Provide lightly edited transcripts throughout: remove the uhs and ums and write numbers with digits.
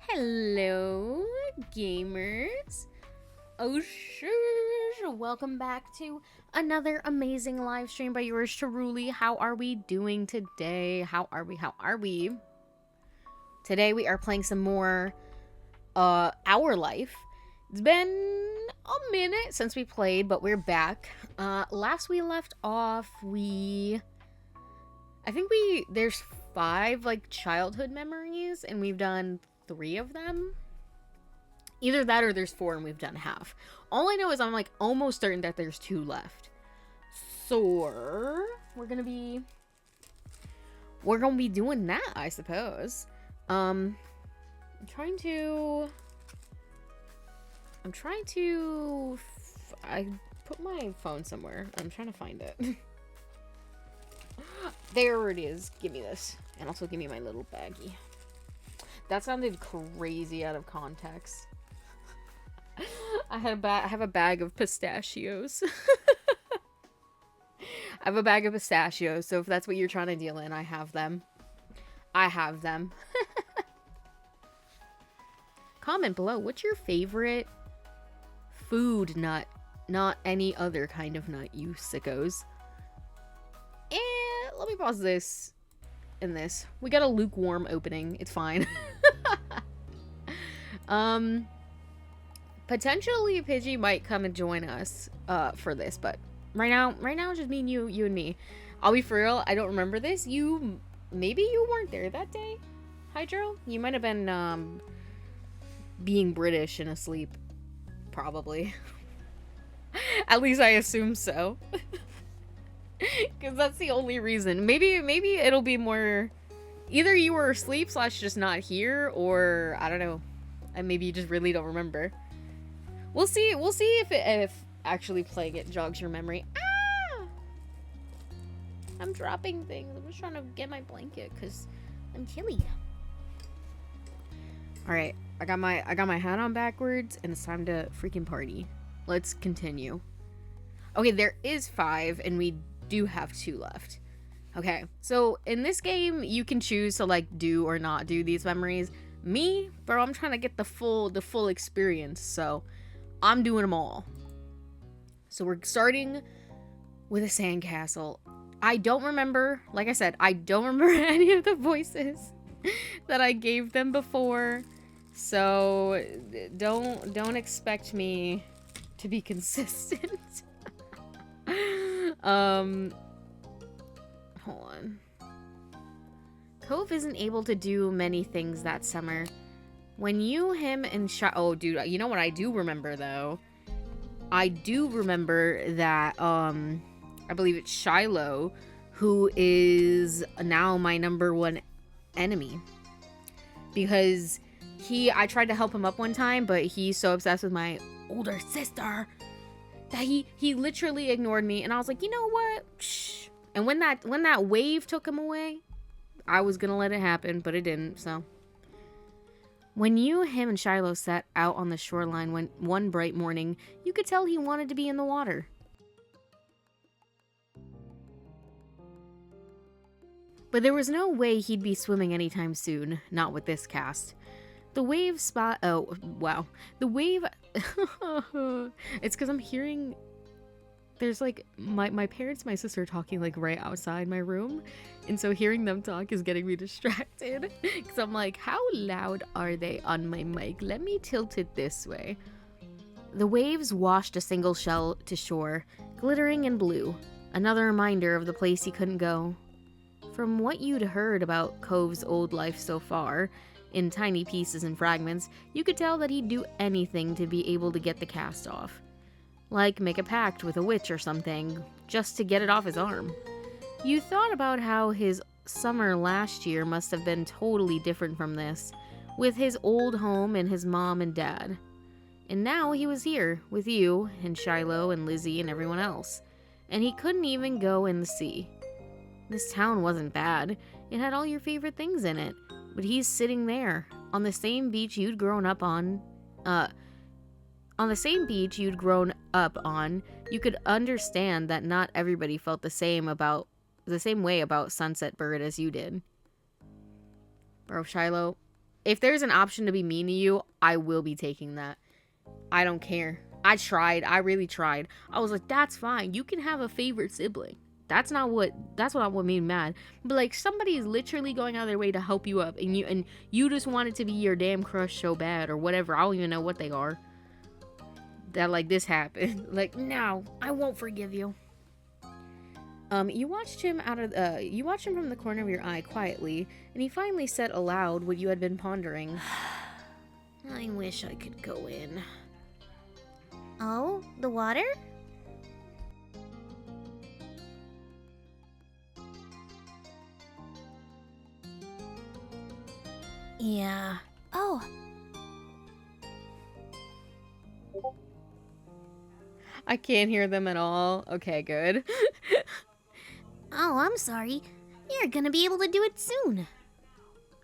Hello, gamers. Oh, sure. Welcome back to another amazing live stream by yours truly. How are we doing today? How are we? Today we are playing some more Our Life. It's been a minute since we played, but we're back. Last we left off, there's 5 like childhood memories, and we've done 3 of them. Either that or there's 4 and we've done half. All I know is I'm like almost certain that there's 2 left. So we're gonna be doing that, I suppose. I put my phone somewhere. I'm trying to find it. There it is. Give me this. And also give me my little baggie. That sounded crazy out of context. I have a bag of pistachios. I have a bag of pistachios, so if that's what you're trying to deal in, I have them. Comment below, what's your favorite food nut? Not any other kind of nut, you sickos. And let me pause this and this. We got a lukewarm opening. It's fine. Potentially Pidgey might come and join us for this, but right now it's just me and you and me. I'll be for real, I don't remember this. You maybe you weren't there that day, Hydro? You might have been, being British and asleep. Probably. At least I assume so. Because that's the only reason. Maybe it'll be more... Either you were asleep / just not here, or I don't know. And maybe you just really don't remember. We'll see if actually playing it jogs your memory. Ah! I'm dropping things. I'm just trying to get my blanket because I'm chilly. Alright, I got my hat on backwards and it's time to freaking party. Let's continue. Okay, there is 5 and we do have 2 left. Okay, so in this game, you can choose to like do or not do these memories. Me, bro, I'm trying to get the full experience, so I'm doing them all. So we're starting with a sandcastle. I don't remember, like I said, I don't remember any of the voices that I gave them before. So don't expect me to be consistent. Hold on. Cove isn't able to do many things that summer. When you, him, and oh, dude, you know what I do remember, though? I do remember that, I believe it's Shiloh, who is now my #1 enemy. Because I tried to help him up one time, but he's so obsessed with my older sister that he literally ignored me, and I was like, you know what? Shh. And when that wave took him away, I was gonna let it happen, but it didn't, so. When you, him, and Shiloh sat out on the shoreline one bright morning, you could tell he wanted to be in the water. But there was no way he'd be swimming anytime soon, not with this cast. The wave spot... Oh, wow. The wave... It's because I'm hearing... There's, like, my parents and my sister talking, like, right outside my room. And so hearing them talk is getting me distracted. Because I'm like, how loud are they on my mic? Let me tilt it this way. The waves washed a single shell to shore, glittering in blue. Another reminder of the place he couldn't go. From what you'd heard about Cove's old life so far, in tiny pieces and fragments, you could tell that he'd do anything to be able to get the cast off. Like make a pact with a witch or something, just to get it off his arm. You thought about how his summer last year must have been totally different from this, with his old home and his mom and dad. And now he was here, with you, and Shiloh, and Lizzie, and everyone else. And he couldn't even go in the sea. This town wasn't bad. It had all your favorite things in it. But he's sitting there, on the same beach you'd grown up on. On the same beach you'd grown up on, you could understand that not everybody felt the same way about Sunset Bird as you did. Bro, Shiloh, if there's an option to be mean to you, I will be taking that. I don't care. I tried. I really tried. I was like, that's fine. You can have a favorite sibling. That's what made me mad. But like, somebody's literally going out of their way to help you up, and you just want it to be your damn crush so bad, or whatever. I don't even know what they are. That like this happened. Like, no, I won't forgive you. You watched him from the corner of your eye quietly, and he finally said aloud what you had been pondering. I wish I could go in. Oh, the water? Yeah. Oh. I can't hear them at all. Okay, good. Oh, I'm sorry. You're gonna be able to do it soon.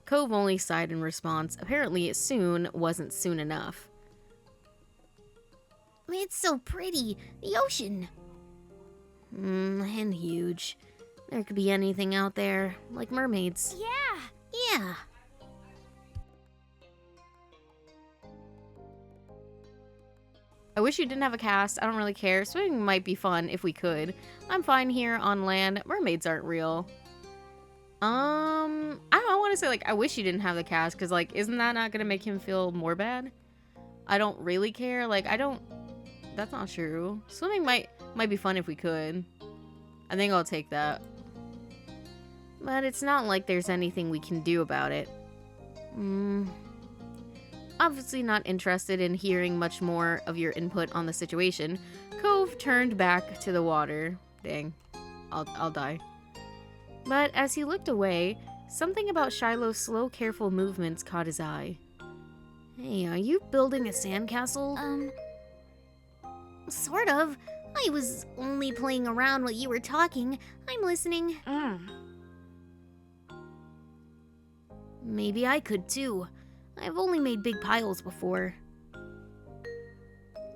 Cove only sighed in response. Apparently, soon wasn't soon enough. It's so pretty. The ocean. And huge. There could be anything out there, like mermaids. Yeah. I wish you didn't have a cast. I don't really care. Swimming might be fun if we could. I'm fine here on land. Mermaids aren't real. I don't want to say, like, I wish you didn't have the cast, because, like, isn't that not going to make him feel more bad? I don't really care. Like, that's not true. Swimming might be fun if we could. I think I'll take that. but it's not like there's anything we can do about it. Obviously not interested in hearing much more of your input on the situation, Cove turned back to the water. Dang, I'll die. But as he looked away, something about Shiloh's slow, careful movements caught his eye. Hey, are you building a sandcastle? Sort of. I was only playing around while you were talking. I'm listening. Maybe I could too. I've only made big piles before.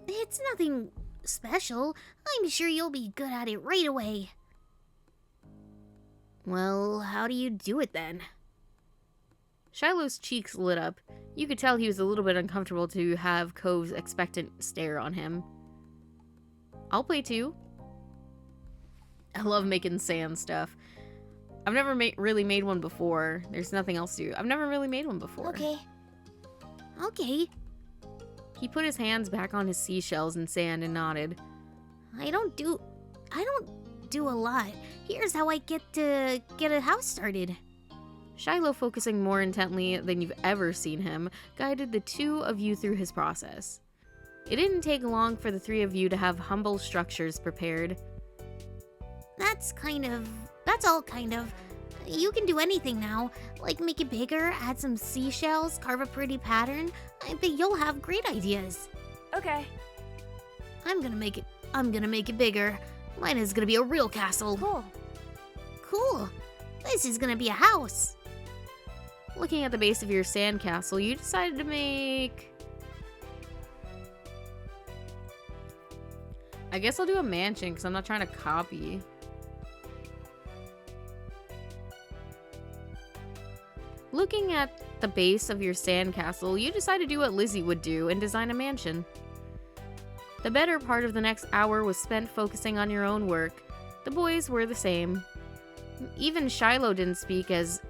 It's nothing special. I'm sure you'll be good at it right away. Well, how do you do it then? Shiloh's cheeks lit up. You could tell he was a little bit uncomfortable to have Cove's expectant stare on him. I'll play too. I love making sand stuff. I've never really made one before. There's nothing else to do. I've never really made one before. Okay. He put his hands back on his seashells and sand and nodded. I don't do a lot. Here's how I get a house started. Shiloh, focusing more intently than you've ever seen him, guided the two of you through his process. It didn't take long for the three of you to have humble structures prepared. That's all kind of. You can do anything now. Like make it bigger, add some seashells, carve a pretty pattern. I bet you'll have great ideas. Okay. I'm gonna make it bigger. Mine is gonna be a real castle. Cool. This is gonna be a house. Looking at the base of your sandcastle, you decided to make... I guess I'll do a mansion because I'm not trying to copy. Looking at the base of your sandcastle, you decide to do what Lizzie would do and design a mansion. The better part of the next hour was spent focusing on your own work. The boys were the same. Even Shiloh didn't sneak as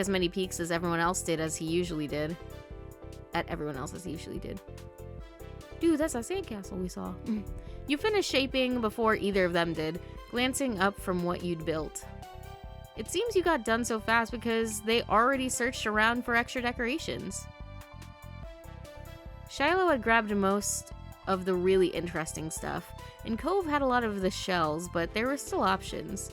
many peeks as everyone else did as he usually did. Dude, that's that sandcastle we saw. You finished shaping before either of them did, glancing up from what you'd built. It seems you got done so fast because they already searched around for extra decorations. Shiloh had grabbed most of the really interesting stuff, and Cove had a lot of the shells, but there were still options.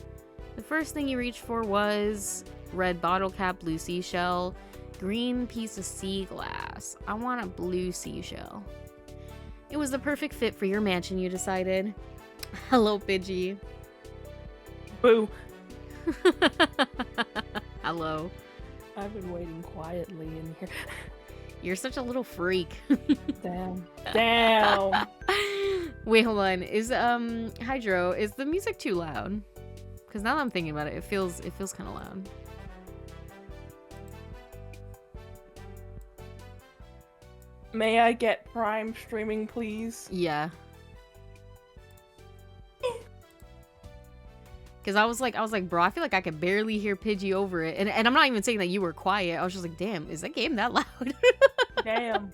The first thing you reached for was red bottle cap, blue seashell, green piece of sea glass. I want a blue seashell. It was the perfect fit for your mansion, you decided. Hello, Pidgey. Boo. Hello. I've been waiting quietly in here. You're such a little freak. Damn. Wait, hold on. Is Hydro, is the music too loud? Because now that I'm thinking about it, it feels kind of loud. May I get Prime streaming, please? Yeah. Because I was like, bro, I feel like I could barely hear Pidgey over it. And I'm not even saying that you were quiet. I was just like, damn, is that game that loud? Damn.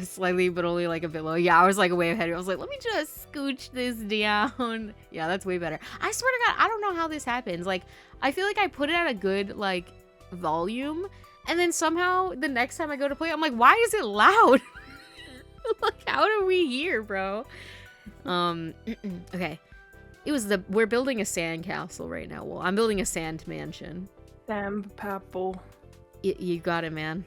Slightly, but only like a bit low. Yeah, I was like way ahead. I was like, let me just scooch this down. Yeah, that's way better. I swear to God, I don't know how this happens. Like, I feel like I put it at a good, like, volume. And then somehow, the next time I go to play, I'm like, why is it loud? Like, how do we hear, bro? Okay. We're building a sand castle right now. Well, I'm building a sand mansion. Damn, Papple. You got it, man.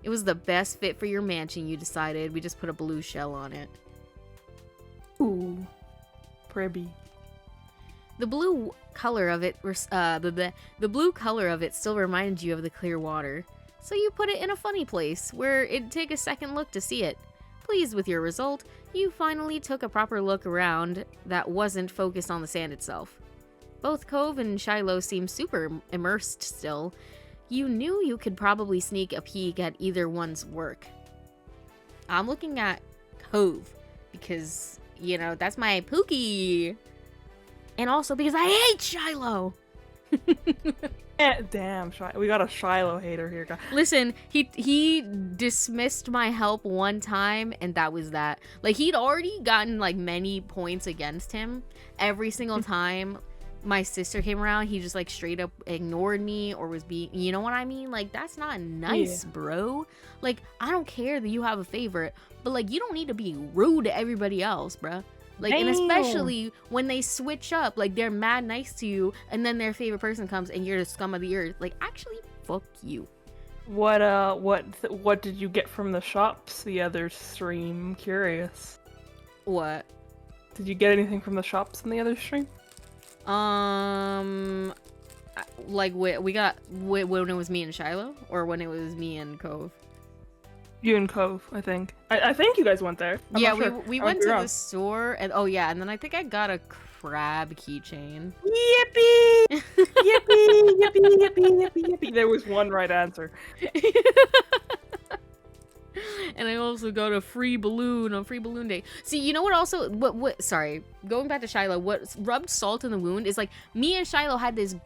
It was the best fit for your mansion, you decided. We just put a blue shell on it. Ooh. Pretty. The blue color of it, the blue color of it still reminded you of the clear water. So you put it in a funny place, where it'd take a second look to see it. Pleased with your result, you finally took a proper look around that wasn't focused on the sand itself. Both Cove and Shiloh seemed super immersed still. You knew you could probably sneak a peek at either one's work. I'm looking at Cove because, you know, that's my Pookie. And also because I hate Shiloh. Damn, we got a Shiloh hater here, guys. Listen, he dismissed my help one time, and that was that. Like, he'd already gotten like many points against him. Every single time my sister came around, he just like straight up ignored me or was being, you know what I mean? Like, that's not nice, bro. Like, I don't care that you have a favorite, but like, you don't need to be rude to everybody else, bruh. Like, and especially when they switch up, like, they're mad nice to you, and then their favorite person comes, and you're the scum of the earth. Like, actually, fuck you. What did you get from the shops the other stream? I'm curious. What? Did you get anything from the shops in the other stream? Like, we got, when it was me and Shiloh, or when it was me and Cove? You and Cove, I think. I think you guys went there. I'm yeah, not sure. we went to the store, and oh yeah, and then I think I got a crab keychain. Yippee! Yippee! Yippee! Yippee! Yippee! Yippee! There was one right answer. And I also got a free balloon on Free Balloon Day. See, you know what also, sorry, going back to Shiloh, what rubbed salt in the wound is like, me and Shiloh had this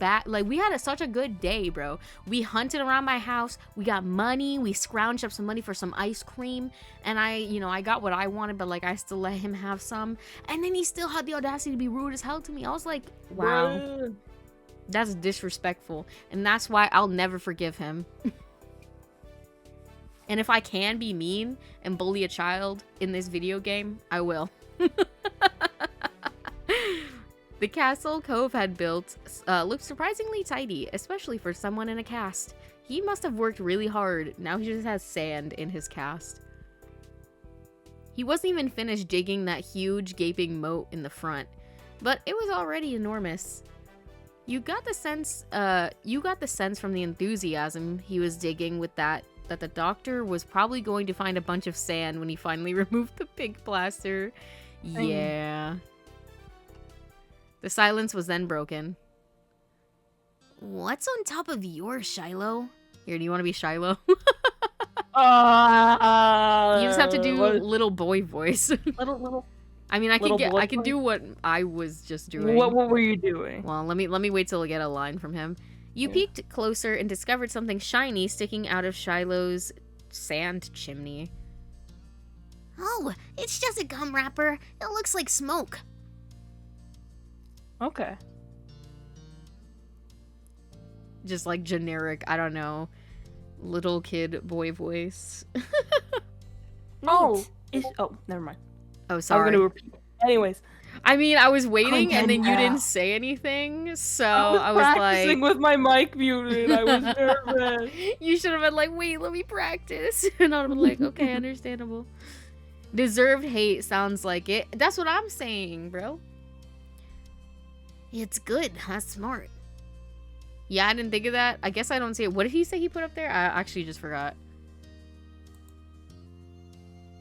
we had such a good day, bro. We hunted around my house, we got money, we scrounged up some money for some ice cream, and I got what I wanted, but like, I still let him have some, and then he still had the audacity to be rude as hell to me. I was like, wow, Bruh. that's disrespectful, and that's why I'll never forgive him. And if I can be mean and bully a child in this video game, I will. The castle Cove had built looked surprisingly tidy, especially for someone in a cast. He must have worked really hard. Now he just has sand in his cast. He wasn't even finished digging that huge gaping moat in the front, but it was already enormous. You got the sense from the enthusiasm he was digging with that the doctor was probably going to find a bunch of sand when he finally removed the pig plaster. Yeah. The silence was then broken. What's on top of yours, Shiloh? Here, do you want to be Shiloh? You You just have to do little boy voice. little. I mean, I can do what I was just doing. What were you doing? Well, let me wait till I get a line from him. You peeked closer and discovered something shiny sticking out of Shiloh's sand chimney. Oh, it's just a gum wrapper. It looks like smoke. Okay. Just like generic, I don't know, little kid boy voice. Oh, never mind. Oh, sorry. I'm gonna repeat. Anyways. I mean, I was waiting and then you didn't say anything, so I was practicing like... with my mic muted. I was nervous. You should have been like, wait, let me practice. And I'd have been like, okay, understandable. Deserved hate sounds like it. That's what I'm saying, bro. It's good. That's smart. Yeah, I didn't think of that. I guess I don't see it. What did he say he put up there? I actually just forgot.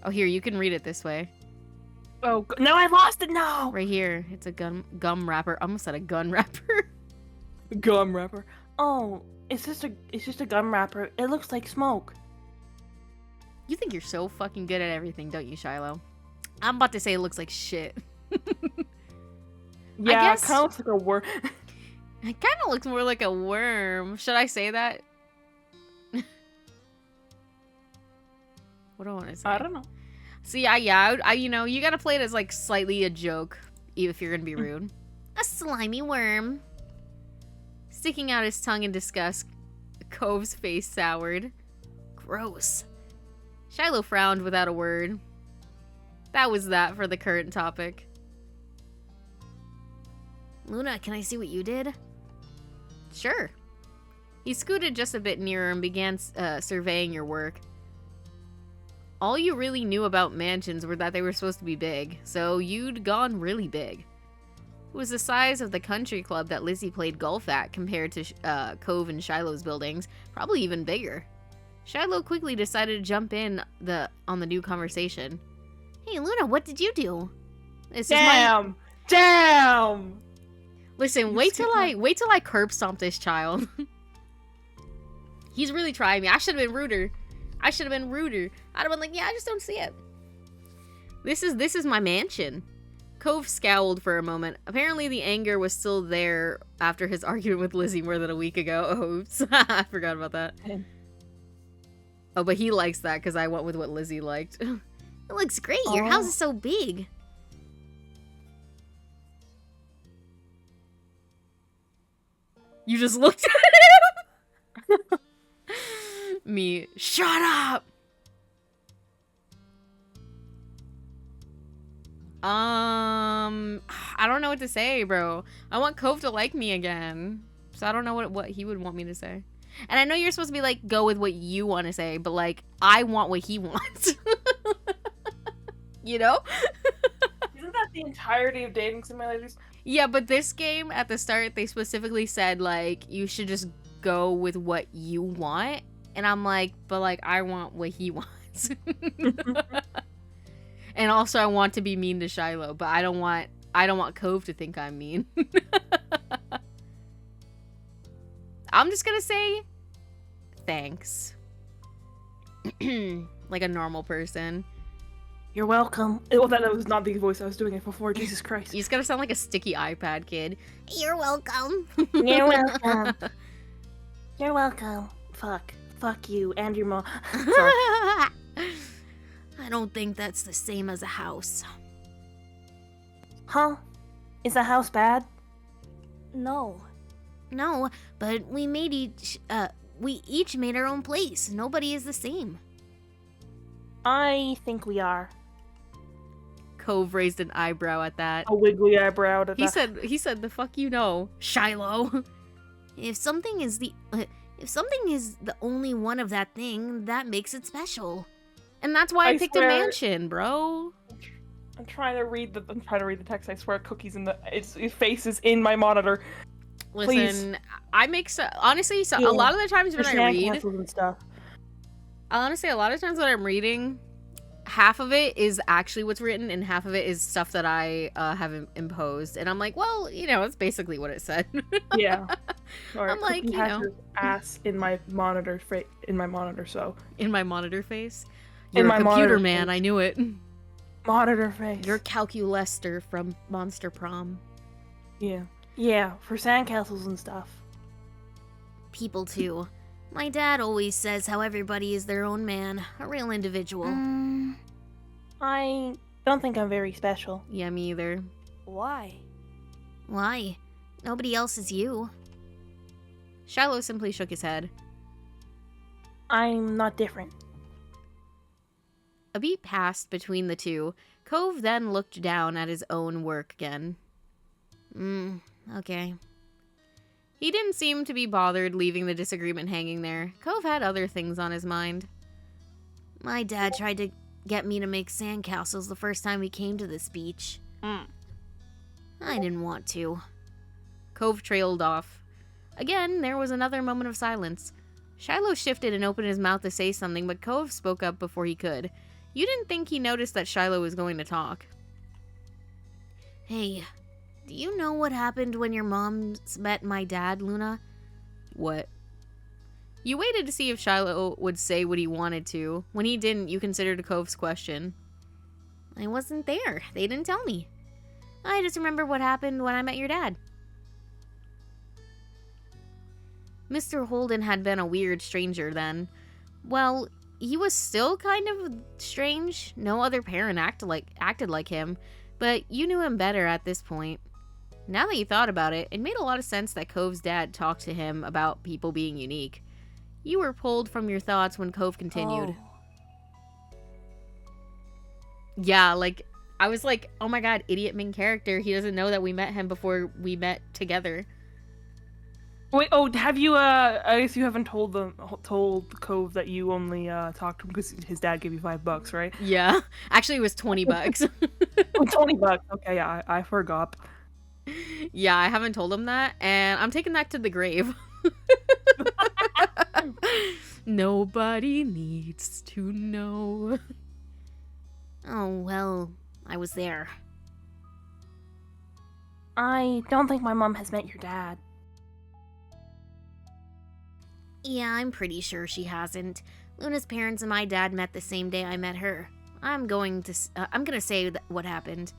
Oh, here, you can read it this way. Oh, no, I lost it. No. Right here. It's a gum wrapper. I almost said a gun wrapper. Gum wrapper. Oh, it's just a gum wrapper. It looks like smoke. You think you're so fucking good at everything, don't you, Shiloh? I'm about to say it looks like shit. Yeah, it kind of looks like a worm. It kind of looks more like a worm. Should I say that? What do I want to say? I don't know. So yeah, you gotta play it as like slightly a joke, if you're gonna be rude. A slimy worm. Sticking out his tongue in disgust, Cove's face soured. Gross. Shiloh frowned without a word. That was that for the current topic. Luna, can I see what you did? Sure. He scooted just a bit nearer and began surveying your work. All you really knew about mansions were that they were supposed to be big, so you'd gone really big. It was the size of the country club that Lizzie played golf at compared to Cove and Shiloh's buildings, probably even bigger. Shiloh quickly decided to jump in on the new conversation. Hey Luna, what did you do? Damn! Listen, wait till I curb stomp this child. He's really trying me. I should have been ruder. I'd have been like, yeah, I just don't see it. This is my mansion. Cove scowled for a moment. Apparently the anger was still there after his argument with Lizzie more than a week ago. Oops. I forgot about that. Oh, but he likes that because I went with what Lizzie liked. It looks great. Your house is so big. You just looked at him? Me. Shut up! I don't know what to say, bro. I want Cove to like me again. So I don't know what he would want me to say. And I know you're supposed to be like, go with what you want to say, but like, I want what he wants. You know? Isn't that the entirety of dating simulators? Yeah, but this game, at the start, they specifically said, like, you should just go with what you want. And I'm like, but like, I want what he wants. And also, I want to be mean to Shiloh, but I don't want Cove to think I'm mean. I'm just gonna say, thanks. Like a normal person. You're welcome. Well, that was not the voice I was doing it before. Jesus Christ. You just gotta sound like a sticky iPad kid. You're welcome. You're welcome. You're welcome. Fuck you and your mom. Sorry. I don't think that's the same as a house. Huh? Is a house bad? No. No, but we each made our own place. Nobody is the same. I think we are. Cove raised an eyebrow at that. A wiggly eyebrow to He that. said the fuck you know, Shiloh. If something is the only one of that thing, that makes it special. And that's why I picked swear- a mansion, bro. I'm trying to read the text. I swear, cookies in its face is in my monitor. Listen, I make honestly, Yeah. a lot of the times when I read, Sandcastles and stuff. honestly, a lot of times when I'm reading, half of it is actually what's written, and half of it is stuff that I have imposed. And I'm like, well, you know, it's basically what it said. Yeah. Sorry, I'm like, Cookie you has know. her ass in my monitor. So In my monitor face. In You're my a computer monitor man, face. I knew it. monitor face. You're Calculester from Monster Prom. Yeah, for sandcastles and stuff. People too. My dad always says how everybody is their own man, a real individual. I don't think I'm very special. Yeah, me either. Why? Why? Nobody else is you. Shiloh simply shook his head. I'm not different. A beat passed between the two. Cove then looked down at his own work again. Okay. He didn't seem to be bothered leaving the disagreement hanging there. Cove had other things on his mind. My dad tried to get me to make sandcastles the first time we came to this beach. I didn't want to. Cove trailed off. Again, there was another moment of silence. Shiloh shifted and opened his mouth to say something, but Cove spoke up before he could. You didn't think he noticed that Shiloh was going to talk. Hey, do you know what happened when your mom met my dad, Luna? What? You waited to see if Shiloh would say what he wanted to. When he didn't, you considered Cove's question. I wasn't there. They didn't tell me. I just remember what happened when I met your dad. Mr. Holden had been a weird stranger then. Well, he was still kind of strange. No other parent acted like him, but you knew him better at this point. Now that you thought about it, it made a lot of sense that Cove's dad talked to him about people being unique. You were pulled from your thoughts when Cove continued. Yeah, like, I was like, oh my god, idiot main character. He doesn't know that we met him before we met together. Wait, have you, I guess you haven't told Cove that you only, talked to him because his dad gave you $5, right? Yeah. Actually, it was $20. Oh, $20. Okay, yeah, I forgot. Yeah, I haven't told him that, and I'm taking that to the grave. Nobody needs to know. Oh, well, I was there. I don't think my mom has met your dad. Yeah, I'm pretty sure she hasn't. Luna's parents and my dad met the same day I met her. I'm gonna say what happened.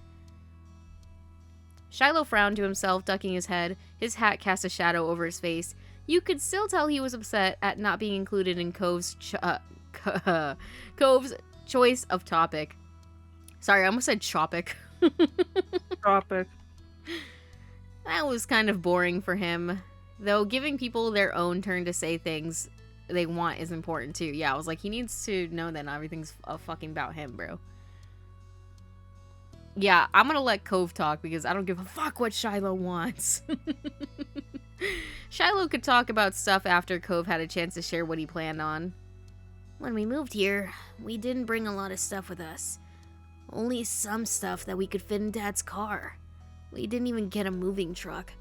Shiloh frowned to himself, ducking his head. His hat cast a shadow over his face. You could still tell he was upset at not being included in Cove's choice of topic. Sorry, I almost said chopic. Topic. That was kind of boring for him. Though giving people their own turn to say things they want is important too. Yeah, I was like, he needs to know that not everything's fucking about him, bro. Yeah, I'm gonna let Cove talk because I don't give a fuck what Shiloh wants. Shiloh could talk about stuff after Cove had a chance to share what he planned on. When we moved here, we didn't bring a lot of stuff with us. Only some stuff that we could fit in Dad's car. We didn't even get a moving truck.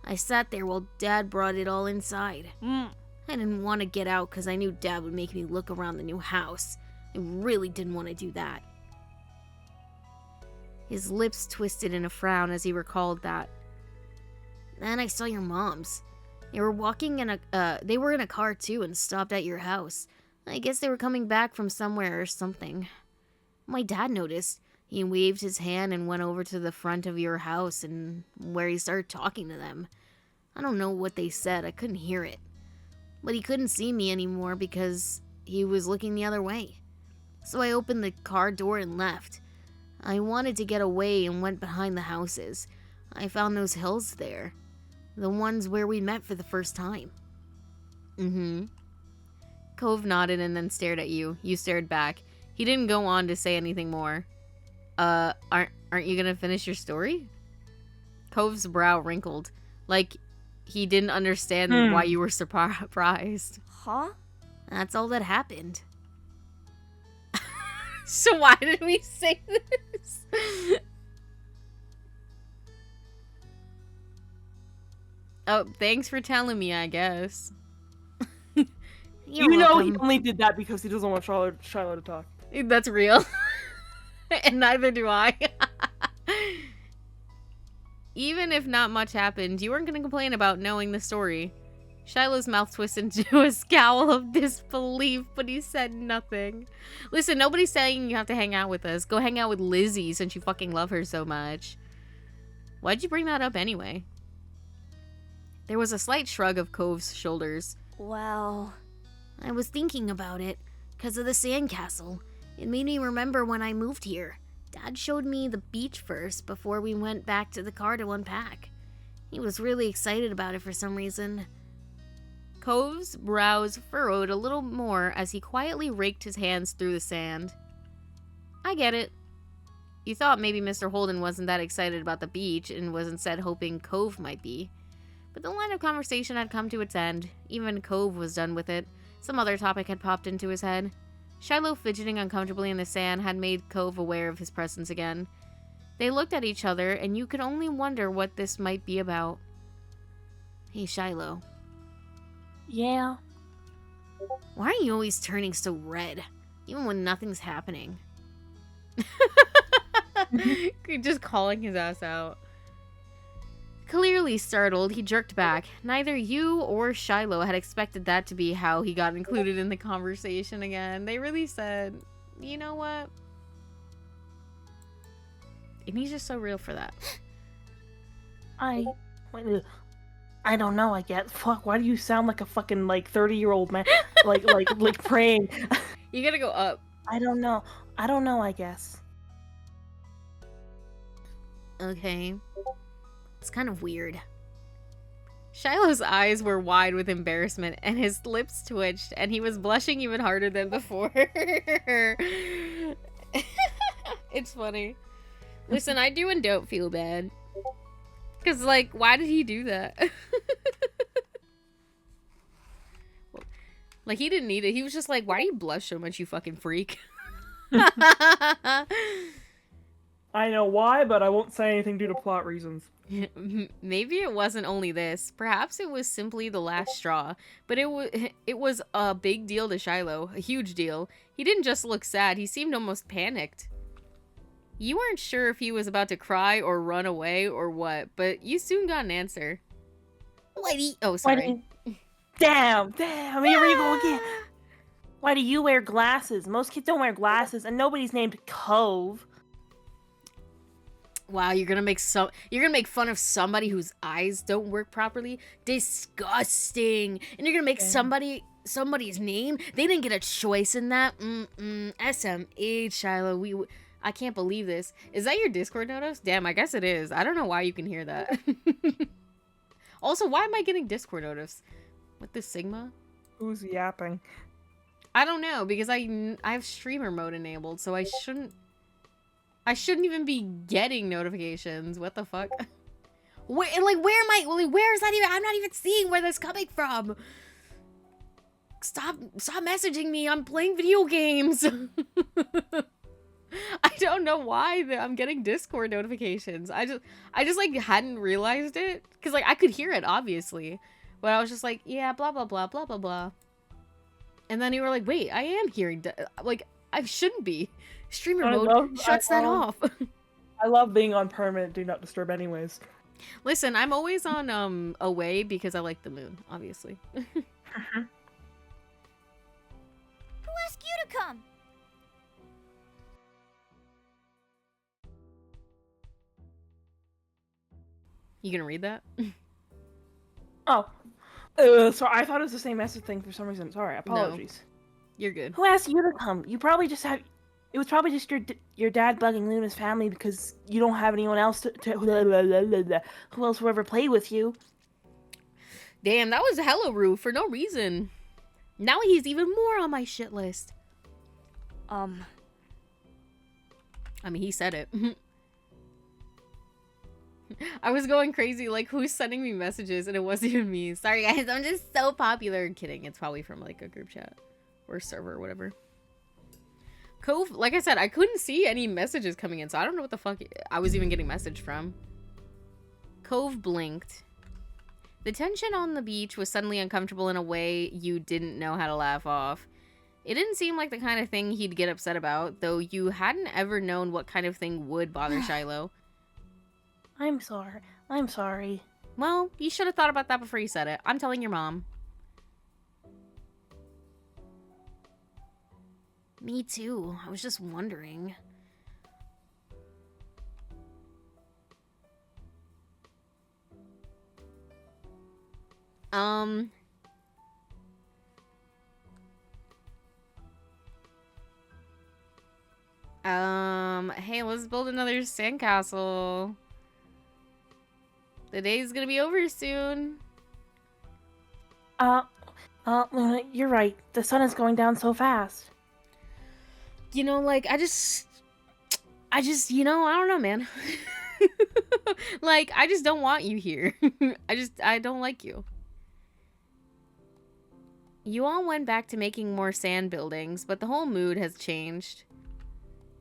I sat there while Dad brought it all inside. I didn't want to get out because I knew Dad would make me look around the new house. I really didn't want to do that. His lips twisted in a frown as he recalled that. Then I saw your moms. They were walking in they were in a car too and stopped at your house. I guess they were coming back from somewhere or something. My dad noticed. He waved his hand and went over to the front of your house and where he started talking to them. I don't know what they said. I couldn't hear it. But he couldn't see me anymore because he was looking the other way. So I opened the car door and left. I wanted to get away and went behind the houses. I found those hills there. The ones where we met for the first time. Cove nodded and then stared at you. You stared back. He didn't go on to say anything more. Aren't you gonna finish your story? Cove's brow wrinkled. Like he didn't understand why you were surprised. Huh? That's all that happened. So why did we say this? Oh, thanks for telling me, I guess. You know he only did that because he doesn't want Shiloh to talk. That's real. And neither do I. Even if not much happened, you weren't going to complain about knowing the story. Shiloh's mouth twisted into a scowl of disbelief, but he said nothing. Listen, nobody's saying you have to hang out with us. Go hang out with Lizzie since you fucking love her so much. Why'd you bring that up anyway? There was a slight shrug of Cove's shoulders. Well, I was thinking about it because of the sandcastle. It made me remember when I moved here. Dad showed me the beach first before we went back to the car to unpack. He was really excited about it for some reason. Cove's brows furrowed a little more as he quietly raked his hands through the sand. I get it. You thought maybe Mr. Holden wasn't that excited about the beach and was instead hoping Cove might be. But the line of conversation had come to its end. Even Cove was done with it. Some other topic had popped into his head. Shiloh fidgeting uncomfortably in the sand had made Cove aware of his presence again. They looked at each other, and you could only wonder what this might be about. Hey, Shiloh. Yeah? Why are you always turning so red? Even when nothing's happening. Just calling his ass out. Clearly startled, he jerked back. Neither you or Shiloh had expected that to be how he got included in the conversation again. They really said, you know what? And he's just so real for that. I don't know, I guess. Fuck, why do you sound like a fucking, 30-year-old man? like praying. You gotta go up. I don't know, I guess. Okay. It's kind of weird. Shiloh's eyes were wide with embarrassment, and his lips twitched, and he was blushing even harder than before. It's funny. Listen, I do and don't feel bad. Because, why did he do that? He didn't need it. He was just like, why do you blush so much, you fucking freak? I know why, but I won't say anything due to plot reasons. Maybe it wasn't only this. Perhaps it was simply the last straw. But it was a big deal to Shiloh. A huge deal. He didn't just look sad. He seemed almost panicked. You weren't sure if he was about to cry or run away or what, but you soon got an answer. Oh, sorry. Damn, here we go again. Why do you wear glasses? Most kids don't wear glasses, and nobody's named Cove. Wow, you're gonna make fun of somebody whose eyes don't work properly? Disgusting. And you're gonna make somebody's name? They didn't get a choice in that. SMH, Shiloh. I can't believe this. Is that your Discord notice? Damn, I guess it is. I don't know why you can hear that. Also, why am I getting Discord notice? What the Sigma? Who's yapping? I don't know, because I have streamer mode enabled, so I shouldn't even be getting notifications. What the fuck? Where am I? Where is that even? I'm not even seeing where that's coming from. Stop messaging me. I'm playing video games. I don't know why I'm getting Discord notifications. I just like hadn't realized it, because like I could hear it obviously, but I was just like, yeah, blah blah blah blah blah blah. And then you were like, wait, I am hearing like I shouldn't be. Streamer mode shuts that off. I love being on permanent do not disturb anyways. Listen, I'm always on away because I like the moon, obviously. Who asked you to come? You gonna read that? Oh. Sorry, I thought it was the same message thing for some reason. Sorry, apologies. No, you're good. Who asked you to come? You probably just had... It was probably just your dad bugging Luna's family because you don't have anyone else who else will ever play with you. Damn, that was hella rude for no reason. Now he's even more on my shit list. I mean, he said it. I was going crazy, like, who's sending me messages, and it wasn't even me. Sorry, guys, I'm just so popular. I'm kidding, it's probably from, like, a group chat. Or a server, or whatever. Cove, like I said, I couldn't see any messages coming in, so I don't know what the fuck I was even getting messaged from. Cove blinked. The tension on the beach was suddenly uncomfortable in a way you didn't know how to laugh off. It didn't seem like the kind of thing he'd get upset about, though you hadn't ever known what kind of thing would bother Shiloh. I'm sorry. Well, you should have thought about that before you said it. I'm telling your mom. Me too. I was just wondering. Hey, let's build another sandcastle. The day's gonna be over soon. Luna, you're right. The sun is going down so fast. You know, like, I just, you know, I don't know, man. Like, I just don't want you here. I don't like you. You all went back to making more sand buildings, but the whole mood has changed.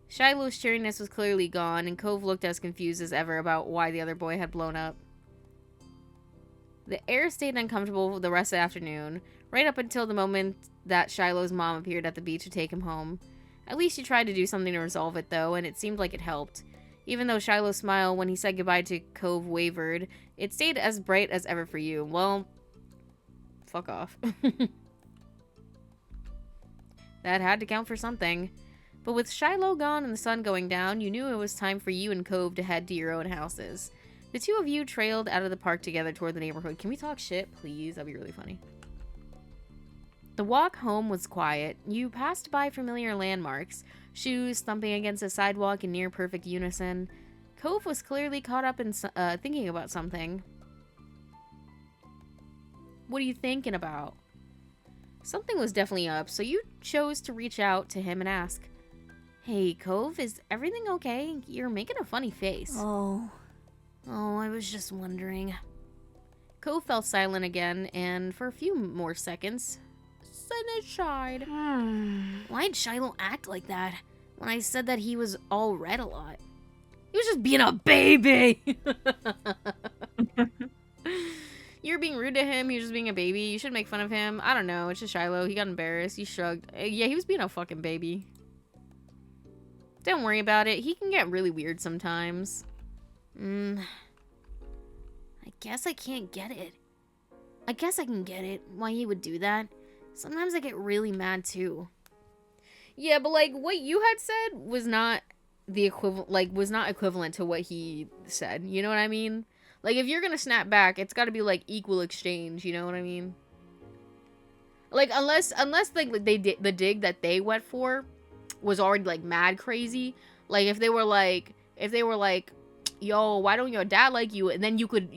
Shiloh's cheeriness was clearly gone, and Cove looked as confused as ever about why the other boy had blown up. The air stayed uncomfortable the rest of the afternoon, right up until the moment that Shiloh's mom appeared at the beach to take him home. At least she tried to do something to resolve it, though, and it seemed like it helped. Even though Shiloh's smile when he said goodbye to Cove wavered, it stayed as bright as ever for you. Well, fuck off. That had to count for something. But with Shiloh gone and the sun going down, you knew it was time for you and Cove to head to your own houses. The two of you trailed out of the park together toward the neighborhood. Can we talk shit, please? That'd be really funny. The walk home was quiet. You passed by familiar landmarks, shoes thumping against the sidewalk in near-perfect unison. Cove was clearly caught up in thinking about something. What are you thinking about? Something was definitely up, so you chose to reach out to him and ask. Hey, Cove, is everything okay? You're making a funny face. Oh, I was just wondering. Cove fell silent again, and for a few more seconds, then shied. Why'd Shiloh act like that when I said that he was all red a lot? He was just being a baby! You're being rude to him, he was just being a baby. You should make fun of him. I don't know, it's just Shiloh. He got embarrassed, he shrugged. Yeah, he was being a fucking baby. Don't worry about it, he can get really weird sometimes. I guess I can't get it. I guess I can get it, why he would do that. Sometimes I get really mad too. Yeah, but like, what you had said was not the equivalent, like, was not equivalent to what he said. You know what I mean? Like, if you're gonna snap back, it's gotta be, like, equal exchange. You know what I mean? Like, unless, like, they did, the dig that they went for was already, like, mad crazy. Like, if they were like, yo, why don't your dad like you? And then you could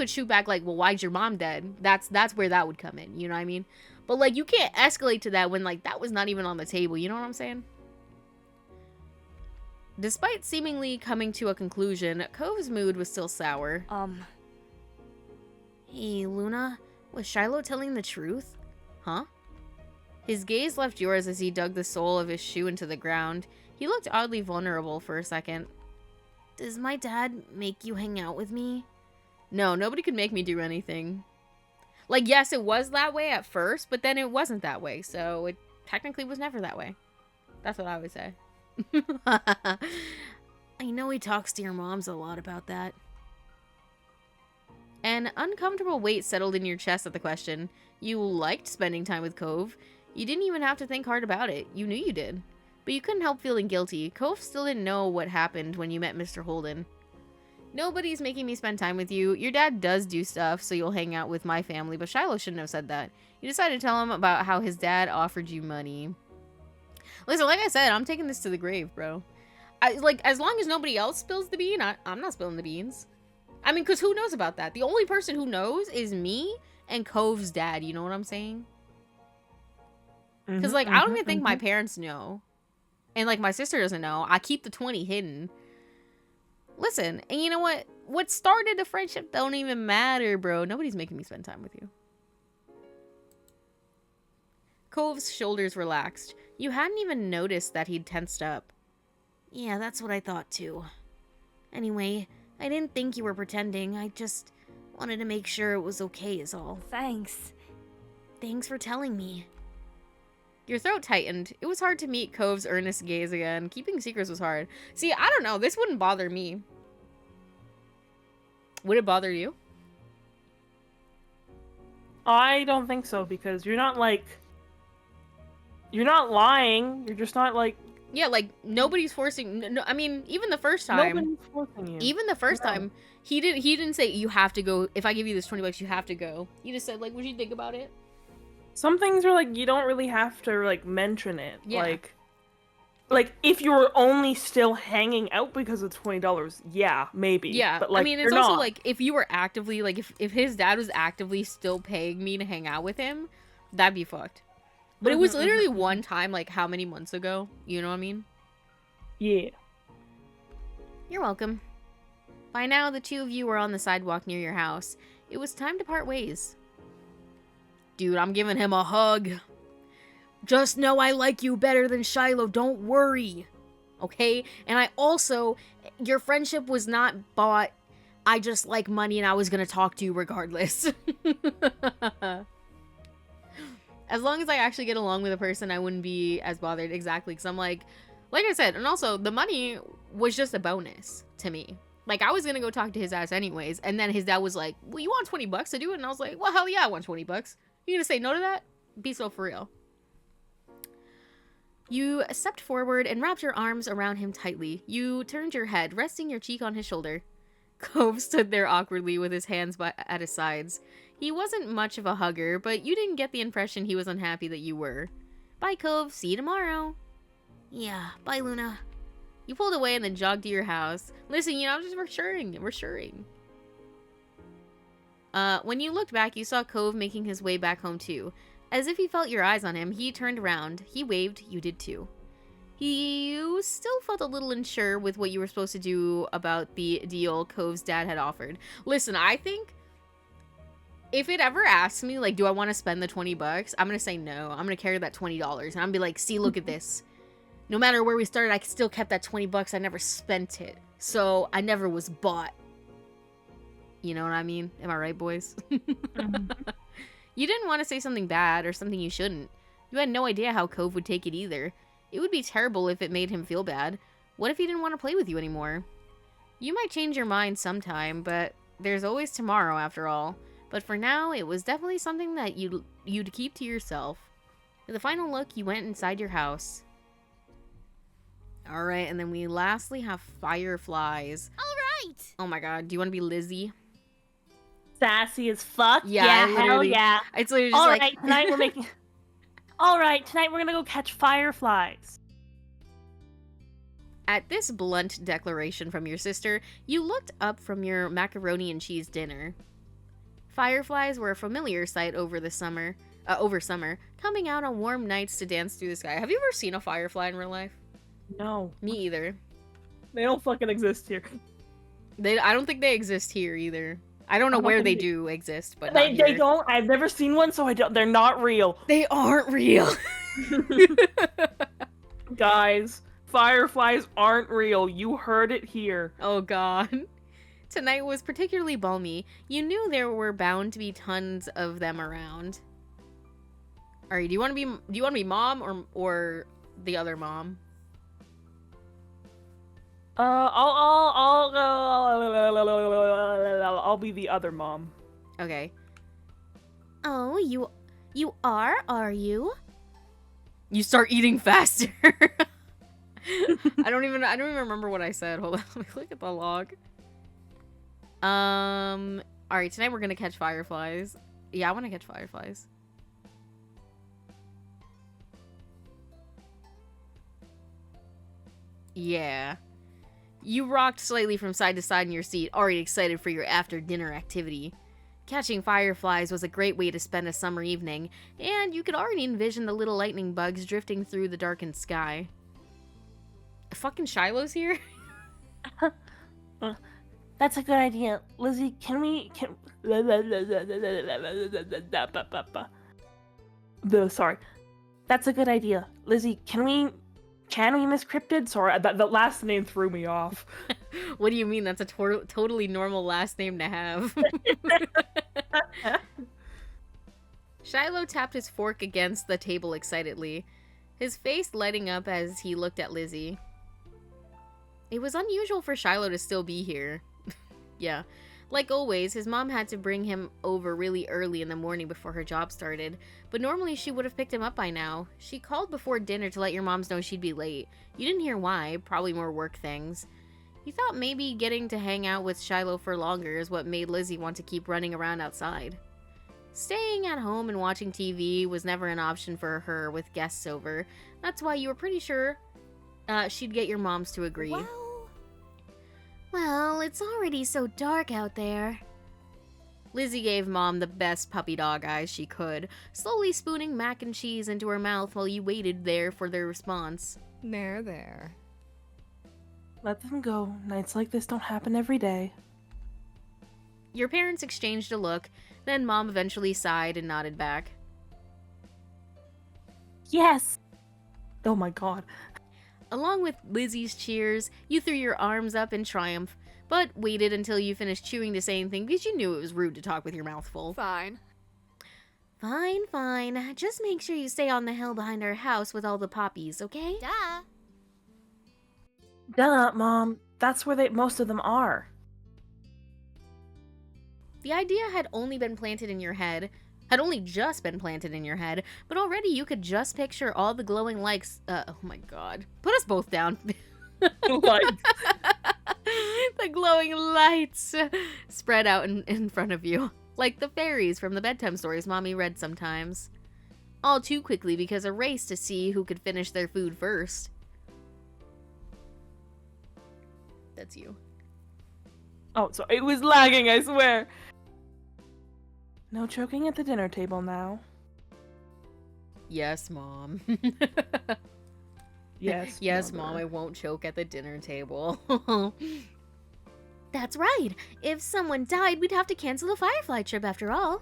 shoot back, like, well, why's your mom dead? That's where that would come in. You know what I mean? But, like, you can't escalate to that when, like, that was not even on the table. You know what I'm saying? Despite seemingly coming to a conclusion, Cove's mood was still sour. Hey, Luna, was Shiloh telling the truth? Huh? His gaze left yours as he dug the sole of his shoe into the ground. He looked oddly vulnerable for a second. Does my dad make you hang out with me? No, nobody could make me do anything. Like, yes, it was that way at first, but then it wasn't that way, so it technically was never that way. That's what I would say. I know he talks to your moms a lot about that. An uncomfortable weight settled in your chest at the question. You liked spending time with Cove. You didn't even have to think hard about it. You knew you did. But you couldn't help feeling guilty. Cove still didn't know what happened when you met Mr. Holden. Nobody's making me spend time with you. Your dad does do stuff, so you'll hang out with my family, but Shiloh shouldn't have said that. You decided to tell him about how his dad offered you money. Listen, like I said, I'm taking this to the grave, bro. Like, as long as nobody else spills the bean, I'm not spilling the beans. I mean, because who knows about that? The only person who knows is me and Cove's dad, you know what I'm saying? Because, like, I don't even think my parents know. And, like, my sister doesn't know. I keep the 20 hidden. Listen, and you know what? What started the friendship don't even matter, bro. Nobody's making me spend time with you. Cove's shoulders relaxed. You hadn't even noticed that he'd tensed up. Yeah, that's what I thought too. Anyway, I didn't think you were pretending. I just wanted to make sure it was okay is all. Thanks. Thanks for telling me. Your throat tightened. It was hard to meet Cove's earnest gaze again. Keeping secrets was hard. See, I don't know. This wouldn't bother me. Would it bother you? I don't think so, because you're not like... You're not lying. You're just not like... Yeah, like, nobody's forcing... No, I mean, even the first time... Nobody's forcing you. Even the first time, he didn't say, you have to go. If I give you this $20, you have to go. He just said, like, would you think about it? Some things are like, you don't really have to, like, mention it. Yeah. Like, if you were only still hanging out because of $20, yeah, maybe. Yeah, but, like, I mean, it's you're also, not. like, if you were actively, like, if his dad was actively still paying me to hang out with him, that'd be fucked. But it was literally one time, like, how many months ago? You know what I mean? Yeah. You're welcome. By now, the two of you were on the sidewalk near your house. It was time to part ways. Dude, I'm giving him a hug. Just know I like you better than Shiloh. Don't worry. Okay? And I also, your friendship was not bought. I just like money and I was going to talk to you regardless. As long as I actually get along with a person, I wouldn't be as bothered. Exactly. Because I'm like I said, and also the money was just a bonus to me. Like, I was going to go talk to his ass anyways. And then his dad was like, well, you want $20 to do it? And I was like, well, hell yeah, I want $20. You going to say no to that? Be so for real. You stepped forward and wrapped your arms around him tightly. You turned your head, resting your cheek on his shoulder. Cove stood there awkwardly with his hands at his sides. He wasn't much of a hugger, but you didn't get the impression he was unhappy that you were. Bye, Cove. See you tomorrow. Yeah, bye, Luna. You pulled away and then jogged to your house. Listen, you know, I'm just reassuring. When you looked back, you saw Cove making his way back home too. As if he felt your eyes on him, he turned around. He waved. You did too. You still felt a little unsure with what you were supposed to do about the deal Cove's dad had offered. Listen, I think if it ever asks me, like, do I want to spend the $20, I'm going to say no. I'm going to carry that $20. And I'm going to be like, see, look at this. No matter where we started, I still kept that $20. I never spent it. So I never was bought. You know what I mean? Am I right, boys? You didn't want to say something bad or something you shouldn't. You had no idea how Cove would take it either. It would be terrible if it made him feel bad. What if he didn't want to play with you anymore? You might change your mind sometime, but there's always tomorrow after all. But for now, it was definitely something that you'd keep to yourself. With a final look, you went inside your house. All right, and then we lastly have fireflies. All right. Oh my god, do you want to be Lizzie? Sassy as fuck. Yeah, I hell literally- yeah. It's literally just All like, right, tonight we're making. All right, tonight we're gonna go catch fireflies. At this blunt declaration from your sister, you looked up from your macaroni and cheese dinner. Fireflies were a familiar sight over summer, coming out on warm nights to dance through the sky. Have you ever seen a firefly in real life? No, Me either. they don't fucking exist here. I don't think they exist here either. I don't know I'm not where gonna they be- do exist, but They not here. don't. I've never seen one, so I don't. They're not real, They aren't real. guys. Fireflies aren't real. You heard it here. Oh god. Tonight was particularly balmy. You knew there were bound to be tons of them around. Alright, do you want to be mom or the other mom? I'll be the other mom. Okay. Oh, you are you? You start eating faster. I don't even remember what I said. Hold on, let me look at the log. Alright, tonight we're gonna catch fireflies. Yeah, I wanna catch fireflies. Yeah. You rocked slightly from side to side in your seat, already excited for your after-dinner activity. Catching fireflies was a great way to spend a summer evening, and you could already envision the little lightning bugs drifting through the darkened sky. Fucking Shiloh's here? That's a good idea, Lizzie. Sorry. That's a good idea, Lizzie. Can we Miss Cryptid? Sorry, the last name threw me off. What do you mean? That's a totally normal last name to have. Shiloh tapped his fork against the table excitedly, his face lighting up as he looked at Lizzie. It was unusual for Shiloh to still be here. Yeah. Like always, his mom had to bring him over really early in the morning before her job started, but normally she would have picked him up by now. She called before dinner to let your moms know she'd be late. You didn't hear why, probably more work things. You thought maybe getting to hang out with Shiloh for longer is what made Lizzie want to keep running around outside. Staying at home and watching TV was never an option for her with guests over. That's why you were pretty sure she'd get your moms to agree. Wow. Well, it's already so dark out there. Lizzie gave Mom the best puppy dog eyes she could, slowly spooning mac and cheese into her mouth while you waited there for their response. There. Let them go. Nights like this don't happen every day. Your parents exchanged a look, then Mom eventually sighed and nodded back. Yes! Oh my god. Along with Lizzie's cheers, you threw your arms up in triumph, but waited until you finished chewing to say anything because you knew it was rude to talk with your mouth full. Fine. Fine. Just make sure you stay on the hill behind our house with all the poppies, okay? Duh. Duh, Mom. That's where most of them are. The idea had only just been planted in your head, but already you could just picture all the glowing lights. Oh my god. Put us both down. Like, The glowing lights spread out in front of you, like the fairies from the bedtime stories Mommy read sometimes. All too quickly because a race to see who could finish their food first. That's you. oh, so it was lagging, I swear. No choking at the dinner table now. Yes, Mom. Yes. Yes, Mother. Mom, I won't choke at the dinner table. That's right. If someone died, we'd have to cancel the Firefly trip after all.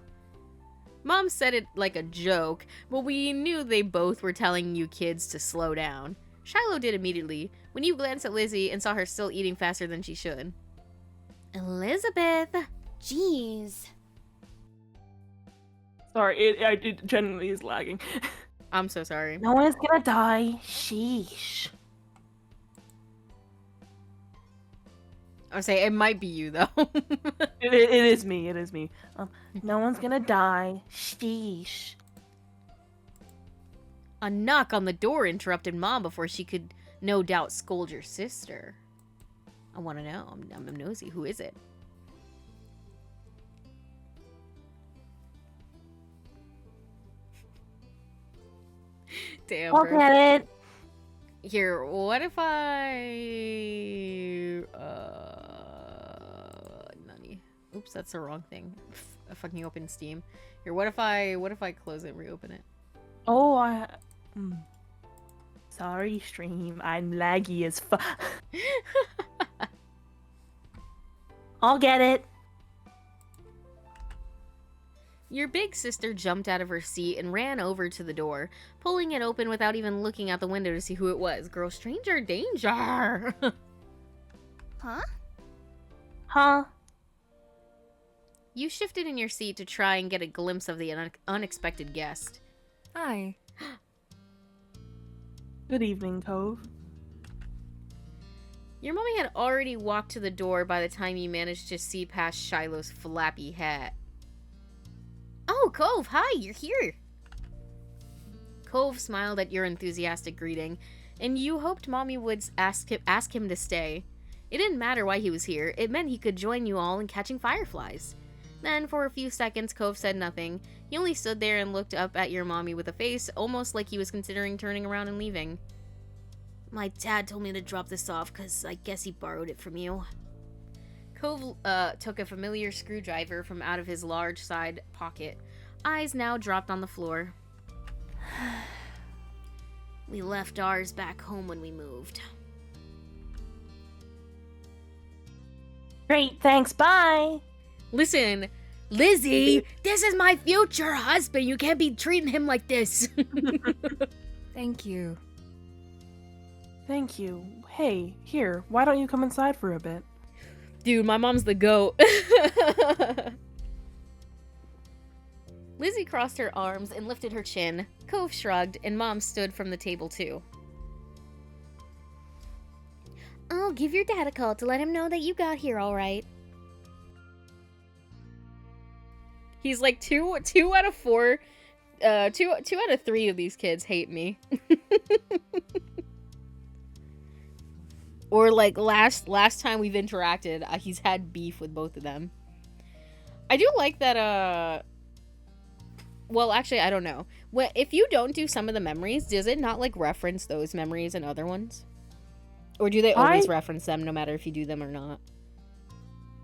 Mom said it like a joke, but we knew they both were telling you kids to slow down. Shiloh did immediately, when you glanced at Lizzie and saw her still eating faster than she should. Elizabeth. Jeez. Sorry, it genuinely is lagging. I'm so sorry. No one is gonna die. Sheesh. I would say it might be you though. It is me. It is me. No one's gonna die. Sheesh. A knock on the door interrupted Mom before she could no doubt scold your sister. I want to know. I'm nosy. Who is it? Damn, Look bro. at it. Here, what if I... Nani. Oops, that's the wrong thing. I fucking opened Steam. Here, what if I close it and reopen it? Oh, Sorry, stream. I'm laggy as fuck. I'll get it. Your big sister jumped out of her seat and ran over to the door, pulling it open without even looking out the window to see who it was. Girl, stranger danger! Huh? Huh? You shifted in your seat to try and get a glimpse of the unexpected guest. Hi. Good evening, Cove. Your mommy had already walked to the door by the time you managed to see past Shiloh's flappy hat. Oh, Cove, hi, you're here. Cove smiled at your enthusiastic greeting, and you hoped Mommy would ask him to stay. It didn't matter why he was here, it meant he could join you all in catching fireflies. Then, for a few seconds, Cove said nothing. He only stood there and looked up at your mommy with a face almost like he was considering turning around and leaving. My dad told me to drop this off because I guess he borrowed it from you. Cove took a familiar screwdriver from out of his large side pocket. Eyes now dropped on the floor. We left ours back home when we moved. Great, thanks, bye! Listen, Lizzie, this is my future husband. You can't be treating him like this. Thank you. Thank you. Hey, here, why don't you come inside for a bit? dude, my mom's the goat. Lizzie crossed her arms and lifted her chin. Cove shrugged, and Mom stood from the table too. I'll give your dad a call to let him know that you got here all right. He's like two out of 4, two out of 3 of these kids hate me. Or like last time we've interacted, he's had beef with both of them. I do like that. Well, actually, I don't know. If you don't do some of the memories, does it not like reference those memories and other ones? Or do they always reference them no matter if you do them or not?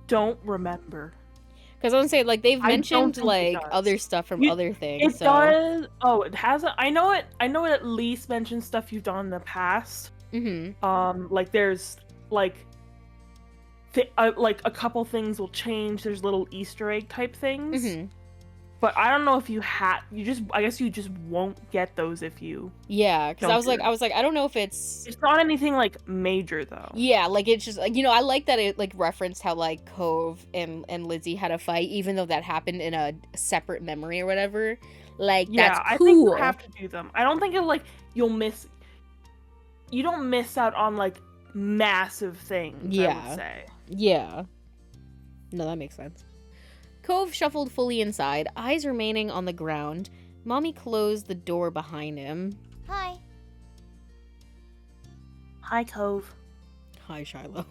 Don't remember. Because I was gonna say, like, they've I don't mentioned think it like does. other stuff from other things. It So. does. Oh, it hasn't. I know it. I know it at least mentions stuff you've done in the past. Mm-hmm. Like there's like a couple things will change. There's little Easter egg type things. Mm-hmm. But I don't know if I guess you just won't get those if you. Yeah, because I was do like, I don't know if it's. It's not anything like major though. Yeah, like it's just like, I like that it like referenced how like Cove and Lizzie had a fight, even though that happened in a separate memory or whatever. Like Yeah, that's cool. I think you have to do them. I don't think you'll miss. You don't miss out on like massive things. I Yeah. would say. Yeah. No, that makes sense. Cove shuffled fully inside, eyes remaining on the ground. Mommy closed the door behind him. Hi. Hi, Cove. Hi, Shiloh.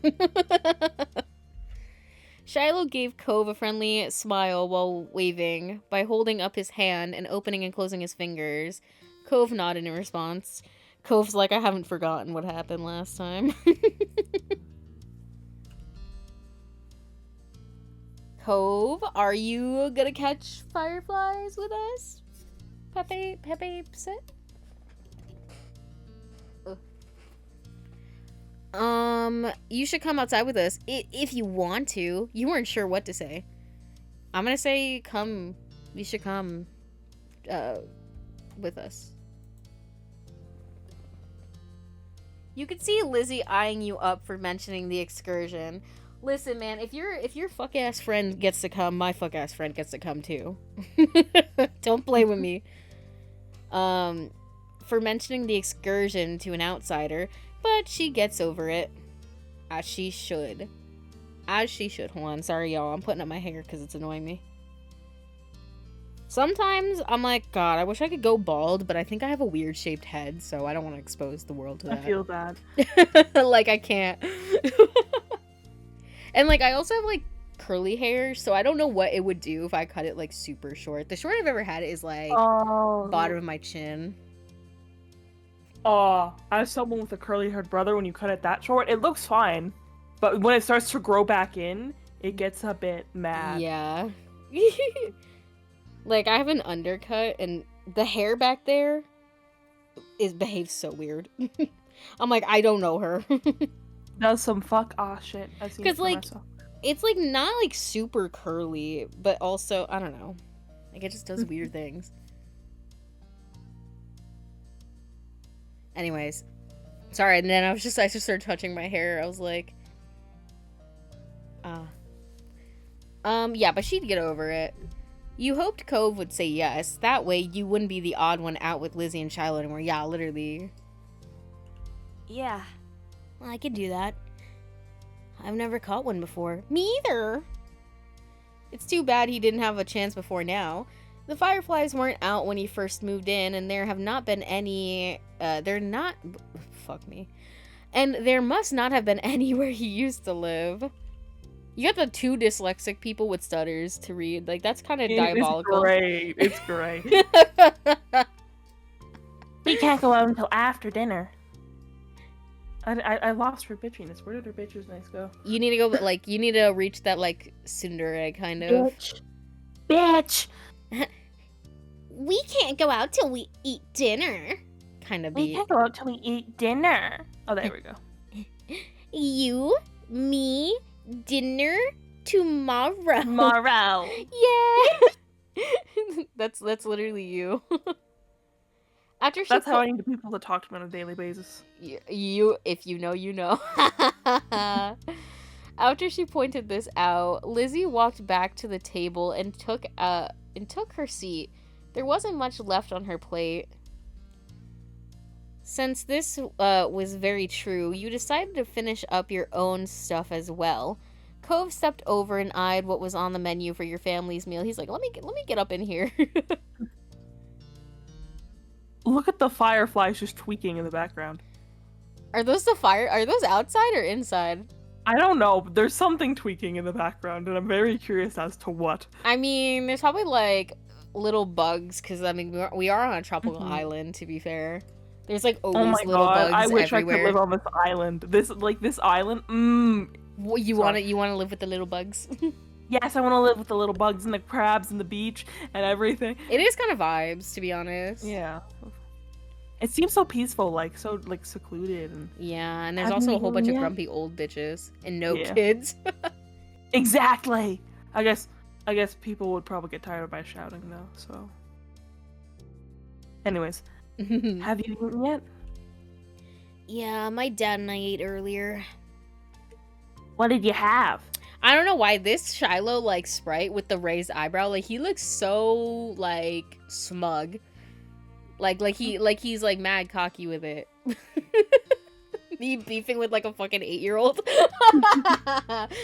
Shiloh gave Cove a friendly smile while waving by holding up his hand and opening and closing his fingers. Cove nodded in response. Cove's like, I haven't forgotten what happened last time. Cove, are you gonna catch fireflies with us? Pepe, sit? You should come outside with us if you want to. You weren't sure what to say. I'm gonna say come. You should come with us. You could see Lizzie eyeing you up for mentioning the excursion. Listen, man, if your fuck ass friend gets to come, my fuck ass friend gets to come too. Don't play with me. For mentioning the excursion to an outsider, but she gets over it. As she should. As she should. Hold on, sorry y'all, I'm putting up my hair because it's annoying me. Sometimes I'm like, God, I wish I could go bald, but I think I have a weird shaped head, so I don't want to expose the world to I that. feel that. Like, I can't. And, like, I also have, like, curly hair, so I don't know what it would do if I cut it, like, super short. The short I've ever had is, like, bottom of my chin. As someone with a curly-haired brother, when you cut it that short, it looks fine. But when it starts to grow back in, it gets a bit mad. Yeah. Like, I have an undercut, and the hair back there behaves so weird. I'm like, I don't know her. Does some shit. I've seen it 'Cause, for like, myself. It's, like, not, like, super curly, but also, I don't know. Like, it just does weird things. Anyways. Sorry, and then I just started touching my hair. I was like... yeah, but she'd get over it. You hoped Cove would say yes. That way, you wouldn't be the odd one out with Lizzie and Shiloh anymore. Yeah, literally. Yeah, I could do that. I've never caught one before. Me either. It's too bad he didn't have a chance before now. The fireflies weren't out when he first moved in, and there have not been any... Fuck me. And there must not have been any where he used to live. You got the 2 dyslexic people with stutters to read. Like, that's kind of diabolical. It's great. We can't go out until after dinner. I lost her bitchiness. Where did her bitchiness go? You need to go, like, you need to reach that, like, Cinderella kind of. Bitch! We can't go out till we eat dinner. Kind of We beat. can't go out till we eat dinner. Oh, there we go. You, me, dinner tomorrow. Tomorrow. Yeah! That's literally you. After she That's how I need the people to talk to me on a daily basis. You, if you know, you know. After she pointed this out, Lizzie walked back to the table and took her seat. There wasn't much left on her plate. Since this was very true, you decided to finish up your own stuff as well. Cove stepped over and eyed what was on the menu for your family's meal. He's like, let me get up in here. Look at the fireflies just tweaking in the background. Are those outside or inside? I don't know, but there's something tweaking in the background, and I'm very curious as to what. I mean, there's probably, like, little bugs, because, I mean, we are on a tropical island, to be fair. There's, like, always Oh my little god, bugs I wish everywhere. I could live on this island. This island, You want to live with the little bugs? Yes, I want to live with the little bugs and the crabs and the beach and everything. It is kind of vibes, to be honest. Yeah. It seems so peaceful, so secluded. And... Yeah, and there's also a whole bunch of grumpy old bitches and no kids. Exactly. I guess people would probably get tired of my shouting though. So. Anyways, have you eaten yet? Yeah, my dad and I ate earlier. What did you have? I don't know why this Shiloh, like, sprite with the raised eyebrow, like, he looks so, like, smug. Like he's, like, mad cocky with it. Me beefing with, like, a fucking 8-year-old.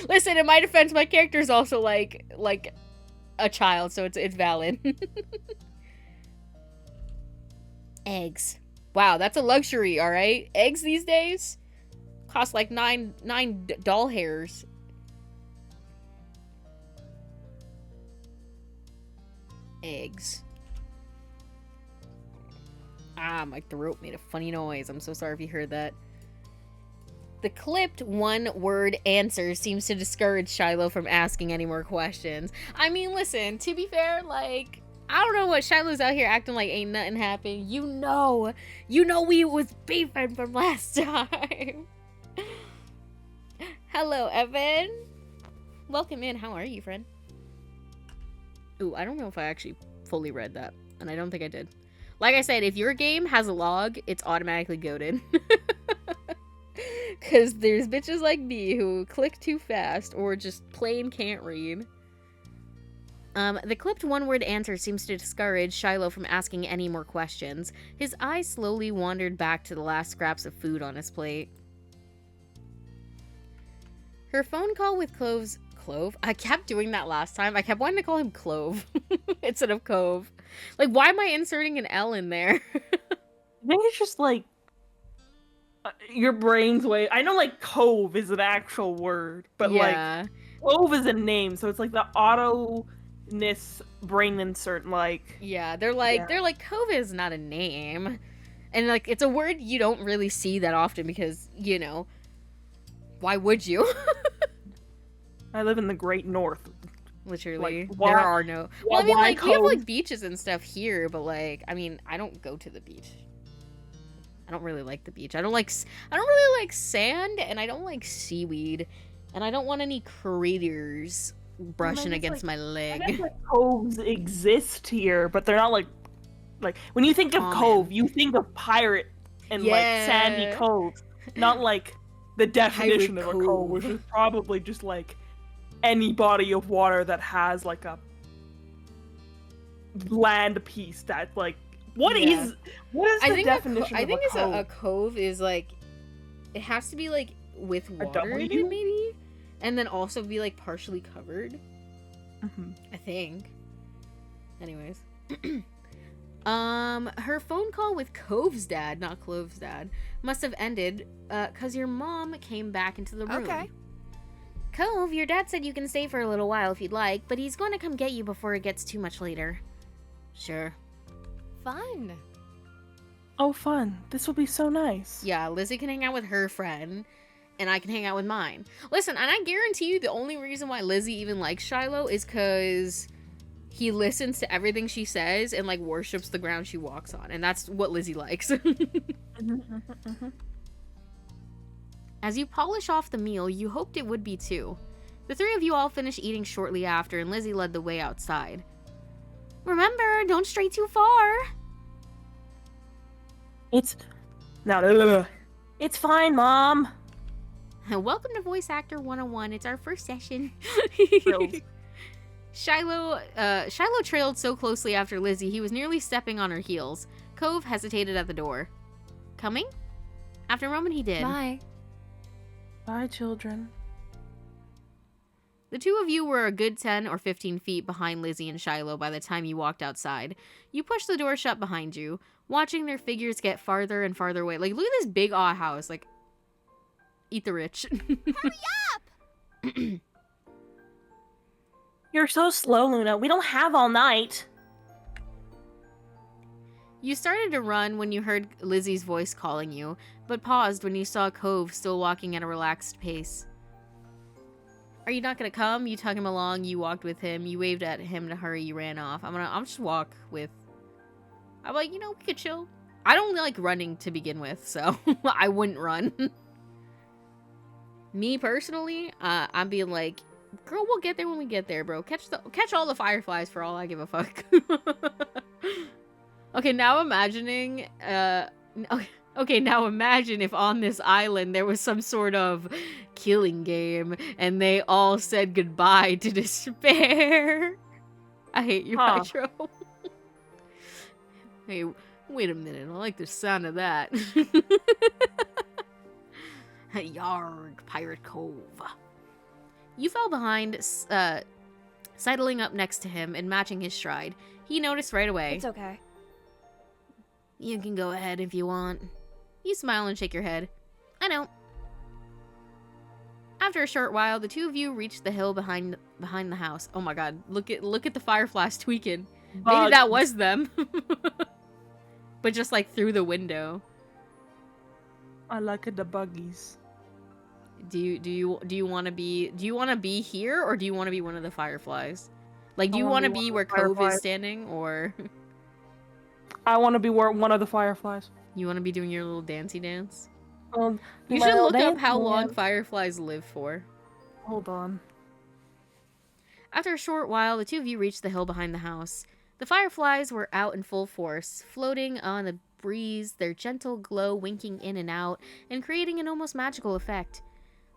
Listen, in my defense, my character's also, like a child, so it's valid. Eggs. Wow, that's a luxury, alright? Eggs these days cost, like, nine doll hairs. Eggs. My throat made a funny noise. I'm so sorry if you heard that. The clipped one-word answer seems to discourage Shiloh from asking any more questions. I mean, listen, to be fair, like, I don't know what Shiloh's out here acting like ain't nothing happened. You know we was beefing from last time. Hello, Evan. Welcome in. How are you, friend? Ooh, I don't know if I actually fully read that, and I don't think I did. Like I said, if your game has a log, it's automatically goated. Because there's bitches like me who click too fast or just plain can't read. The clipped one-word answer seems to discourage Shiloh from asking any more questions. His eyes slowly wandered back to the last scraps of food on his plate. Her phone call with Clove? I kept doing that last time. I kept wanting to call him Clove instead of Cove. Like, why am I inserting an L in there? I think it's just like your brain's way. I know like cove is an actual word, but Yeah. like clove is a name, so it's like the auto-ness brain insert. Like Yeah, they're like Cove is not a name. And like it's a word you don't really see that often because, you know, why would you? I live in the Great North. Literally. Like, why- there are no why- Well, I mean why like we have Cove? like beaches and stuff here, but like I mean, I don't go to the beach. I don't really like the beach. I don't really like sand, and I don't like seaweed, and I don't want any critters brushing it's against like- my I guess leg. like coves exist here, but they're not like when you think of Common. cove, you think of pirate and like sandy Yeah. coves, not like the definition Pirate of a cove, which cove. is probably just like any body of water that has like a land piece that like what Yeah. is I the think definition I of think a cove? a cove is like it has to be like with water in W? it maybe, and then also be like partially covered. Mhm. I think. Anyways. Her phone call with Cove's dad, not Clove's dad, must have ended, cause your mom came back into the room. Okay. Cove, your dad said you can stay for a little while if you'd like, but he's going to come get you before it gets too much later. Sure. Fun. Oh, fun! This will be so nice. Yeah, Lizzie can hang out with her friend, and I can hang out with mine. Listen, and I guarantee you the only reason why Lizzie even likes Shiloh is cause he listens to everything she says and like worships the ground she walks on, and that's what Lizzie likes. As you polish off the meal, you hoped it would be too. The three of you all finished eating shortly after, and Lizzie led the way outside. Remember, don't stray too far. It's no. It's fine, Mom. Welcome to Voice Actor 101. It's our first session. Thrilled. Shiloh trailed so closely after Lizzie, he was nearly stepping on her heels. Cove hesitated at the door. Coming? After a moment, he did. Bye. Bye, children. The two of you were a good 10 or 15 feet behind Lizzie and Shiloh by the time you walked outside. You pushed the door shut behind you, watching their figures get farther and farther away. Like, look at this big awe house. Like, eat the rich. You're so slow, Luna. We don't have all night. You started to run when you heard Lizzie's voice calling you, but paused when you saw Cove still walking at a relaxed pace. Are you not gonna come? You tug him along, you walked with him, you waved at him to hurry, you ran off. I'm just walk with... I'm like, you know, we could chill. I don't like running to begin with, so I wouldn't run. Me personally, I'm being like, girl, we'll get there when we get there, bro. Catch all the fireflies for all I give a fuck. Okay, now imagining, okay, now imagine if on this island there was some sort of killing game and they all said goodbye to despair. I hate you, Huh. Hydro. Hey, wait a minute, I like the sound of that. Yarg, Pirate Cove. You fell behind, sidling up next to him and matching his stride. He noticed right away. It's okay. You can go ahead if you want. You smile and shake your head. I know. After a short while, the two of you reached the hill behind the house. Oh my god, look at the fireflies tweaking. Maybe that was them. But just like through the window. I like the buggies. Do you want to be here, or do you want to be one of the fireflies? Like, do I you wanna want to be be one where of the Cove is fireflies. standing, or I want to be one of the fireflies. you want to be doing your little dancey dance? Um, You my should little look up dance how man. long fireflies live for. Hold on. After a short while, the two of you reached the hill behind the house. The fireflies were out in full force, floating on the breeze, their gentle glow winking in and out, and creating an almost magical effect.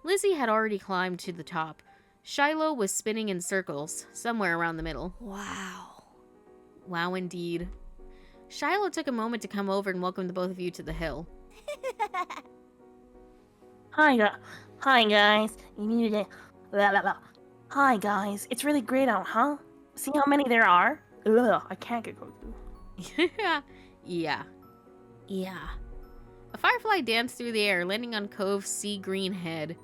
Lizzie had already climbed to the top. Shiloh was spinning in circles, somewhere around the middle. Wow. Wow, indeed. Shiloh took a moment to come over and welcome the both of you to the hill. Hi guys. You need to. Blah, blah, blah. Hi, guys. It's really great out, huh? See how many there are? Ugh, I can't get Goku. Yeah. Yeah. A firefly danced through the air, landing on Cove's sea green head.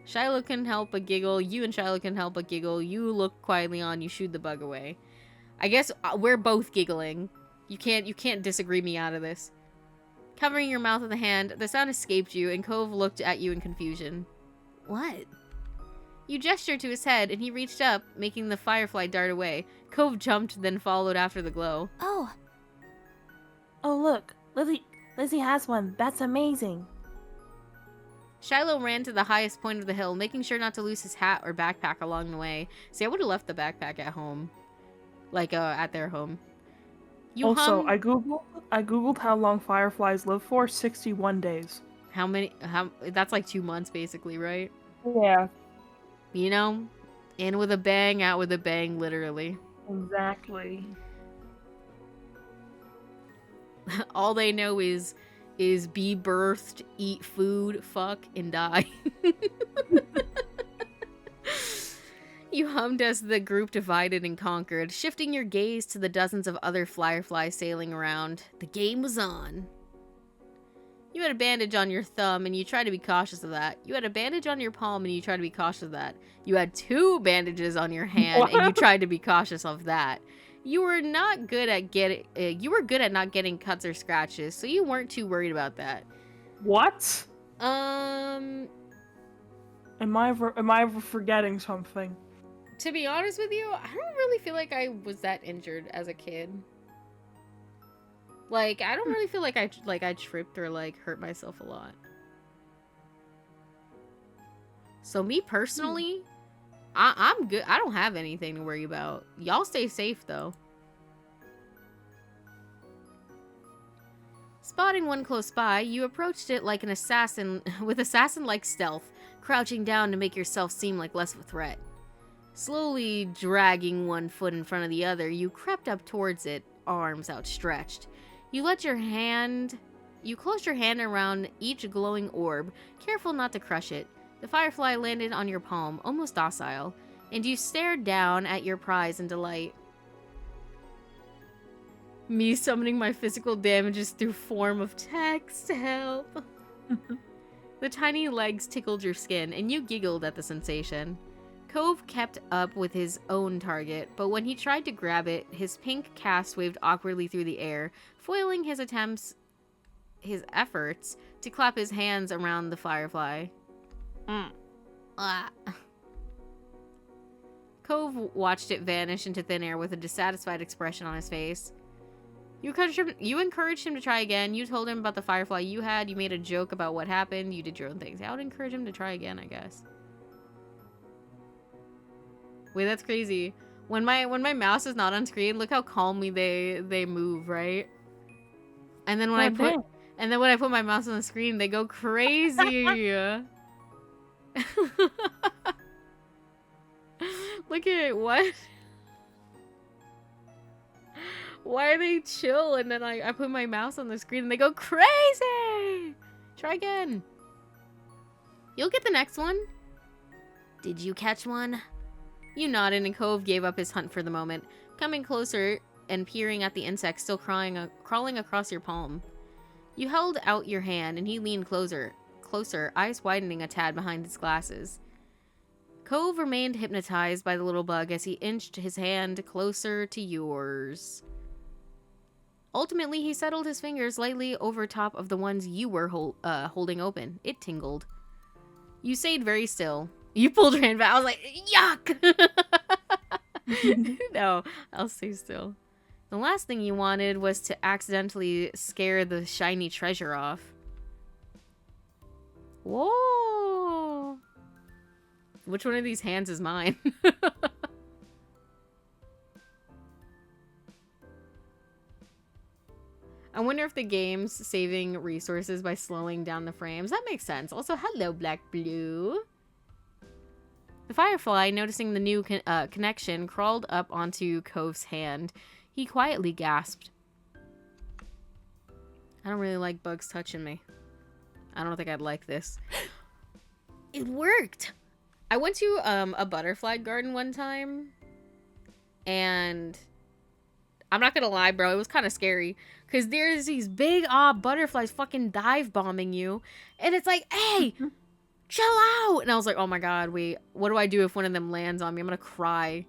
Shiloh couldn't help but giggle. You and Shiloh couldn't help but giggle. You look quietly on. You shooed the bug away. I guess we're both giggling. You can't disagree me out of this. Covering your mouth with a hand, the sound escaped you, and Cove looked at you in confusion. What? You gestured to his head, and he reached up, making the firefly dart away. Cove jumped, then followed after the glow. Oh, Oh, look. Lizzie has one. That's amazing. Shiloh ran to the highest point of the hill, making sure not to lose his hat or backpack along the way. See, I would have left the backpack at home. Like, at their home. You Also, hung... I googled how long fireflies live for. 61 days. That's like 2 months, basically, right? Yeah, You know? In with a bang, out with a bang, literally. exactly. All they know is be birthed, eat food, fuck, and die. You hummed as the group divided and conquered, shifting your gaze to the dozens of other fireflies sailing around. The game was on. You had a bandage on your thumb, and you tried to be cautious of that. You had a bandage on your palm, and you tried to be cautious of that. You had 2 bandages on your hand, and you tried to be cautious of that. You were not good at you were good at not getting cuts or scratches, so you weren't too worried about that. What? Um, Am I forgetting something? to be honest with you, I don't really feel like I was that injured as a kid. Like, I don't really feel like I tripped or like hurt myself a lot. So me personally, I'm good. I don't have anything to worry about. Y'all stay safe though. Spotting one close by, you approached it like an assassin with assassin-like stealth, crouching down to make yourself seem like less of a threat. Slowly dragging one foot in front of the other, you crept up towards it, arms outstretched. You closed your hand around each glowing orb, careful not to crush it. The firefly landed on your palm, almost docile, and you stared down at your prize in delight. Me summoning my physical damages through form of text, help. The tiny legs tickled your skin, and you giggled at the sensation. Cove kept up with his own target, but when he tried to grab it, his pink cast waved awkwardly through the air, foiling his efforts to clap his hands around the firefly. Ah. Cove watched it vanish into thin air with a dissatisfied expression on his face. You encouraged him to try again. You told him about the firefly you had. You made a joke about what happened. You did your own things. I would encourage him to try again, I guess. Wait, that's crazy. When my mouse is not on screen, look how calmly they move, right? And then when I put my mouse on the screen, they go crazy. Look at it, what? Why are they chill and then I put my mouse on the screen and they go crazy? Try again. You'll get the next one. Did you catch one? You nodded and Cove gave up his hunt for the moment, coming closer and peering at the insect still crawling across your palm. You held out your hand and he leaned closer, eyes widening a tad behind his glasses. Cove remained hypnotized by the little bug as he inched his hand closer to yours. Ultimately, he settled his fingers lightly over top of the ones you were holding open. It tingled. You stayed very still. You pulled your hand back. I was like, yuck! No, I'll stay still. The last thing you wanted was to accidentally scare the shiny treasure off. Whoa! Which one of these hands is mine? I wonder if the game's saving resources by slowing down the frames. That makes sense. Also, hello, Black Blue. The firefly, noticing the new connection, crawled up onto Cove's hand. He quietly gasped. I don't really like bugs touching me. I don't think I'd like this. It worked. I went to a butterfly garden one time, and I'm not gonna lie, bro, it was kind of scary because there's these big butterflies fucking dive bombing you, and it's like, hey, chill out. And I was like, oh my god, wait, what do I do if one of them lands on me? I'm gonna cry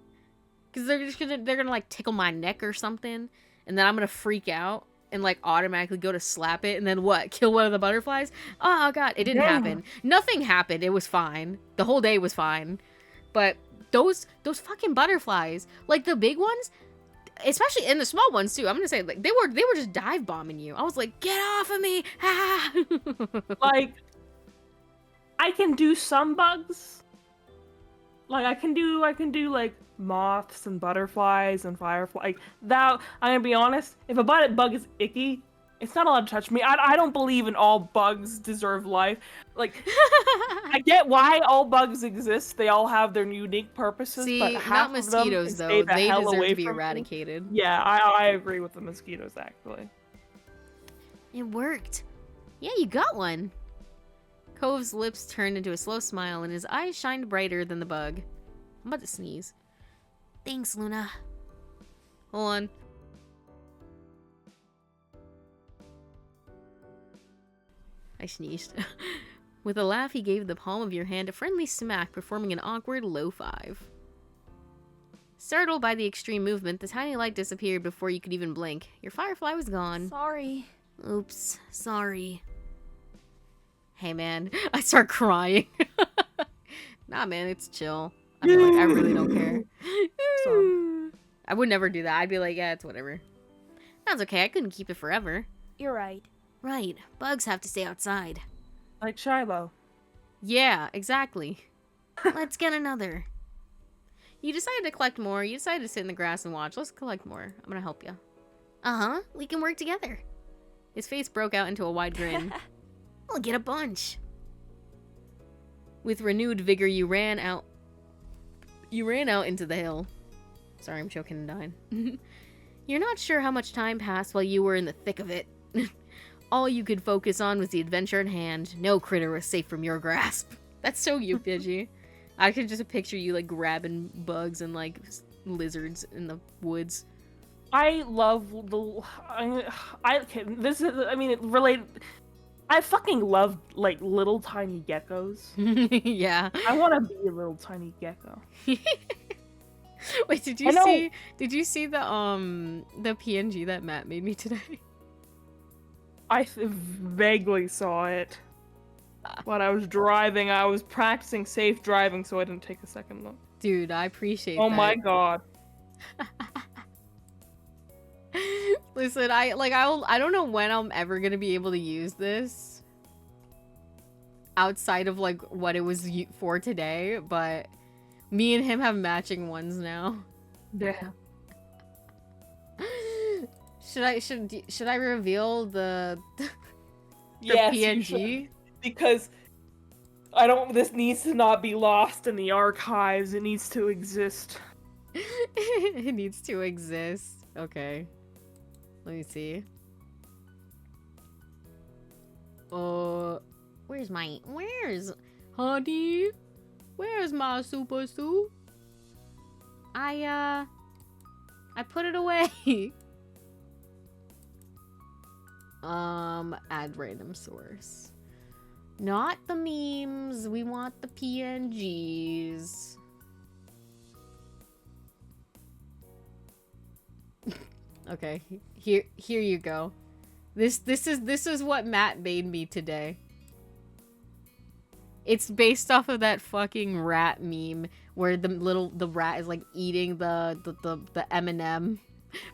because they're gonna like tickle my neck or something, and then I'm gonna freak out and like automatically go to slap it, and then what? Kill one of the butterflies? Oh god, it didn't happen. Nothing happened. It was fine. The whole day was fine. But those fucking butterflies, like the big ones, especially in the small ones too. I'm gonna say like they were just dive bombing you. I was like, get off of me! Ah! Like, I can do some bugs. Like I can do like moths and butterflies and fireflies. Like that, I'm gonna be honest. If a bug is icky, it's not allowed to touch me. I don't believe in all bugs deserve life. Like, I get why all bugs exist. They all have their unique purposes. See, but half not of them mosquitoes can though. stay the They hell deserve away to be from me. eradicated. Yeah, I agree with the mosquitoes actually. It worked. Yeah, you got one. Cove's lips turned into a slow smile, and his eyes shined brighter than the bug. I'm about to sneeze. Thanks, Luna. Hold on. I sneezed. With a laugh, he gave the palm of your hand a friendly smack, performing an awkward low five. Startled by the extreme movement, the tiny light disappeared before you could even blink. Your firefly was gone. Sorry. Oops, sorry. Hey, man. I start crying. Nah, man, it's chill. I mean, like, I really don't care. So, I would never do that. I'd be like, yeah, it's whatever. That's okay. I couldn't keep it forever. You're right. Right, bugs have to stay outside. like Shiloh. Yeah, exactly. Let's get another. You decided to collect more. You decided to sit in the grass and watch. Let's collect more. I'm gonna help you. Uh-huh, we can work together. His face broke out into a wide grin. We'll get a bunch. With renewed vigor, you ran out into the hill. Sorry, I'm choking and dying. You're not sure how much time passed while you were in the thick of it. All you could focus on was the adventure at hand. No critter was safe from your grasp. That's so you, Pidgey. I could just picture you like grabbing bugs and like lizards in the woods. I love the. Okay, this is. I mean, it related. I fucking love like little tiny geckos. Yeah. I want to be a little tiny gecko. Wait, did you see the PNG that Matt made me today? I vaguely saw it. When I was driving, I was practicing safe driving, so I didn't take a second look. Dude, I appreciate Oh that. my god. Listen, I don't know when I'm ever gonna be able to use this outside of like what it was for today, but me and him have matching ones now. Yeah. Should I reveal the Yes, you PNG? should. Because I don't. This needs to not be lost in the archives. It needs to exist. It needs to exist. Okay. Let me see. Where's honey? Where's my super suit? I put it away. Add random source. Not the memes. We want the PNGs. Okay, here you go. This is what Matt made me today. It's based off of that fucking rat meme where the rat is like eating the M&M,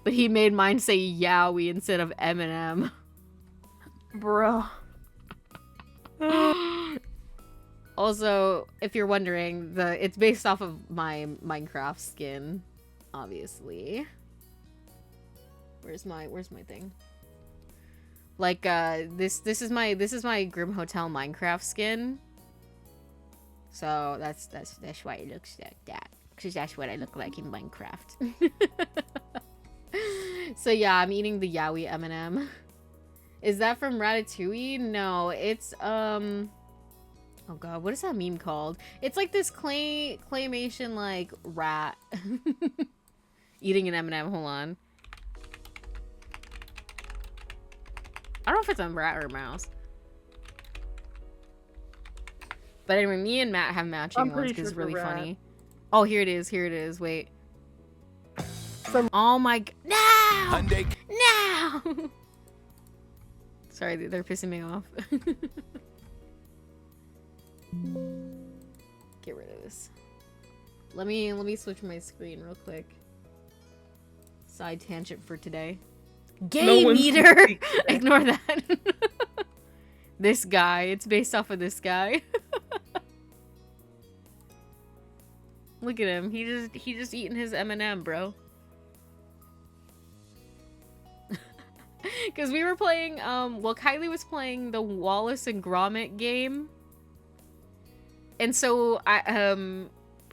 but he made mine say Yowie instead of M&M. Bro. Also, if you're wondering, it's based off of my Minecraft skin, obviously. Where's my thing? Like this is my Grim Hotel Minecraft skin. So that's why it looks like that. Cause that's what I look like in Minecraft. So yeah, I'm eating the Yowie M&M. Is that from Ratatouille? No, it's Oh god, what is that meme called? It's like this claymation like rat eating an M&M. Hold on. I don't know if it's a rat or a mouse. But anyway, me and Matt have matching ones because it's really funny. Oh, here it is. Here it is. Wait. Oh my... No! No! Sorry, they're pissing me off. Get rid of this. Let me switch my screen real quick. Side tangent for today. Game eater! Ignore that. This guy. It's based off of this guy. Look at him. He just eating his M&M, bro. Because we were playing, well, Kylie was playing the Wallace and Gromit game. And so,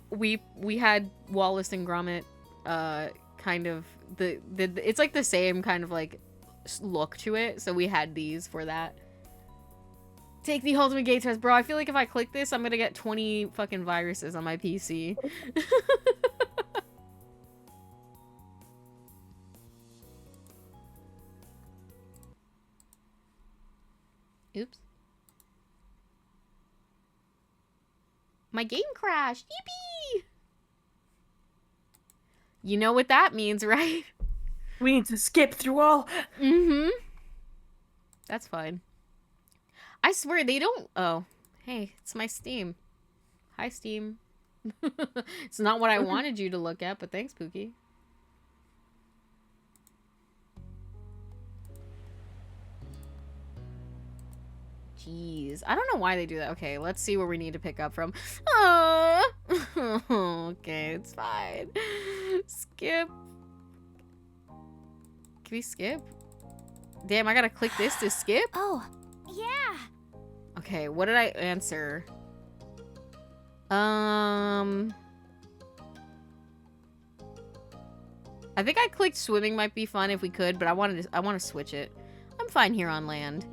we had Wallace and Gromit, kind of, it's like the same kind of, like, look to it. So we had these for that. Take the ultimate gate test, bro. I feel like if I click this, I'm gonna get 20 fucking viruses on my PC. Oops. My game crashed. Yippee! You know what that means, right? We need to skip through all. Mm-hmm. That's fine. I swear they don't... Oh. Hey, it's my Steam. Hi, Steam. It's not what I wanted you to look at, but thanks, Pookie. Jeez. I don't know why they do that. Okay, let's see where we need to pick up from. Okay, it's fine. Skip. Can we skip? Damn, I gotta click this to skip? Oh, yeah. Okay, what did I answer? I think I clicked swimming might be fun if we could, but I want to switch it. I'm fine here on land.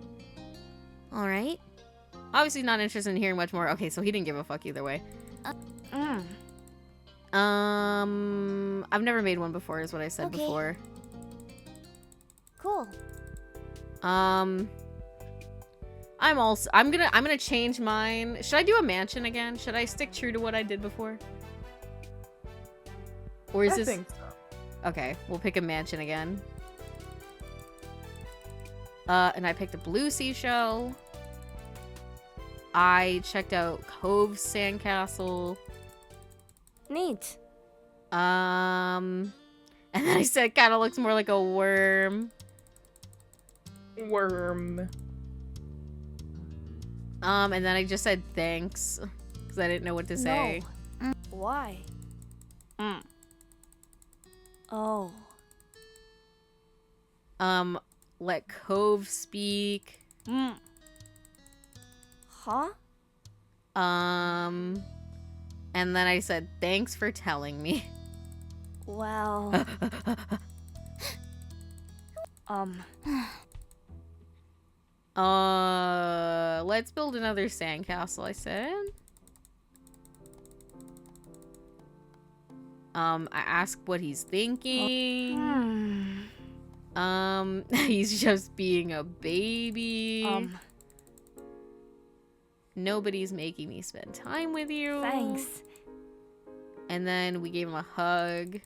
All right. Obviously not interested in hearing much more. Okay, so he didn't give a fuck either way. I've never made one before is what I said before. Cool. I'm gonna change mine. Should I do a mansion again? Should I stick true to what I did before? Or is I this think so. Okay, we'll pick a mansion again. And I picked a blue seashell. I checked out Cove Sandcastle. Neat. And then I said kind of looks more like a worm. Worm. And then I just said thanks because I didn't know what to say. No. Why? Oh. Let Cove speak. Huh? And then I said thanks for telling me. Well. Let's build another sandcastle, I said. I asked what he's thinking. He's just being a baby. Nobody's making me spend time with you. Thanks. And then we gave him a hug.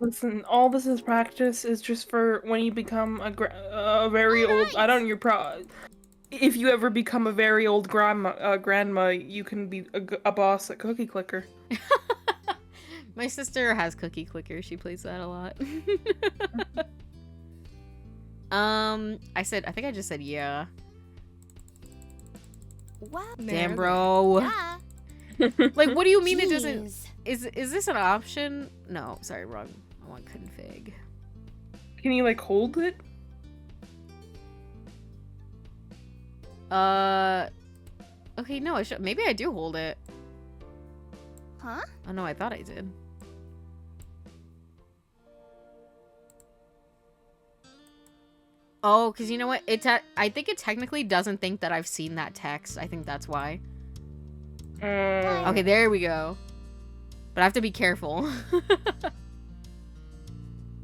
Listen, all this is practice is just for when you become a very old. I don't. If you ever become a very old grandma, you can be a boss at Cookie Clicker. My sister has Cookie Clicker. She plays that a lot. I think I just said yeah. Wow. Damn, bro. Yeah. Like, what do you mean it doesn't? Jeez. Is this an option? No, sorry, wrong. I want config. Can you like hold it? Okay, no, maybe I do hold it. Huh? Oh no, I thought I did. Oh, because you know what? I think it technically doesn't think that I've seen that text. I think that's why. Okay, there we go. But I have to be careful.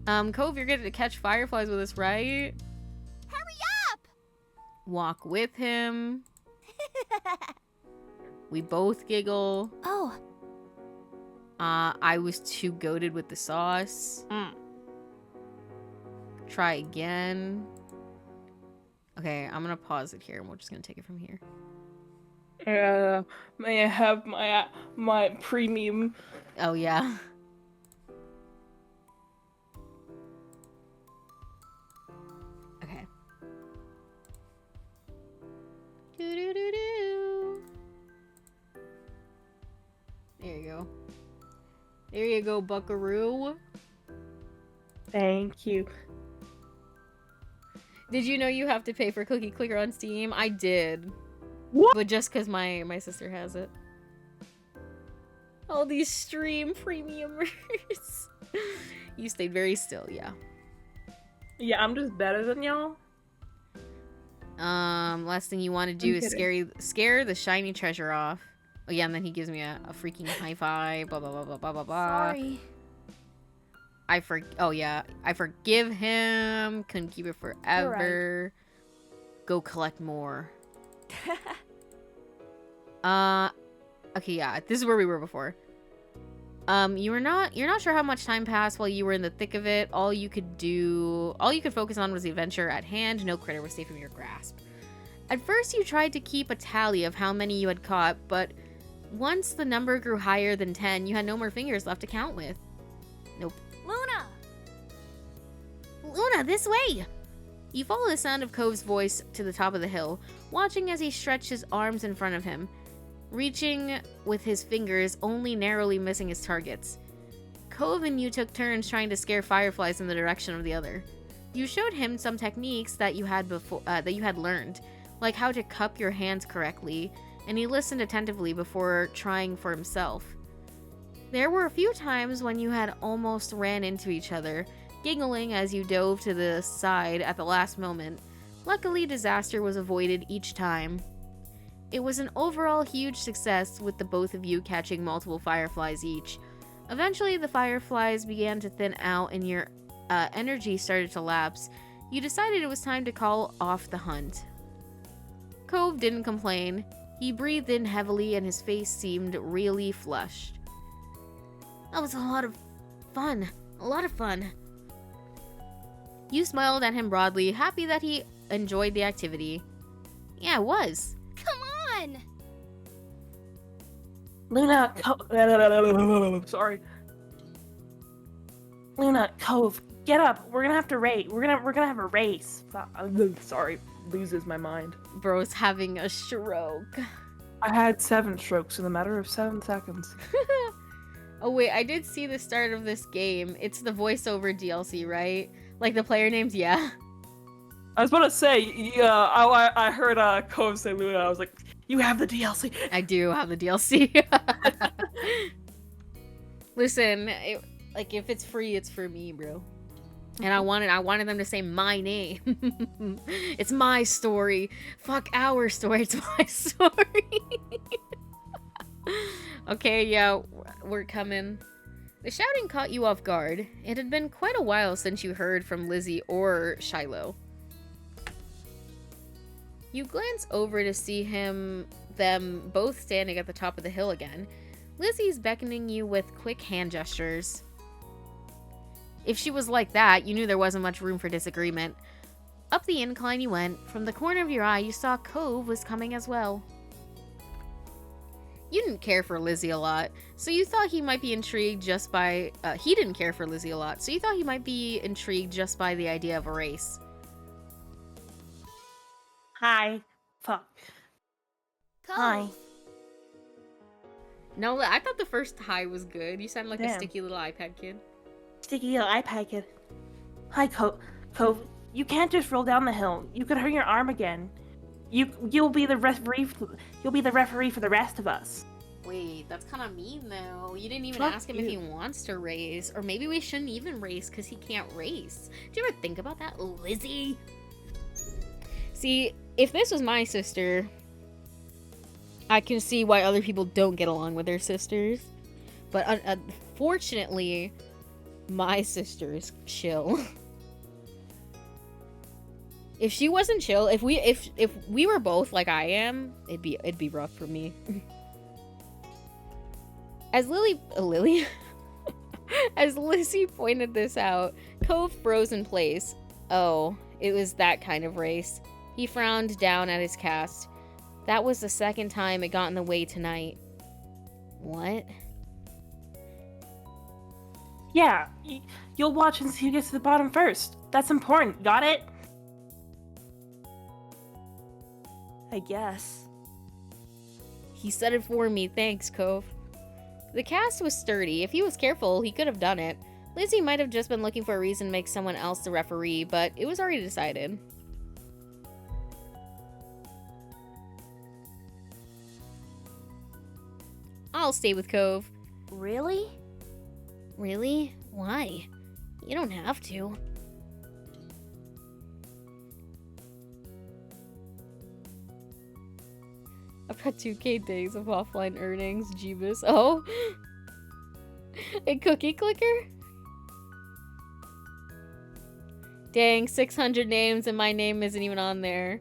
Cove, you're gonna catch fireflies with us, right? Hurry up! Walk with him. We both giggle. Oh, I was too goated with the sauce. Try again. Okay, I'm gonna pause it here and we're just gonna take it from here. May I have my premium? Oh, yeah. Okay. Doo-doo-doo-doo. There you go. There you go, buckaroo. Thank you. Did you know you have to pay for Cookie Clicker on Steam? I did. What? But just because my sister has it. All these stream premiumers. You stayed very still, yeah. Yeah, I'm just better than y'all. Last thing you want to do I'm is scare the shiny treasure off. Oh yeah, and then he gives me a freaking high five. Blah blah blah blah blah blah blah. sorry. I forgive him. Couldn't keep it forever. Go collect more. Okay, yeah, this is where we were before. You're not sure how much time passed while you were in the thick of it. All you could focus on was the adventure at hand. No critter was safe from your grasp. At first, you tried to keep a tally of how many you had caught, but once the number grew higher than 10, you had no more fingers left to count with. Nope. Luna, this way! You follow the sound of Cove's voice to the top of the hill, watching as he stretched his arms in front of him, reaching with his fingers, only narrowly missing his targets. Cove and you took turns trying to scare fireflies in the direction of the other. You showed him some techniques that you had learned, like how to cup your hands correctly, and he listened attentively before trying for himself. There were a few times when you had almost ran into each other, giggling as you dove to the side at the last moment. Luckily, disaster was avoided each time. It was an overall huge success with the both of you catching multiple fireflies each. Eventually, the fireflies began to thin out and your energy started to lapse. You decided it was time to call off the hunt. Cove didn't complain. He breathed in heavily and his face seemed really flushed. That was a lot of fun. A lot of fun. You smiled at him broadly, happy that he enjoyed the activity. Yeah, it was. Come on! Luna, sorry. Luna, Cove, get up. We're gonna have to race. We're gonna have a race. Sorry, loses my mind. Bro's having a stroke. I had 7 strokes in a matter of 7 seconds. Oh wait, I did see the start of this game. It's the voiceover DLC, right? Like the player names, yeah. I was about to say, yeah, I heard Cove say Luna. I was like, you have the DLC. I do have the DLC. Listen, if it's free, it's for me, bro. And I wanted them to say my name. It's my story. Fuck our story. It's my story. Okay, yeah, we're coming. The shouting caught you off guard. It had been quite a while since you heard from Lizzie or Shiloh. You glance over to see them both standing at the top of the hill again. Lizzie's beckoning you with quick hand gestures. If she was like that, you knew there wasn't much room for disagreement. Up the incline you went. From the corner of your eye, you saw Cove was coming as well. You didn't care for Lizzie a lot, so you thought he might be intrigued just by... he didn't care for Lizzie a lot, so you thought he might be intrigued just by the idea of a race. Hi. Fuck. Cove. Hi. No, I thought the first hi was good. You sounded like a Damn. sticky little iPad kid. Sticky little iPad kid. Hi, Cove. You can't just roll down the hill. You could hurt your arm again. You'll be the referee. You'll be the referee for the rest of us. Wait, that's kind of mean, though. You didn't even Fuck ask him if you. he wants to race. Or maybe we shouldn't even race because he can't race. Do you ever think about that, Lizzie? See, if this was my sister, I can see why other people don't get along with their sisters. But unfortunately, my sister's chill. If she wasn't chill, if we were both like I am, it'd be rough for me. As Lily as Lizzie pointed this out, Cove froze in place. Oh, it was that kind of race. He frowned down at his cast. That was the second time it got in the way tonight. What? Yeah, you'll watch and see who gets to the bottom first. That's important. Got it? I guess. He said it for me. Thanks, Cove. The cast was sturdy. If he was careful, he could have done it. Lizzie might have just been looking for a reason to make someone else the referee, but it was already decided. I'll stay with Cove. Really? Really? Why? You don't have to. I've got 2K days of offline earnings, Jeebus. Oh! A cookie clicker? Dang, 600 names and my name isn't even on there.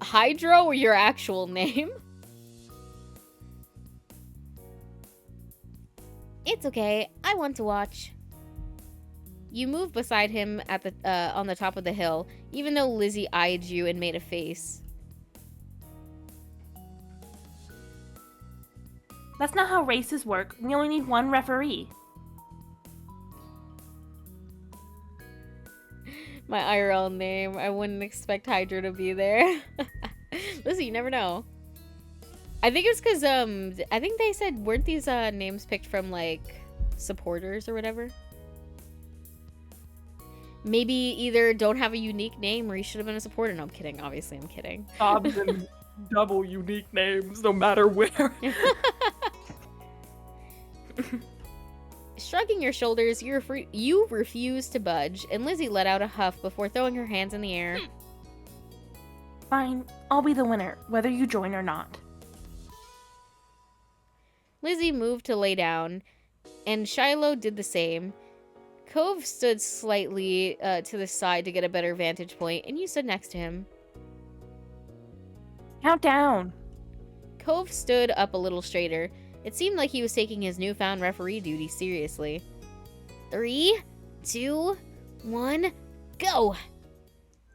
Hydro or your actual name? It's okay. I want to watch. You moved beside him at the on the top of the hill, even though Lizzie eyed you and made a face. That's not how races work. We only need one referee. My IRL name. I wouldn't expect Hydra to be there. Lizzie, you never know. I think it's because, I think they said, weren't these, names picked from, like, supporters or whatever? Maybe either don't have a unique name or you should have been a supporter. No, I'm kidding. Obviously, I'm kidding. Jobs and double unique names, no matter where. Shrugging your shoulders, you refuse to budge, and Lizzie let out a huff before throwing her hands in the air. Fine, I'll be the winner, whether you join or not. Lizzie moved to lay down, and Shiloh did the same. Cove stood slightly to the side to get a better vantage point, and you stood next to him. Count down. Cove stood up a little straighter. It seemed like he was taking his newfound referee duty seriously. 3, 2, 1, go!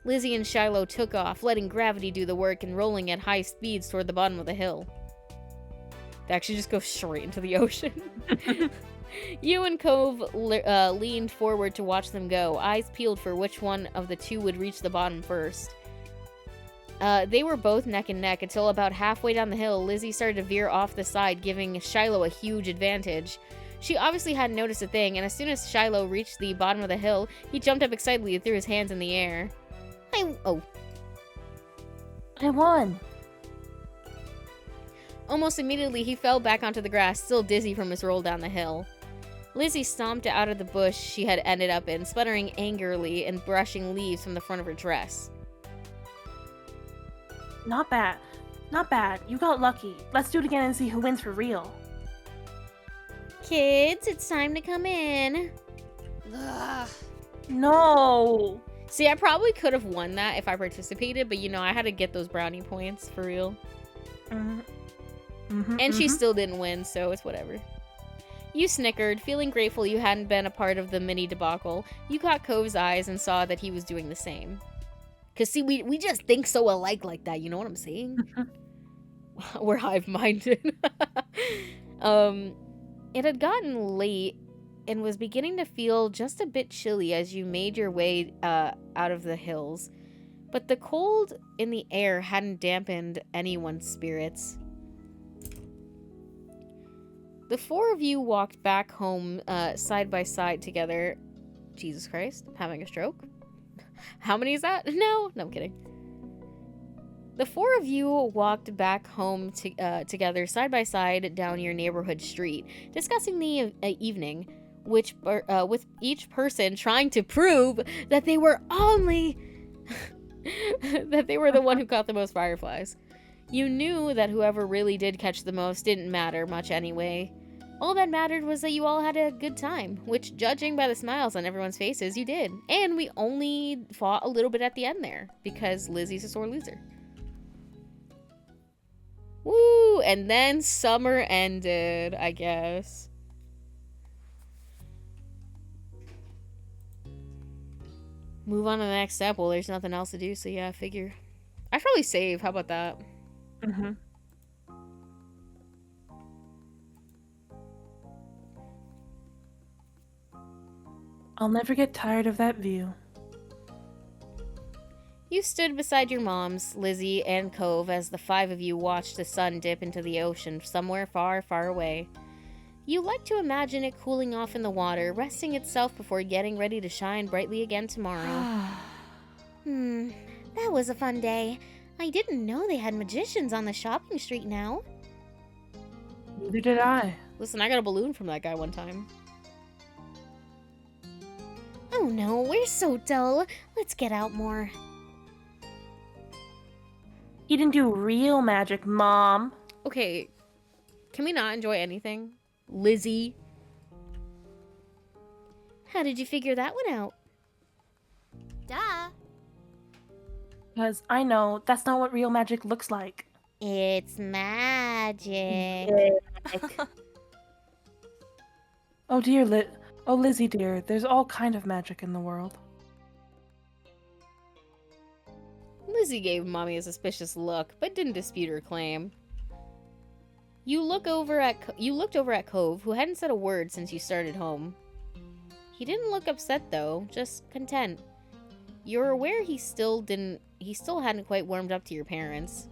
Lizzie and Shiloh took off, letting gravity do the work and rolling at high speeds toward the bottom of the hill. They actually just go straight into the ocean. You and Cove leaned forward to watch them go, eyes peeled for which one of the two would reach the bottom first. They were both neck and neck until about halfway down the hill, Lizzie started to veer off the side, giving Shiloh a huge advantage. She obviously hadn't noticed a thing, and as soon as Shiloh reached the bottom of the hill, he jumped up excitedly and threw his hands in the air. I won. Almost immediately, he fell back onto the grass, still dizzy from his roll down the hill. Lizzie stomped out of the bush she had ended up in, sputtering angrily and brushing leaves from the front of her dress. Not bad. Not bad. You got lucky. Let's do it again and see who wins for real. Kids, it's time to come in. Ugh. No. See, I probably could have won that if I participated, but I had to get those brownie points for real. And she still didn't win, so it's whatever. You snickered, feeling grateful you hadn't been a part of the mini debacle. You caught Cove's eyes and saw that he was doing the same. Because, see, we just think so alike like that, you know what I'm saying? We're hive-minded. It had gotten late and was beginning to feel just a bit chilly as you made your way out of the hills. But the cold in the air hadn't dampened anyone's spirits. The four of you walked back home side by side together. Jesus Christ, I'm having a stroke. How many is that? No, I'm kidding. The four of you walked back home together side by side down your neighborhood street, discussing the evening, with each person trying to prove that they were only... that they were the one who caught the most fireflies. You knew that whoever really did catch the most didn't matter much anyway. All that mattered was that you all had a good time, which, judging by the smiles on everyone's faces, you did. And we only fought a little bit at the end there, because Lizzie's a sore loser. Woo! And then summer ended, I guess. Move on to the next step. Well, there's nothing else to do, so yeah, I figure. I'd probably save. How about that? Mm-hmm. I'll never get tired of that view. You stood beside your moms, Lizzie, and Cove as the five of you watched the sun dip into the ocean somewhere far, far away. You like to imagine it cooling off in the water, resting itself before getting ready to shine brightly again tomorrow. That was a fun day. I didn't know they had magicians on the shopping street now. Neither did I. Listen, I got a balloon from that guy one time. Oh no, we're so dull. Let's get out more. He didn't do real magic, Mom. Okay, can we not enjoy anything? Lizzie? How did you figure that one out? Duh. Because I know that's not what real magic looks like. It's magic. Oh dear, oh Lizzie dear, there's all kind of magic in the world. Lizzie gave Mommy a suspicious look, but didn't dispute her claim. You looked over at Cove, who hadn't said a word since you started home. He didn't look upset though, just content. You're aware he still hadn't quite warmed up to your parents.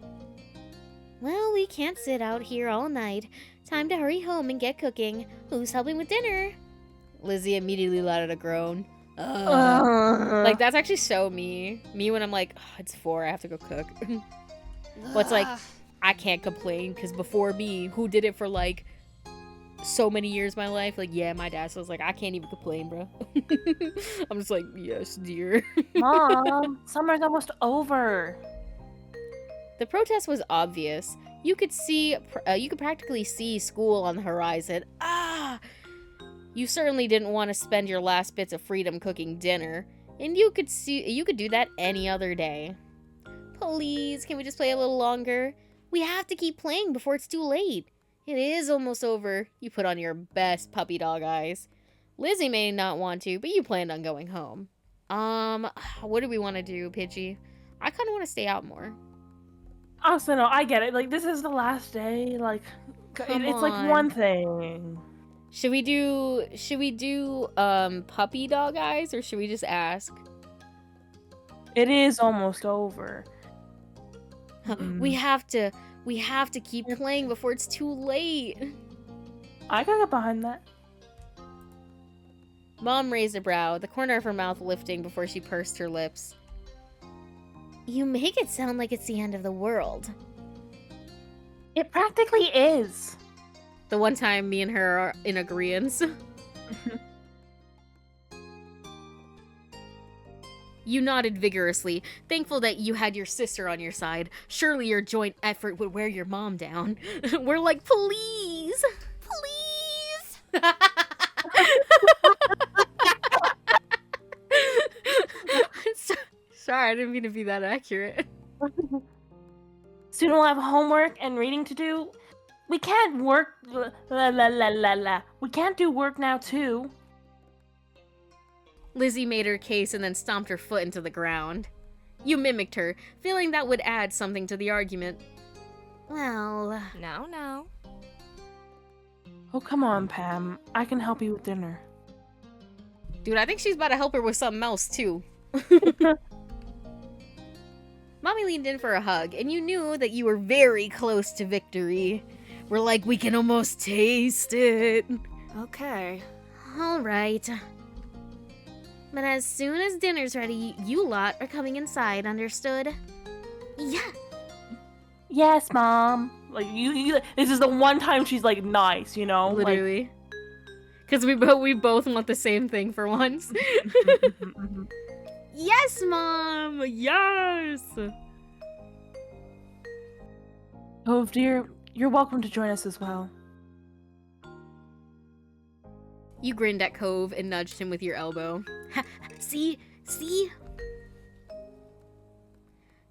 Well, we can't sit out here all night. Time to hurry home and get cooking. Who's helping with dinner? Lizzie immediately let out a groan. Like, that's actually so me. Me when I'm like, oh, it's 4, I have to go cook. Well, it's like, I can't complain, because before me, who did it for, like, so many years of my life? Like, yeah, my dad, so I was like, I can't even complain, bro. I'm just like, yes, dear. Mom, summer's almost over. The protest was obvious. You could practically see school on the horizon. You certainly didn't want to spend your last bits of freedom cooking dinner, and you could do that any other day. Please, can we just play a little longer? We have to keep playing before it's too late. It is almost over. You put on your best puppy dog eyes. Lizzie may not want to, but you planned on going home. What do we want to do, Pidgey? I kind of want to stay out more. Also, no, I get it. Like, this is the last day. Like, it's like one thing. Should we do puppy dog eyes, or should we just ask? It is almost over. We have to keep playing before it's too late. I can get behind that. Mom raised a brow, the corner of her mouth lifting before she pursed her lips. You make it sound like it's the end of the world. It practically is. The one time me and her are in agreeance. You nodded vigorously, thankful that you had your sister on your side. Surely your joint effort would wear your mom down. We're like, please! Please! Sorry, I didn't mean to be that accurate. Soon we'll have homework and reading to do. We can't work. We can't do work now, too. Lizzie made her case and then stomped her foot into the ground. You mimicked her, feeling that would add something to the argument. Well, No. Oh, come on, Pam. I can help you with dinner. Dude, I think she's about to help her with something else, too. Mommy leaned in for a hug, and you knew that you were very close to victory. We're like, we can almost taste it. Okay. all right. But as soon as dinner's ready, you lot are coming inside, understood? Yeah. Yes, Mom. Like you this is the one time she's like nice, you know? Literally. Because we both want the same thing for once. Yes, Mom! Yes! Cove, dear, you're welcome to join us as well. You grinned at Cove and nudged him with your elbow. See? See?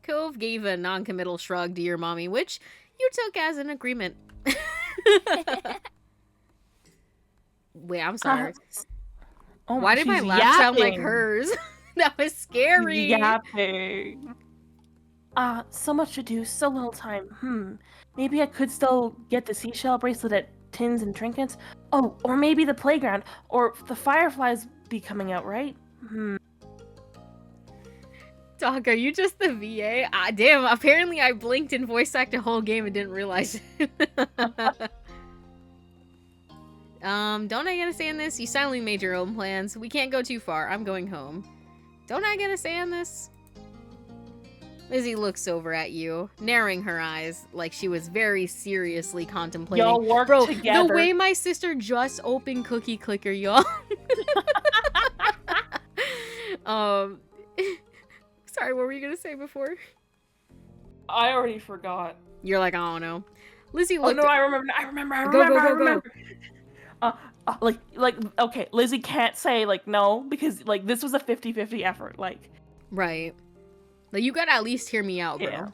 Cove gave a non-committal shrug to your mommy, which you took as an agreement. Wait, I'm sorry. Oh, Why did my she's laugh sound like yapping. hers? That was scary. Yapping. So much to do, so little time. Maybe I could still get the seashell bracelet at Tins and Trinkets. Oh, or maybe the playground, or the fireflies be coming out, right? Doc, are you just the VA? Damn, apparently I blinked and voice acted a whole game and didn't realize it. Don't I get a say in this? You silently made your own plans. We can't go too far. I'm going home. Don't I get a say in this? Lizzie looks over at you, narrowing her eyes like she was very seriously contemplating. Y'all work Bro, together. the way my sister just opened Cookie Clicker, y'all. Sorry, what were you gonna say before? I already forgot. You're like, I don't know. Lizzie Oh looked. no, I remember. Go. Okay, Lizzie can't say like no because like this was a 50-50 effort. Like, Right. Like, you gotta at least hear me out, bro. Yeah.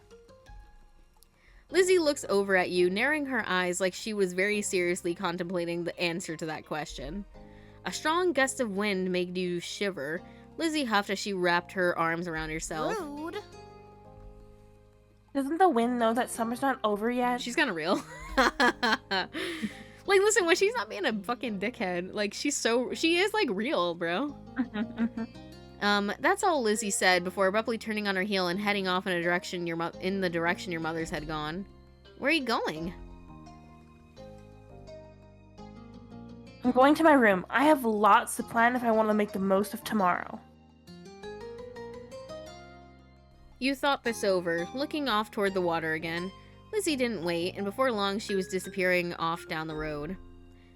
Lizzie looks over at you, narrowing her eyes like she was very seriously contemplating the answer to that question. A strong gust of wind made you shiver. Lizzie huffed as she wrapped her arms around herself. Rude. doesn't the wind know that summer's not over yet? She's kind of real. Like, listen, when she's not being a fucking dickhead, like, she is, like, real, bro. That's all Lizzie said before abruptly turning on her heel and heading off in the direction your mother's had gone. Where are you going? I'm going to my room. I have lots to plan if I want to make the most of tomorrow. You thought this over, looking off toward the water again. Lizzie didn't wait, and before long she was disappearing off down the road.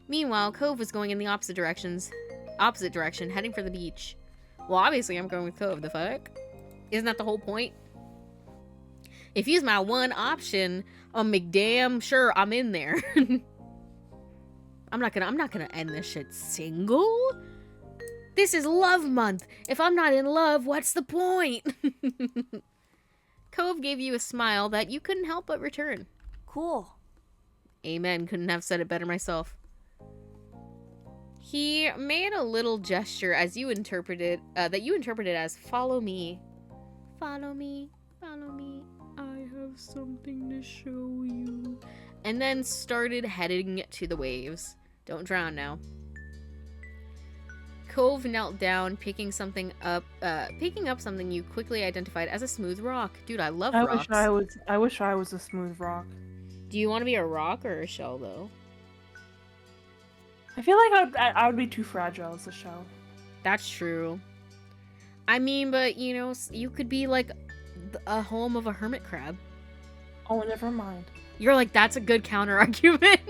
Meanwhile, Cove was going in the opposite direction, heading for the beach. Well, obviously I'm going with Cove, the fuck? Isn't that the whole point? If he's my one option, I'll make damn sure I'm in there. I'm not gonna end this shit single. This is love month. If I'm not in love, what's the point? Cove gave you a smile that you couldn't help but return. Cool. Amen. Couldn't have said it better myself. He made a little gesture as you interpreted as follow me. Follow me. Follow me. I have something to show you. And then started heading to the waves. Don't drown now. Cove knelt down, picking up something you quickly identified as a smooth rock. Dude, I love rocks. I wish I was a smooth rock. Do you want to be a rock or a shell, though? I feel like I would be too fragile as a shell. That's true. I mean, but, you know, you could be, like, a home of a hermit crab. Oh, never mind. You're like, that's a good counter-argument.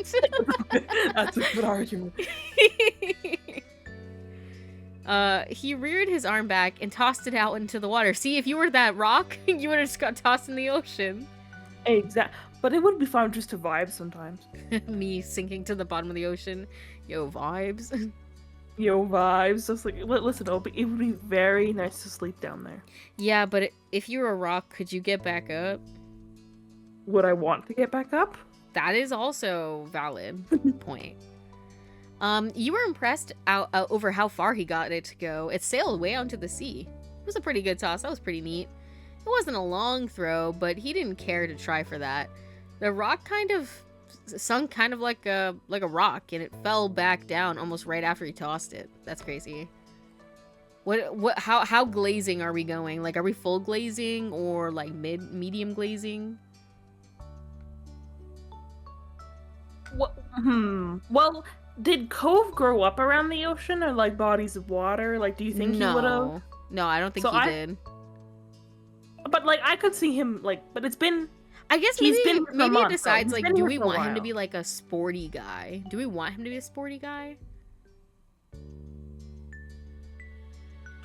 That's a good argument. He reared his arm back and tossed it out into the water. See, if you were that rock, you would have just got tossed in the ocean. Exactly. But it would be fun just to vibe sometimes. Me sinking to the bottom of the ocean. Yo, vibes. Yo, vibes. Just like, listen, it would be very nice to sleep down there. Yeah, but if you were a rock, could you get back up? Would I want to get back up? That is also valid point. You were impressed over how far he got it to go. It sailed way out into the sea. It was a pretty good toss. That was pretty neat. It wasn't a long throw, but he didn't care to try for that. The rock kind of sunk kind of like a rock, and it fell back down almost right after he tossed it. That's crazy. How glazing are we going? Like, are we full glazing or like medium glazing? Well, did Cove grow up around the ocean or like bodies of water? Like, do you think he would have? No, I don't think he did. But like, I could see him like. But it's been. I guess He's maybe been for maybe it months, decides though. He's like, been do here we for a want him to while. be like a sporty guy? Do we want him to be a sporty guy?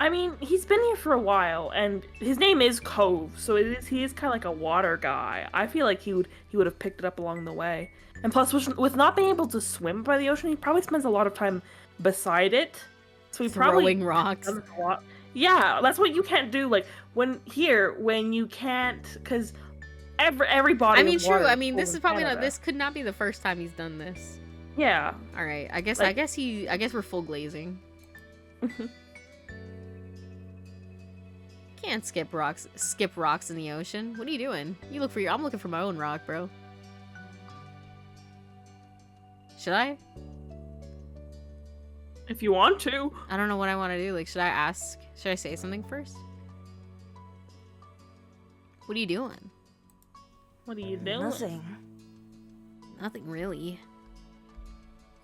I mean, he's been here for a while, and his name is Cove, so he is kind of like a water guy. I feel like he would have picked it up along the way. And plus, with not being able to swim by the ocean, he probably spends a lot of time beside it. So he Throwing probably rocks. does a lot. Yeah, that's what you can't do. Like when you can't, because every body. I mean, of true. water I mean, this full is of probably not. Canada. This could not be the first time he's done this. Yeah. All right. I guess we're full glazing. Can't skip rocks in the ocean. What are you doing? I'm looking for my own rock, bro. Should I? If you want to. I don't know what I want to do. Like, should I ask? Should I say something first? What are you doing? What are you doing? Nothing. Nothing really.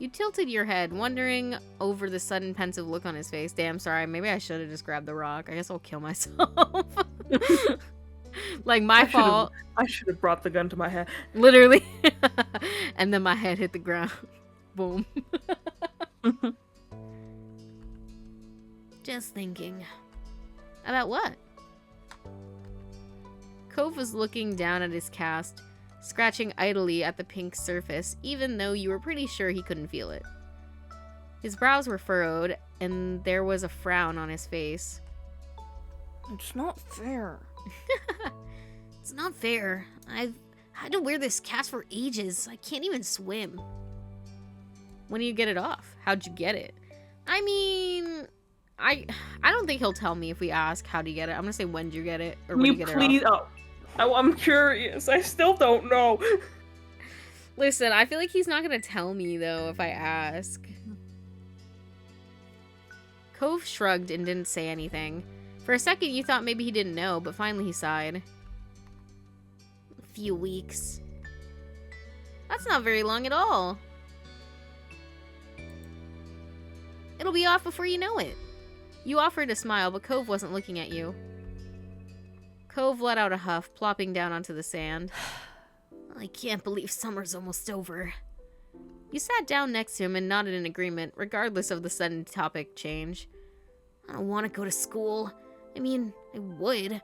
You tilted your head, wondering over the sudden pensive look on his face. Damn, sorry. Maybe I should have just grabbed the rock. I guess I'll kill myself. Like, my fault. I should have brought the gun to my head. Literally. And then my head hit the ground. Boom. Just thinking. About what? Cove was looking down at his cast, scratching idly at the pink surface, even though you were pretty sure he couldn't feel it. His brows were furrowed, and there was a frown on his face. It's not fair. It's not fair. I've had to wear this cast for ages. I can't even swim. When do you get it off? How'd you get it? I mean, I don't think he'll tell me if we ask how'd you get it. I'm gonna say when'd you get it, or when you get it off. I'm curious. I still don't know. Listen, I feel like he's not gonna tell me though if I ask. Cove shrugged and didn't say anything. For a second you thought maybe he didn't know, but finally he sighed. A few weeks. That's not very long at all. It'll be off before you know it. You offered a smile, but Cove wasn't looking at you. Cove let out a huff, plopping down onto the sand. I can't believe summer's almost over. You sat down next to him and nodded in agreement, regardless of the sudden topic change. I don't want to go to school. I mean, I would.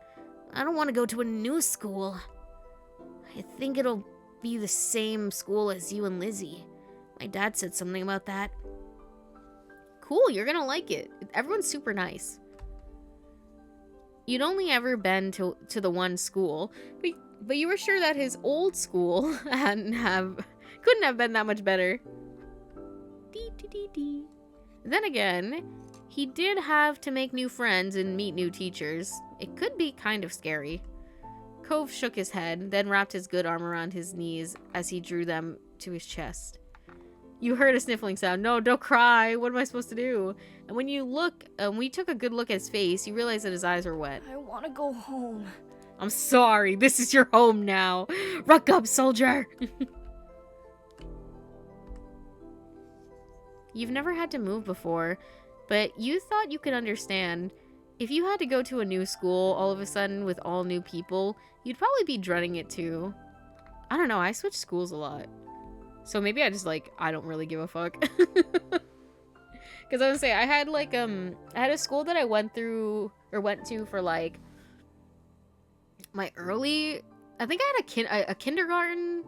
I don't want to go to a new school. I think it'll be the same school as you and Lizzie. My dad said something about that. Cool, you're gonna like it. Everyone's super nice. You'd only ever been to the one school, but you were sure that his old school couldn't have been that much better. Then again, he did have to make new friends and meet new teachers. It could be kind of scary. Cove shook his head, then wrapped his good arm around his knees as he drew them to his chest. You heard a sniffling sound. No, don't cry. What am I supposed to do? And when we took a good look at his face, you realized that his eyes were wet. I want to go home. I'm sorry. This is your home now. Ruck up, soldier. You've never had to move before, but you thought you could understand. If you had to go to a new school all of a sudden with all new people, you'd probably be dreading it too. I don't know. I switch schools a lot. So maybe I just, I don't really give a fuck. Because I was gonna say, I had a school that I went to for, my early... I think I had a kindergarten,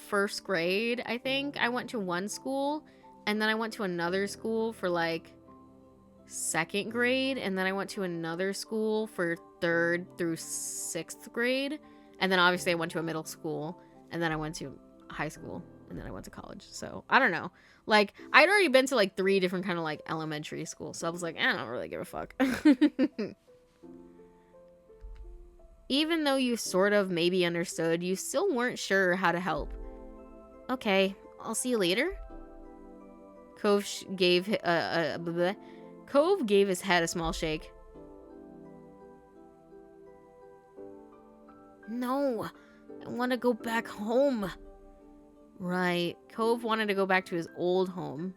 first grade, I think. I went to one school, and then I went to another school for, second grade, and then I went to another school for 3rd through 6th grade, and then obviously I went to a middle school, and then I went to high school, and then I went to college. So I don't know, I'd already been to 3 different kind of elementary schools, so I was like, I don't really give a fuck. Even though you sort of maybe understood, you still weren't sure how to help. Okay, I'll see you later. Cove gave his head a small shake. No, I want to go back home. Right. Cove wanted to go back to his old home.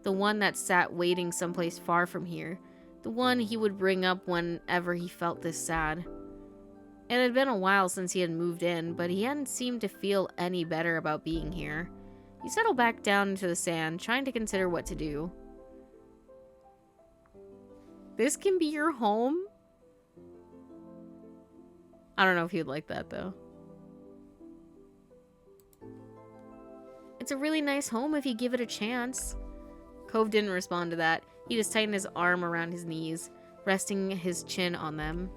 The one that sat waiting someplace far from here. The one he would bring up whenever he felt this sad. It had been a while since he had moved in, but he hadn't seemed to feel any better about being here. He settled back down into the sand, trying to consider what to do. This can be your home? I don't know if you'd like that, though. It's a really nice home if you give it a chance. Cove didn't respond to that. He just tightened his arm around his knees, resting his chin on them.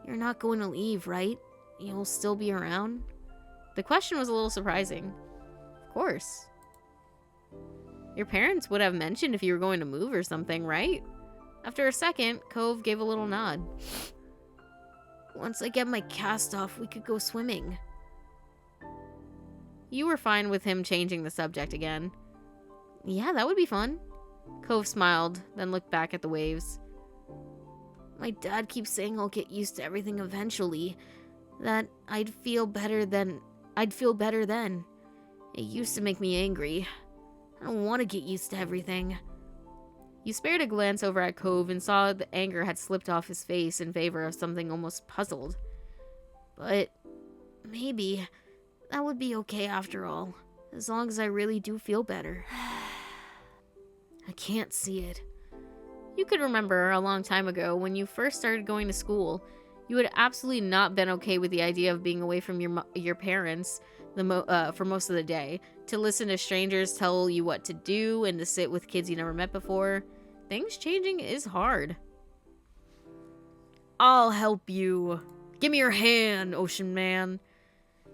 You're not going to leave, right? You'll still be around? The question was a little surprising. Of course. Your parents would have mentioned if you were going to move or something, right? After a second, Cove gave a little nod. Once I get my cast off, we could go swimming. You were fine with him changing the subject again. Yeah, that would be fun. Cove smiled, then looked back at the waves. My dad keeps saying I'll get used to everything eventually. That I'd feel better then. It used to make me angry. I don't want to get used to everything. You spared a glance over at Cove and saw the anger had slipped off his face in favor of something almost puzzled. But maybe that would be okay after all, as long as I really do feel better. I can't see it. You could remember a long time ago when you first started going to school, you had absolutely not been okay with the idea of being away from your parents for most of the day, to listen to strangers tell you what to do and to sit with kids you never met before. Things changing is hard. I'll help you. Give me your hand, Ocean Man.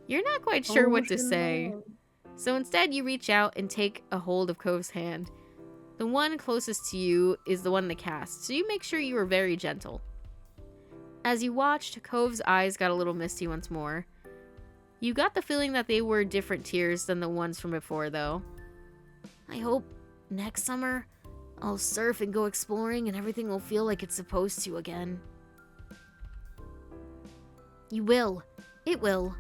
You're not quite sure what to say. So instead you reach out and take a hold of Cove's hand. The one closest to you is the one in the cast, so you make sure you are very gentle. As you watched, Cove's eyes got a little misty once more. You got the feeling that they were different tears than the ones from before, though. I hope next summer I'll surf and go exploring and everything will feel like it's supposed to again. You will. It will.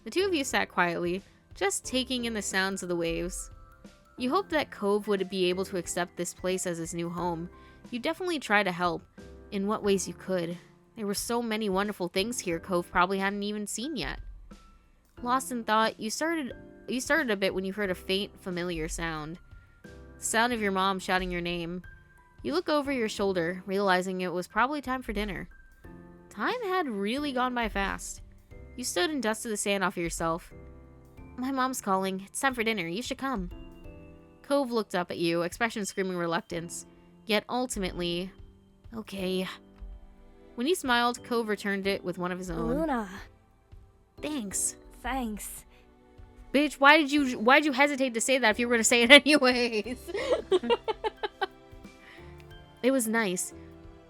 The two of you sat quietly, just taking in the sounds of the waves. You hoped that Cove would be able to accept this place as his new home. You definitely tried to help, in what ways you could. There were so many wonderful things here Cove probably hadn't even seen yet. Lost in thought, you started a bit when you heard a faint, familiar sound. The sound of your mom shouting your name. You look over your shoulder, realizing it was probably time for dinner. Time had really gone by fast. You stood and dusted the sand off of yourself. My mom's calling. It's time for dinner. You should come. Cove looked up at you, expression screaming reluctance. Yet ultimately, okay. When he smiled, Cove returned it with one of his own. Luna. Thanks. Thanks. Bitch, why'd you hesitate to say that if you were gonna say it anyways? It was nice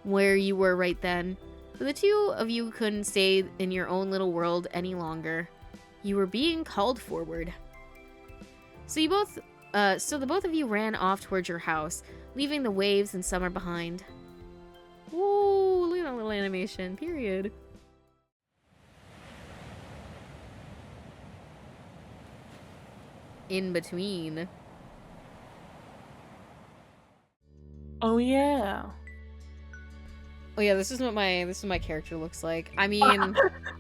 where you were right then. But the two of you couldn't stay in your own little world any longer. You were being called forward. So the both of you ran off towards your house, leaving the waves and summer behind. Ooh, look at that little animation, period. In between. Oh yeah. Oh yeah, this is what my character looks like. I mean,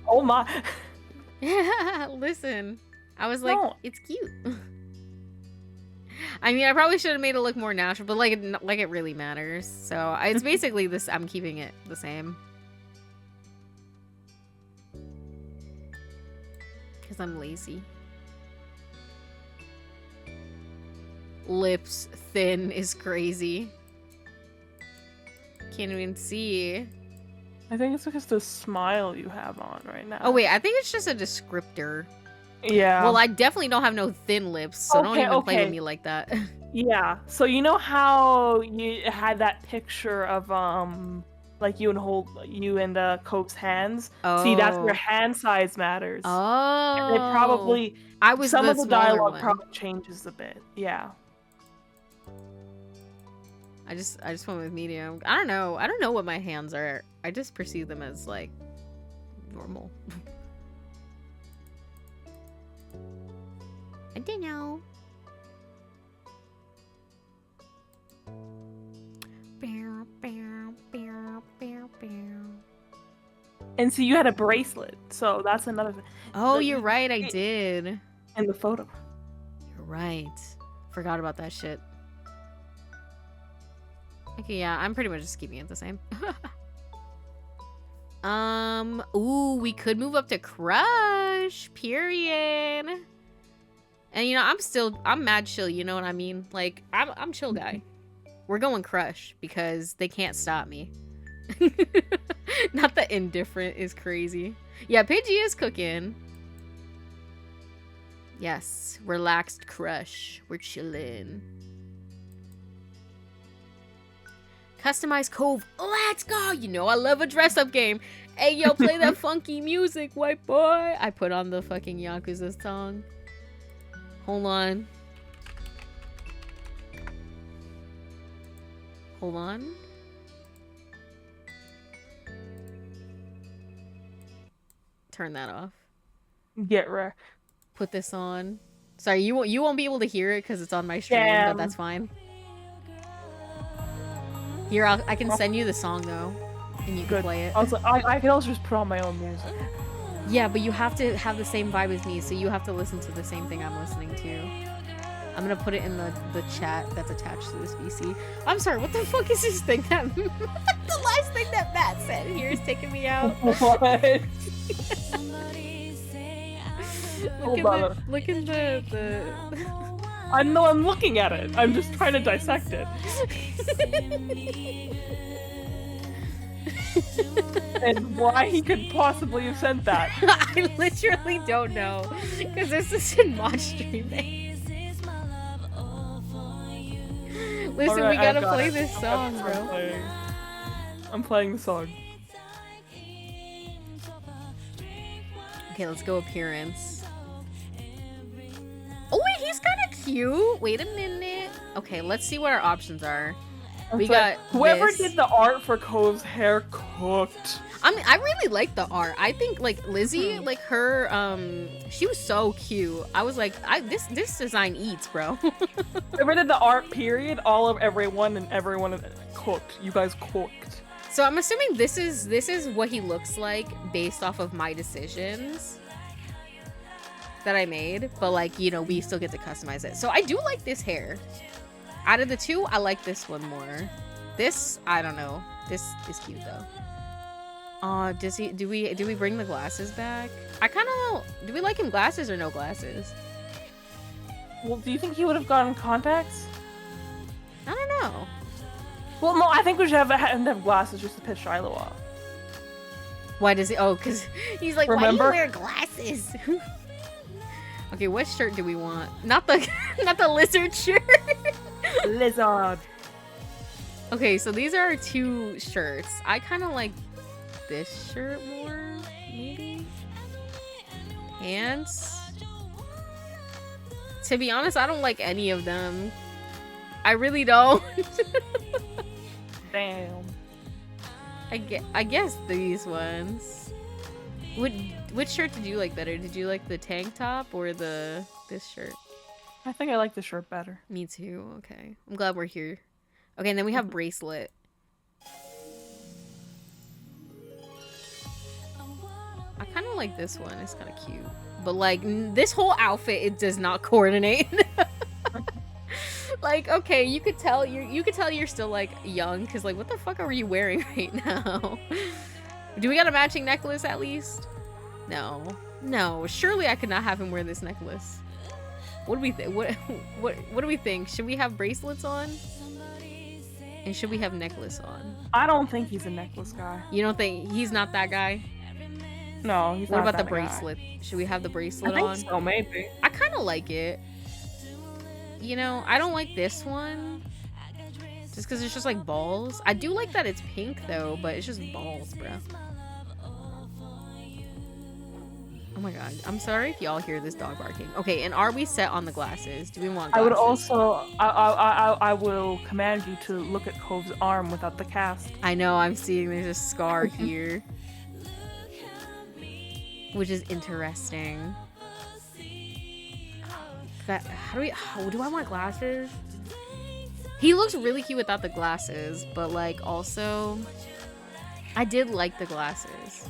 Oh my. listen. I was like, No. it's cute. I mean, I probably should have made it look more natural, but like it really matters. So it's basically this. I'm keeping it the same because I'm lazy. Lips thin is crazy. Can't even see. I think it's because the smile you have on right now. Oh wait, I think it's just a descriptor. Yeah. Well, I definitely don't have no thin lips, so don't Okay, even play with okay. me like that. Yeah. So you know how you had that picture of like you and Cope's hands? See, that's where hand size matters. Oh. And it probably I was some the of the smaller dialogue one. probably changes a bit. Yeah. I just went with medium. I don't know what my hands are. I just perceive them as like normal. I don't know. And so you had a bracelet, so that's another thing. Oh, But you're you- right, I did. In the photo. You're right. Forgot about that shit. Okay, yeah, I'm pretty much just keeping it the same. Ooh, we could move up to Crush, period. And you know, I'm mad chill, you know what I mean? Like, I'm chill guy. We're going Crush because they can't stop me. Not that indifferent is crazy. Yeah, Pidgey is cooking. Yes, relaxed Crush. We're chillin'. Customize Cove. Let's go! You know I love a dress-up game. Hey, yo, play that funky music, white boy. I put on the fucking Yakuza song. Hold on. Hold on. Turn that off. Get wrecked. Put this on. Sorry, you won't be able to hear it because it's on my stream, Damn. but that's fine. Here, I can send you the song though, and you can Good. play it. Also, I can also just put on my own music. Yeah, but you have to have the same vibe as me, so you have to listen to the same thing I'm listening to. I'm gonna put it in the chat that's attached to this VC. I'm sorry, what the fuck is this thing that the last thing that Matt said here is taking me out? What? Look at the I know I'm looking at it. I'm just trying to dissect it. And why he could possibly have sent that. I literally don't know, because this is in mod streaming. Listen, Alright, we gotta I've got play it. this song, bro. I'm playing the song. Okay, let's go appearance. Oh wait, he's kind of cute. Wait a minute. Okay, let's see what our options are. We got whoever this. did the art for Cove's hair cooked. I mean, I really like the art. I think like Lizzie, like her, she was so cute. I was like, this design eats, bro. Whoever did the art, period, all of everyone and everyone cooked. You guys cooked. So I'm assuming this is what he looks like based off of my decisions that I made, but like, you know, we still get to customize it. So I do like this hair. Out of the two, I like this one more. This, I don't know. This is cute though. Do we bring the glasses back? I kind of, do we like him glasses or no glasses? Well, do you think he would have gotten contacts? I don't know. Well, no, I think we should have him have glasses just to piss Shiloh off. Why does he? Oh, because he's like, Remember? why do you wear glasses? Okay, what shirt do we want? Not the not the lizard shirt. Lizard. Okay, so these are our two shirts. I kind of like this shirt more, maybe. Pants. To be honest, I don't like any of them. I really don't. Damn. I guess these ones. Which shirt did you like better? Did you like the tank top or this shirt? I think I like the shirt better. Me too. Okay. I'm glad we're here. Okay, and then we have bracelet. I kind of like this one. It's kind of cute. But like this whole outfit, it does not coordinate. Like, okay, you could tell you're still like young, cause like what the fuck are you wearing right now? Do we got a matching necklace at least? No. Surely I could not have him wear this necklace. What do we think? What do we think? Should we have bracelets on? And should we have necklace on? I don't think he's a necklace guy. You don't think he's not that guy? No, he's What not about the that guy. bracelet? Should we have the bracelet I think on? so, maybe. I kind of like it. You know, I don't like this one. Just because it's just like balls. I do like that it's pink though, but it's just balls, bro. Oh my god. I'm sorry if y'all hear this dog barking. Okay, and are we set on the glasses? Do we want glasses? I would also, I will command you to look at Cove's arm without the cast. I know, I'm seeing there's a scar here. Which is interesting. How do I want glasses? He looks really cute without the glasses, but like also I did like the glasses.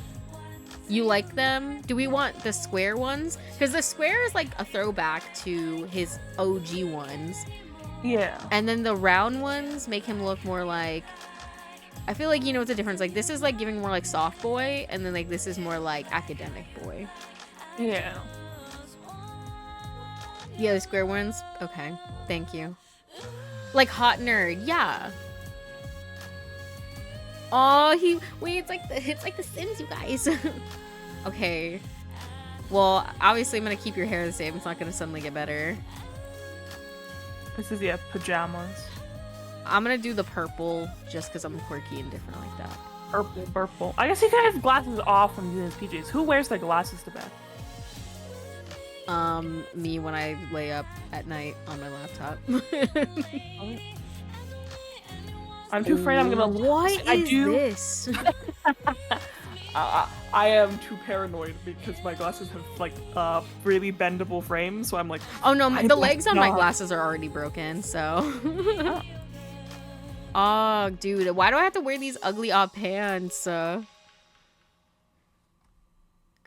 You like them? Do we want the square ones? Because the square is like a throwback to his OG ones. Yeah. And then the round ones make him look more like, I feel like, you know what's the difference? Like, this is like giving more like soft boy, and then like this is more like academic boy. Yeah. Yeah, the square ones? Okay, thank you. Like hot nerd, yeah. Oh, wait, it's like the Sims, you guys. Okay. Well, obviously I'm gonna keep your hair the same. It's not gonna suddenly get better. This is, yeah, pajamas. I'm gonna do the purple just because I'm quirky and different like that. Purple. I guess he can have glasses off when he's in his PJs. Who wears their glasses to bed? Me when I lay up at night on my laptop. I'm too afraid I'm gonna. What is this? I am too paranoid because my glasses have like really bendable frames, so I'm like. Oh no, I the legs on my not. glasses are already broken, so. Oh, dude, why do I have to wear these ugly odd pants? Cause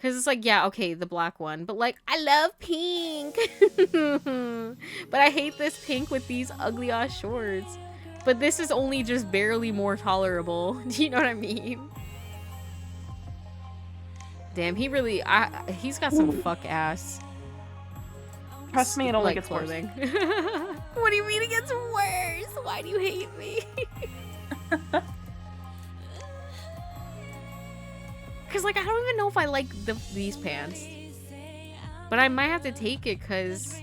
it's like, yeah, okay, the black one, but like, I love pink. But I hate this pink with these ugly ass shorts. But this is only just barely more tolerable. Do you know what I mean? Damn, he's got some fuck ass. Trust me, it only like gets worse. clothing. What do you mean it gets worse? Why do you hate me? Cause like I don't even know if I like these pants, but I might have to take it cause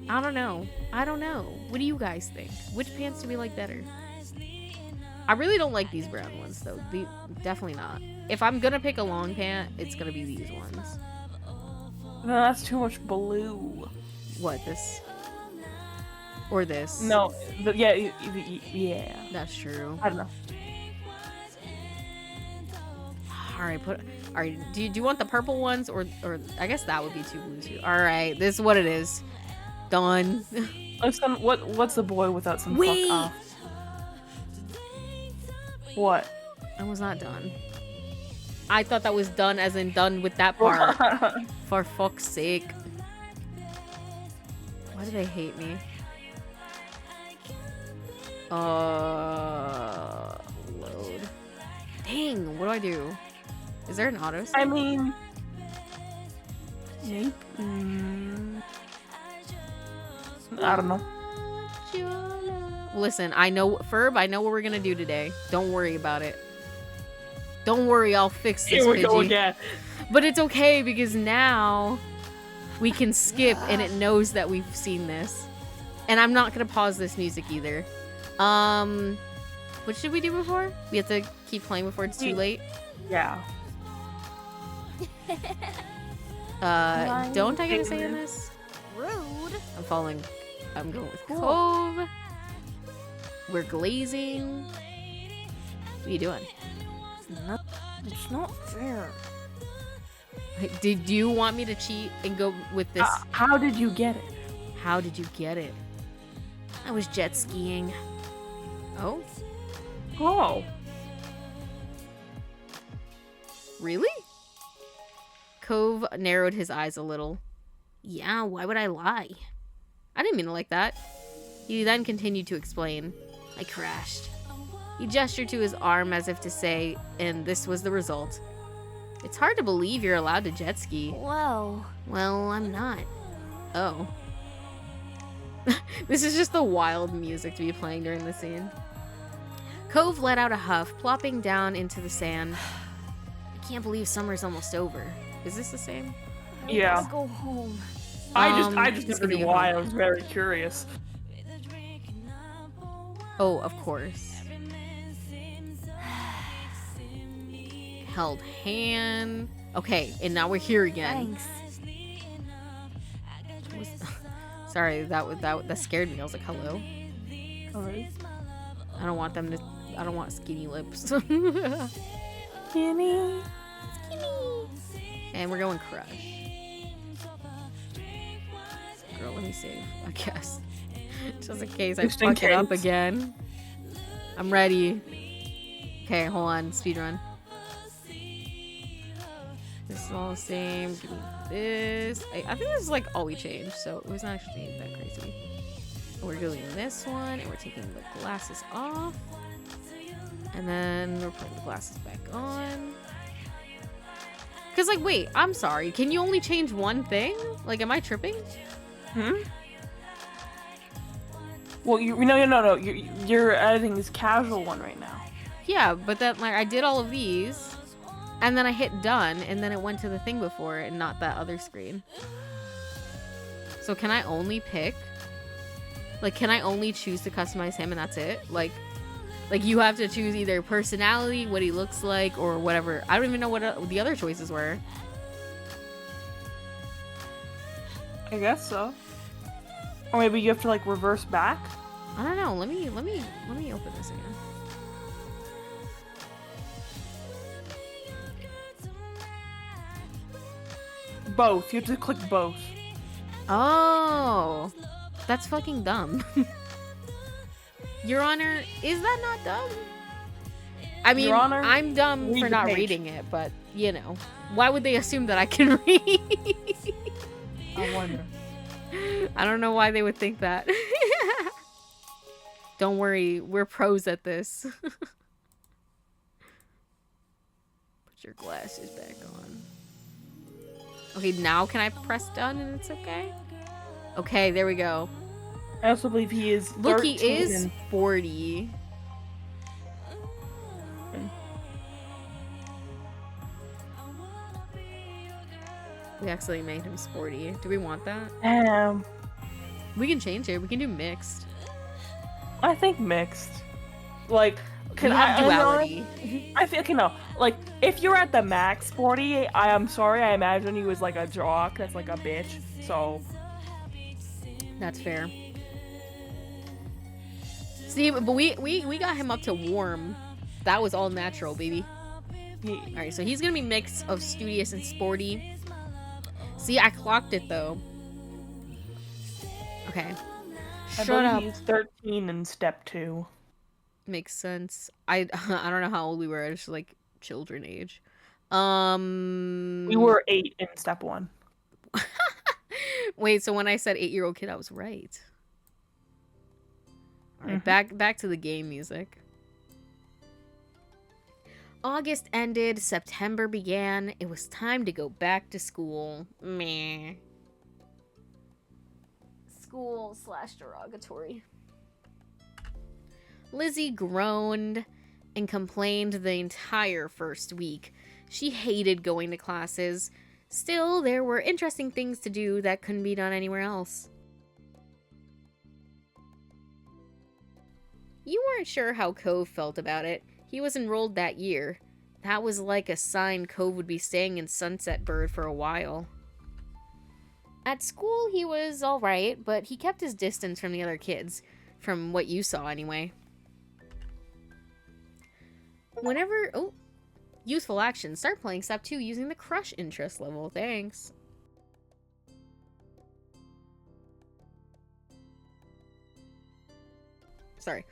I don't know. What do you guys think? Which pants do we like better? I really don't like these brown ones though. Definitely not. If I'm gonna pick a long pant, it's gonna be these ones. No, that's too much blue. What, this? Or this? No, yeah. That's true. I don't know. Alright, do you want the purple ones or I guess that would be too blue too. Alright, this is what it is. Done. What's the boy without some Wait! fuck off? What? I was not done. I thought that was done as in done with that part. For fuck's sake. Why do they hate me? Load. Dang, what do I do? Is there an auto save? I mean, Nope. I don't know. Listen, I know, Ferb, I know what we're gonna do today. Don't worry about it. Don't worry, I'll fix this, Here we go Pidgey. again. But it's okay because now we can skip and it knows that we've seen this. And I'm not gonna pause this music either. What should we do before? We have to keep playing before it's too late? Yeah. Don't I get a say in this? Rude. I'm going with Cove. We're glazing. What are you doing? It's not fair. Did you want me to cheat and go with this? How did you get it? How did you get it? I was jet skiing. Oh? Oh. Really? Cove narrowed his eyes a little. Yeah, why would I lie? I didn't mean it like that. He then continued to explain. I crashed. He gestured to his arm as if to say, and this was the result. It's hard to believe you're allowed to jet ski. Whoa. Well, I'm not. Oh. This is just the wild music to be playing during the scene. Cove let out a huff, plopping down into the sand. I can't believe summer's almost over. Is this the same? Yeah. Let's go home. I just it's never gonna knew be why. hard. I was very curious. Oh, of course. Held hand. Okay, and now we're here again. Thanks. Sorry, that scared me. I was like, hello. Alright. I don't want skinny lips. Skinny. And we're going crush. Girl, let me save, I guess. Just in case I Just in fuck it up case. again. I'm ready. Okay, hold on. Speedrun. This is all the same. Give me this. I think this is like all we changed, so it was not actually that crazy. We're doing this one, and we're taking the glasses off. And then we're putting the glasses back on. Because, like, wait, I'm sorry. Can you only change one thing? Like, am I tripping? Well, no. You're editing this casual one right now. Yeah, but then, like, I did all of these, and then I hit done, and then it went to the thing before it and not that other screen. So can I only pick? Like, can I only choose to customize him and that's it? Like you have to choose either personality, what he looks like, or whatever. I don't even know what the other choices were. I guess so. Or maybe you have to like reverse back. I don't know. Let me open this again. Both. You have to click both. Oh, that's fucking dumb. Your Honor, is that not dumb? I mean, Your Honor, I'm dumb read for the not page. reading it, but, you know. Why would they assume that I can read? I wonder. I don't know why they would think that. Don't worry, we're pros at this. Put your glasses back on. Okay, now can I press done and it's okay? Okay, there we go. I also believe he is 13 Look, he is and 40. We actually made him sporty. Do we want that? We can change it. We can do mixed. I think mixed. Like, We have duality. I think, like, if you're at the max 40, I am sorry, I imagine you as like a jock that's like a bitch, so. That's fair. See, but we got him up to warm. That was all natural, baby. Alright, so he's gonna be mix of studious and sporty. See, I clocked it though. Okay. I Shut believe up. he's 13 in step 2. Makes sense. I don't know how old we were. It's like children age. We were 8 in step 1. Wait, so when I said 8-year-old kid, I was right. All right, back to the game music. August ended, September began. It was time to go back to school. Meh. School/derogatory. Lizzie groaned and complained the entire first week. She hated going to classes. Still, there were interesting things to do that couldn't be done anywhere else. You weren't sure how Cove felt about it. He was enrolled that year. That was like a sign Cove would be staying in Sunset Bird for a while. At school, he was alright, but he kept his distance from the other kids. From what you saw, anyway. Whenever... Oh! Useful action. Start playing step 2 using the crush interest level. Thanks. Sorry.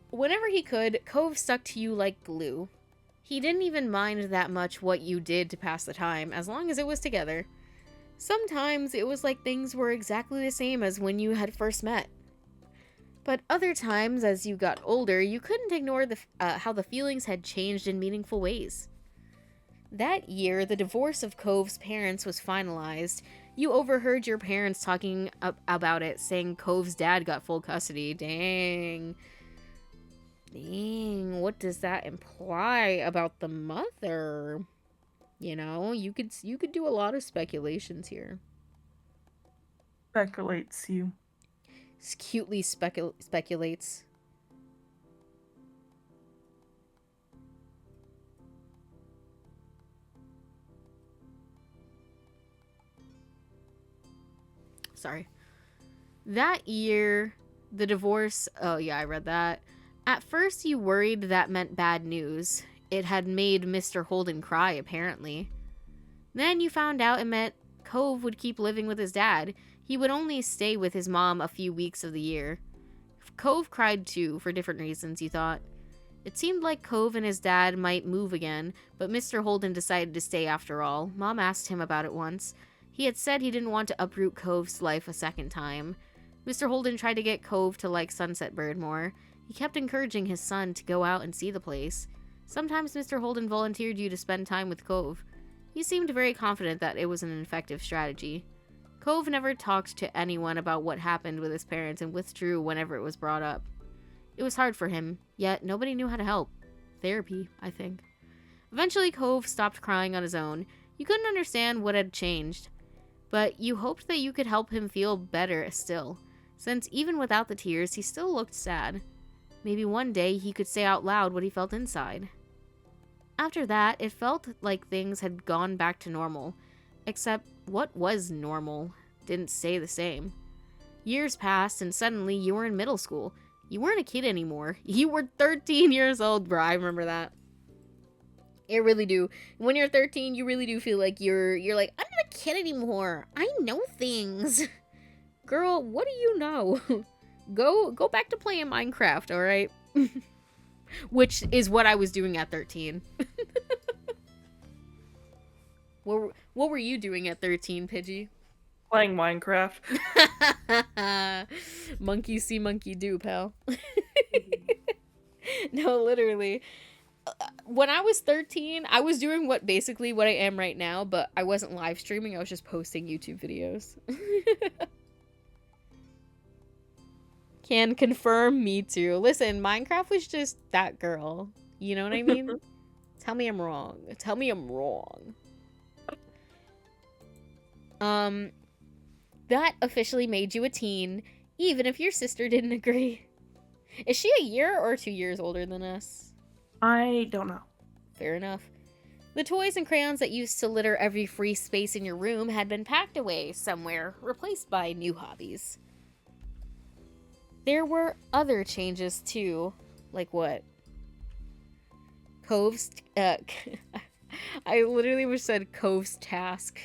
Whenever he could, Cove stuck to you like glue. He didn't even mind that much what you did to pass the time, as long as it was together. Sometimes it was like things were exactly the same as when you had first met. But other times, as you got older, you couldn't ignore how the feelings had changed in meaningful ways. That year, the divorce of Cove's parents was finalized. You overheard your parents talking about it, saying Cove's dad got full custody. Dang, what does that imply about the mother? You know, you could do a lot of speculations here. Speculates you. Cutely speculates. Sorry. That year, the divorce... Oh, yeah, I read that. At first, you worried that meant bad news. It had made Mr. Holden cry, apparently. Then you found out it meant Cove would keep living with his dad. He would only stay with his mom a few weeks of the year. Cove cried too, for different reasons, you thought. It seemed like Cove and his dad might move again, but Mr. Holden decided to stay after all. Mom asked him about it once. He had said he didn't want to uproot Cove's life a second time. Mr. Holden tried to get Cove to like Sunset Bird more. He kept encouraging his son to go out and see the place. Sometimes Mr. Holden volunteered you to spend time with Cove. He seemed very confident that it was an effective strategy. Cove never talked to anyone about what happened with his parents and withdrew whenever it was brought up. It was hard for him, yet nobody knew how to help. Therapy, I think. Eventually, Cove stopped crying on his own. You couldn't understand what had changed, but you hoped that you could help him feel better still, since even without the tears, he still looked sad. Maybe one day he could say out loud what he felt inside. After that, it felt like things had gone back to normal, except what was normal didn't stay the same. Years passed, and suddenly you were in middle school. You weren't a kid anymore. You were 13 years old, bro. I remember that. I really do. When you're 13, you really do feel like you're like, I'm not a kid anymore. I know things. Girl, what do you know? Go back to playing Minecraft, all right? Which is what I was doing at 13. What were you doing at 13, Pidgey? Playing Minecraft. Monkey see, monkey do, pal. No, literally. When I was 13, I was doing basically what I am right now, but I wasn't live streaming. I was just posting YouTube videos. Can confirm, me too. Listen, Minecraft was just that girl. You know what I mean? Tell me I'm wrong. Tell me I'm wrong. That officially made you a teen, even if your sister didn't agree. Is she a year or 2 years older than us? I don't know. Fair enough. The toys and crayons that used to litter every free space in your room had been packed away somewhere, replaced by new hobbies. There were other changes too. Like what? Cove's, I literally was said Cove's task.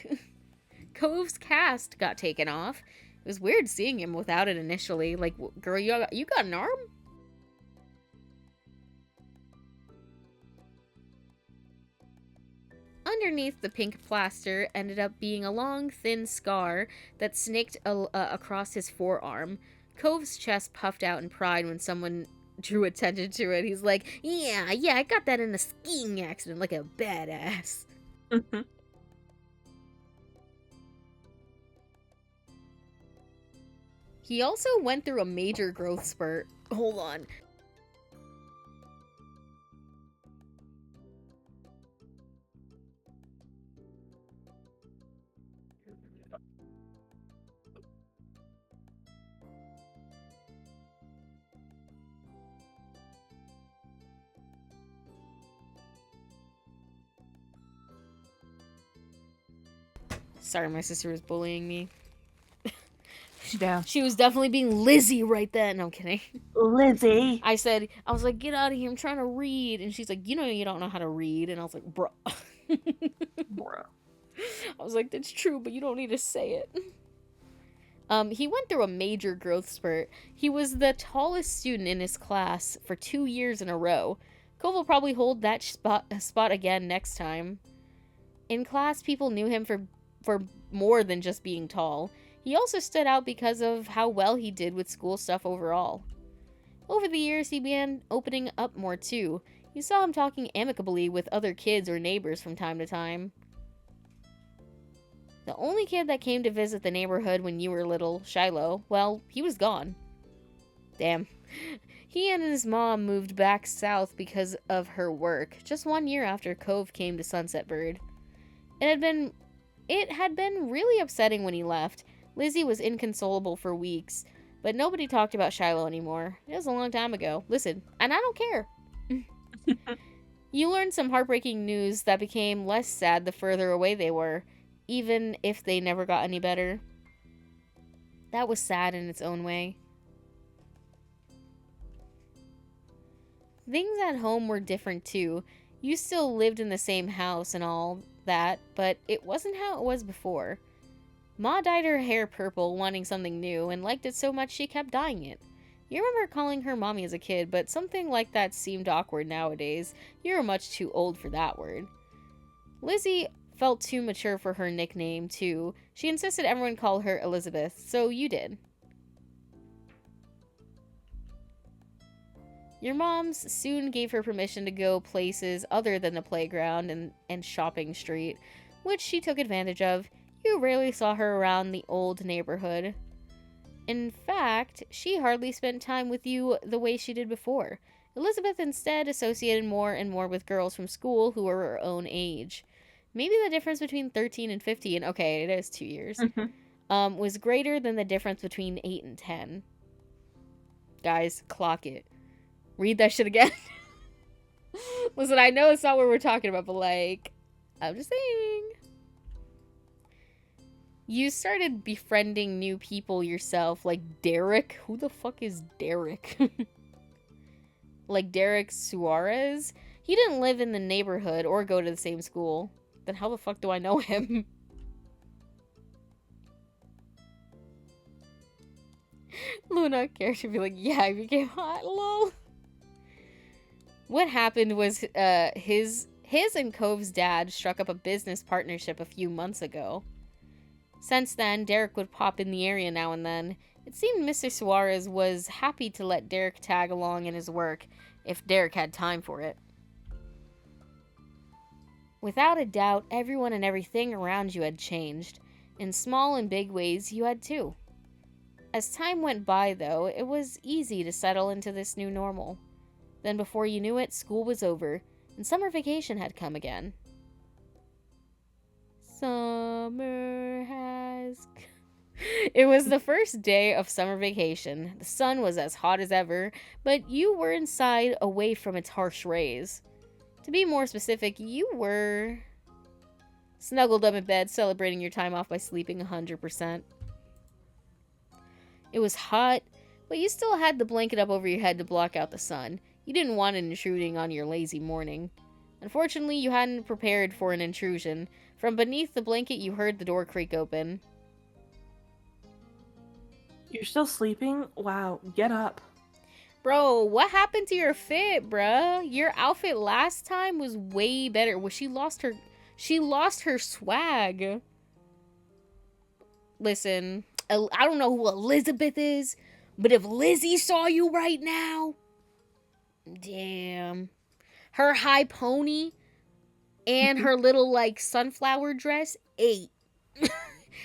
Cove's cast got taken off. It was weird seeing him without it initially. Like, girl, you got an arm? Underneath the pink plaster ended up being a long, thin scar that snaked across his forearm. Cove's chest puffed out in pride when someone drew attention to it. He's like, yeah, I got that in a skiing accident like a badass. He also went through a major growth spurt. Hold on. Sorry, my sister was bullying me. Down. She was definitely being Lizzie right then. No, I'm kidding. Lizzie. I was like, get out of here. I'm trying to read. And she's like, you don't know how to read. And I was like, bro. Bro. I was like, that's true, but you don't need to say it. He went through a major growth spurt. He was the tallest student in his class for 2 years in a row. Cove will probably hold that spot again next time. In class, people knew him for more than just being tall. He also stood out because of how well he did with school stuff overall. Over the years, he began opening up more too. You saw him talking amicably with other kids or neighbors from time to time. The only kid that came to visit the neighborhood when you were little, Shiloh, well, he was gone. Damn. He and his mom moved back south because of her work, just 1 year after Cove came to Sunset Bird. It had been really upsetting when he left. Lizzie was inconsolable for weeks, but nobody talked about Shiloh anymore. It was a long time ago. Listen, and I don't care. You learned some heartbreaking news that became less sad the further away they were, even if they never got any better. That was sad in its own way. Things at home were different too. You still lived in the same house and all that, but it wasn't how it was before. Ma dyed her hair purple, wanting something new, and liked it so much she kept dyeing it. You remember calling her mommy as a kid, but something like that seemed awkward nowadays. You were much too old for that word. Lizzie felt too mature for her nickname, too. She insisted everyone call her Elizabeth, so you did. Your moms soon gave her permission to go places other than the playground and shopping street, which she took advantage of. You rarely saw her around the old neighborhood. In fact, she hardly spent time with you the way she did before. Elizabeth instead associated more and more with girls from school who were her own age. Maybe the difference between 13 and 15, okay, it is 2 years, was greater than the difference between 8 and 10. Guys, clock it. Read that shit again. Listen, I know it's not what we're talking about, but like, I'm just saying. You started befriending new people yourself, like Derek. Who the fuck is Derek? Like Derek Suarez? He didn't live in the neighborhood or go to the same school. Then how the fuck do I know him? Luna character be like, yeah, I became hot, lol. What happened was his and Cove's dad struck up a business partnership a few months ago. Since then, Derek would pop in the area now and then. It seemed Mr. Suarez was happy to let Derek tag along in his work, if Derek had time for it. Without a doubt, everyone and everything around you had changed. In small and big ways, you had too. As time went by, though, it was easy to settle into this new normal. Then before you knew it, school was over, and summer vacation had come again. Summer has... It was the first day of summer vacation. The sun was as hot as ever, but you were inside away from its harsh rays. To be more specific, you were snuggled up in bed, celebrating your time off by sleeping 100%. It was hot, but you still had the blanket up over your head to block out the sun. You didn't want it intruding on your lazy morning. Unfortunately, you hadn't prepared for an intrusion. From beneath the blanket, you heard the door creak open. You're still sleeping? Wow, get up. Bro, what happened to your fit, bruh? Your outfit last time was way better. Well, she lost her swag. Listen, I don't know who Elizabeth is, but if Lizzie saw you right now, damn. Her high pony and her little, like, sunflower dress, 8.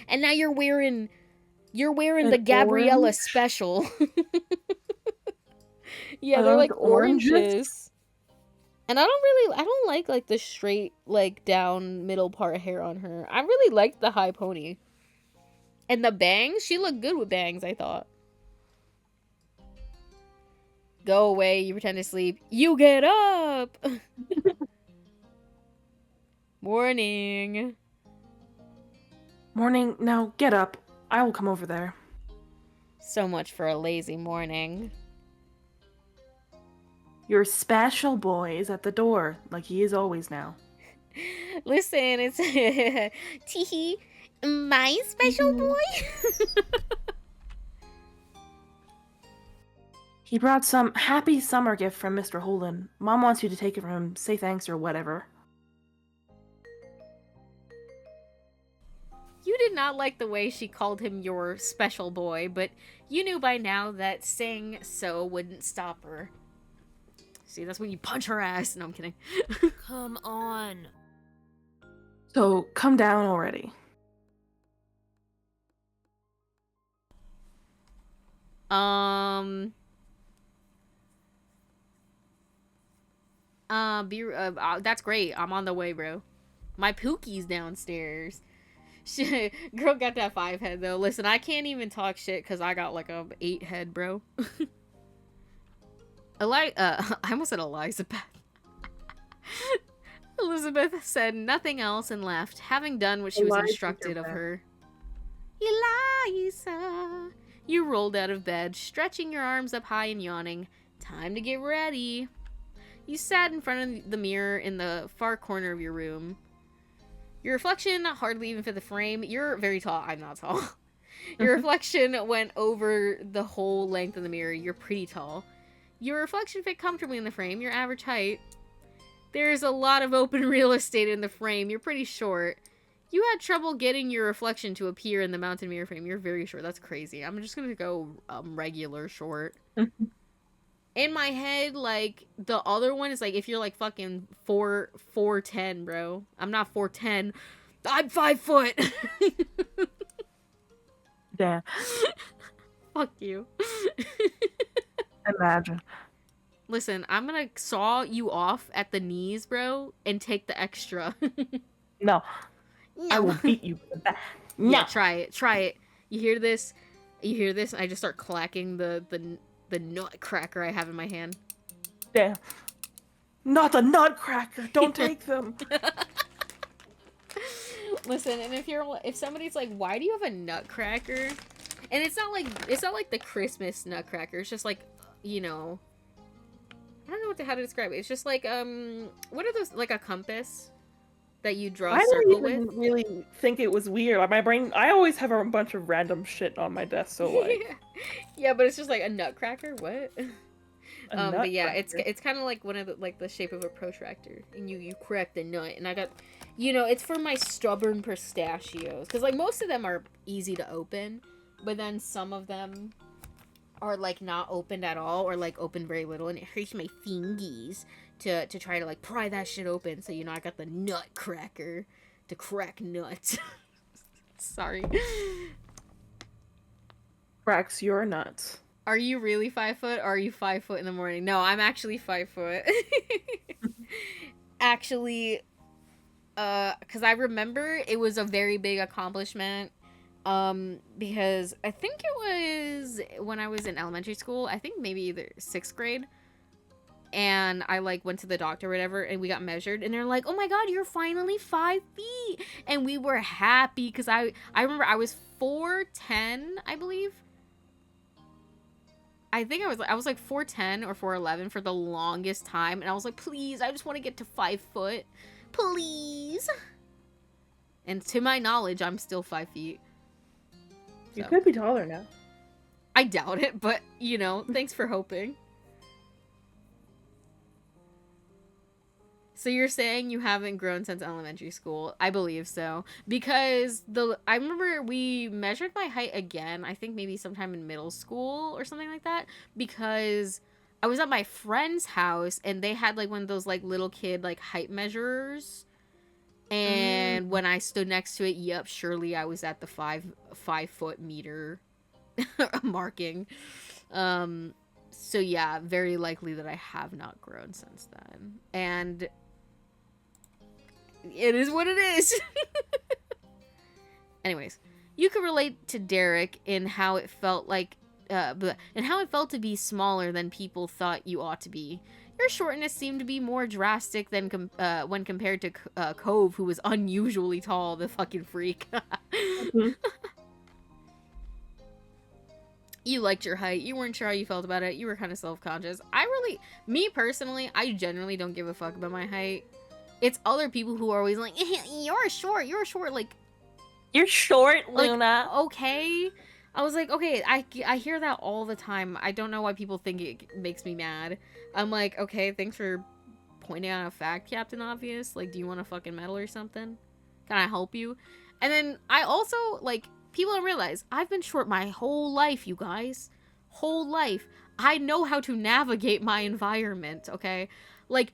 And now you're wearing the Gabriella orange? special. Yeah, Are they're those like oranges? oranges. And I don't like the straight, like, down middle part hair on her. I really liked the high pony. And the bangs, she looked good with bangs, I thought. Go away, you pretend to sleep. You get up! Morning. Morning, now get up. I will come over there. So much for a lazy morning. Your special boy is at the door, like he is always now. Listen, it's Teehee, my special boy. He brought some happy summer gift from Mr. Holden. Mom wants you to take it from him, say thanks or whatever. You did not like the way she called him your special boy, but you knew by now that saying so wouldn't stop her. See, that's when you punch her ass. No, I'm kidding. Come on. So, come down already. That's great. I'm on the way, bro. My Pookie's downstairs. Shit, girl got that 5 head though. Listen, I can't even talk shit because I got like a 8 head, bro. I almost said Elizabeth. Elizabeth said nothing else and left, having done what she was instructed of her. Eliza! You rolled out of bed, stretching your arms up high and yawning. Time to get ready. You sat in front of the mirror in the far corner of your room. Your reflection hardly even fit the frame. You're very tall. I'm not tall. Your reflection went over the whole length of the mirror. You're pretty tall. Your reflection fit comfortably in the frame, your average height. There's a lot of open real estate in the frame. You're pretty short. You had trouble getting your reflection to appear in the mounted mirror frame. You're very short. That's crazy. I'm just gonna go regular short. In my head, like, the other one is, like, if you're, like, fucking 4'10", bro. I'm not 4'10". I'm 5 foot. Damn. Fuck you. Imagine. Listen, I'm gonna saw you off at the knees, bro, and take the extra. No. No. I will beat you with that. No. Yeah, try it. Try it. You hear this? You hear this? I just start clacking the nutcracker I have in my hand. Damn. Not a nutcracker. Don't take them. Listen, and if somebody's like, why do you have a nutcracker? And it's not like the Christmas nutcracker. It's just like, you know, I don't know how to describe it. It's just like what are those, like a compass that you draw a I circle don't even with? really think it was weird. Like, my brain, I always have a bunch of random shit on my desk, so like Yeah, but it's just like a nutcracker. What? But yeah, nutcracker. it's kind of like one of the, like, the shape of a protractor, and you crack the nut, and I got, you know, it's for my stubborn pistachios, because like most of them are easy to open, but then some of them are like not opened at all, or like open very little, and it hurts my fingies to try to like pry that shit open. So, you know, I got the nutcracker to crack nuts. Sorry. Cracks your nuts. Are you really 5 foot, or are you 5 foot in the morning? No, I'm actually 5 foot. Actually, because I remember it was a very big accomplishment, because I think it was when I was in elementary school, I think maybe either 6th grade, and I, like, went to the doctor or whatever, and we got measured, and they're like, oh my god, you're finally 5 feet, and we were happy, because I remember I was 4'10", I believe. I think I was like 4'10" or 4'11" for the longest time, and I was like, please, I just want to get to 5 foot. Please. And to my knowledge, I'm still 5 feet. You So, could be taller now. I doubt it, but, you know, thanks for hoping. So you're saying you haven't grown since elementary school? I believe so. Because I remember we measured my height again, I think maybe sometime in middle school or something like that, because I was at my friend's house and they had like one of those like little kid like height measurers. And when I stood next to it, yep, surely I was at the 5 foot meter marking. So yeah, very likely that I have not grown since then. And it is what it is. Anyways, you could relate to Derek in how it felt like, and how it felt to be smaller than people thought you ought to be. Your shortness seemed to be more drastic than when compared to Cove, who was unusually tall, the fucking freak. You liked your height. You weren't sure how you felt about it. You were kind of self-conscious. Me personally, I generally don't give a fuck about my height. It's other people who are always like, you're short, like, You're short, like, Luna. okay. I was like, okay, I hear that all the time. I don't know why people think it makes me mad. I'm like, okay, thanks for pointing out a fact, Captain Obvious. Like, do you want a fucking medal or something? Can I help you? And then I also, like, people don't realize I've been short my whole life, you guys. Whole life. I know how to navigate my environment, okay? Like,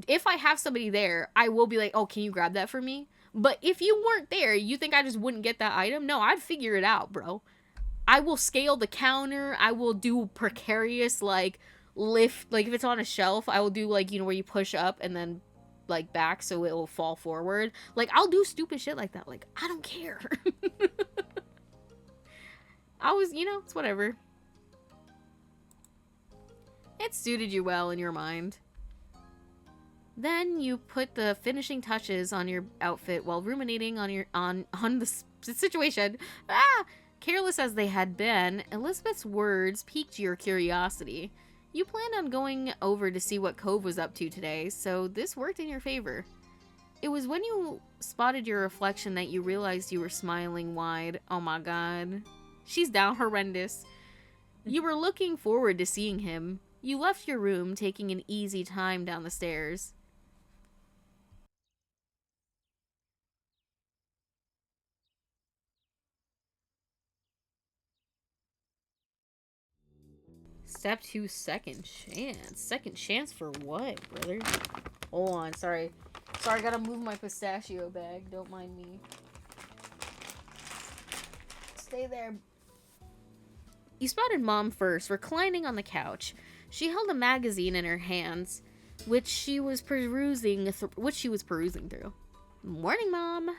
if I have somebody there, I will be like, oh, can you grab that for me? But if you weren't there, you think I just wouldn't get that item? No, I'd figure it out, bro. I will scale the counter. I will do precarious, like, lift. Like, if it's on a shelf, I will do, like, you know, where you push up and then, like, back so it will fall forward. Like, I'll do stupid shit like that. Like, I don't care. You know, it's whatever. It suited you well in your mind. Then you put the finishing touches on your outfit while ruminating on the situation. Careless as they had been, Elizabeth's words piqued your curiosity. You planned on going over to see what Cove was up to today, so this worked in your favor. It was when you spotted your reflection that you realized you were smiling wide. Oh my god. She's down horrendous. You were looking forward to seeing him. You left your room, taking an easy time down the stairs. Step 2, second chance. Second chance for what, brother? Hold on, sorry. Sorry, I gotta move my pistachio bag. Don't mind me. Stay there. You spotted Mom first, reclining on the couch. She held a magazine in her hands, which she was perusing through. Morning, Mom.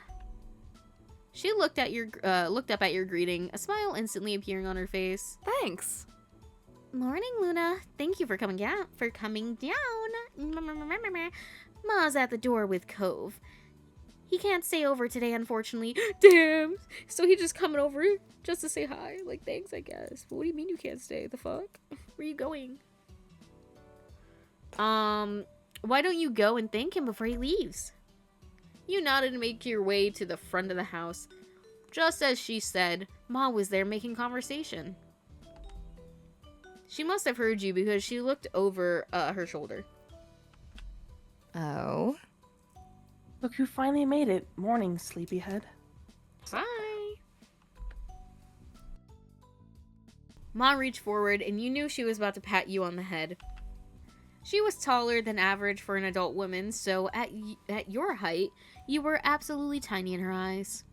She looked up at your greeting, a smile instantly appearing on her face. Thanks. Morning, Luna. Thank you for coming down. Ma's at the door with Cove. He can't stay over today, unfortunately. Damn. So he just coming over just to say hi. Like, thanks, I guess. But what do you mean you can't stay? The fuck? Where you going? Why don't you go and thank him before he leaves? You nodded and made your way to the front of the house. Just as she said, Ma was there making conversation. She must have heard you because she looked over her shoulder. Oh? Look who finally made it. Morning, sleepyhead. Hi. Ma reached forward and you knew she was about to pat you on the head. She was taller than average for an adult woman, so at your height, you were absolutely tiny in her eyes.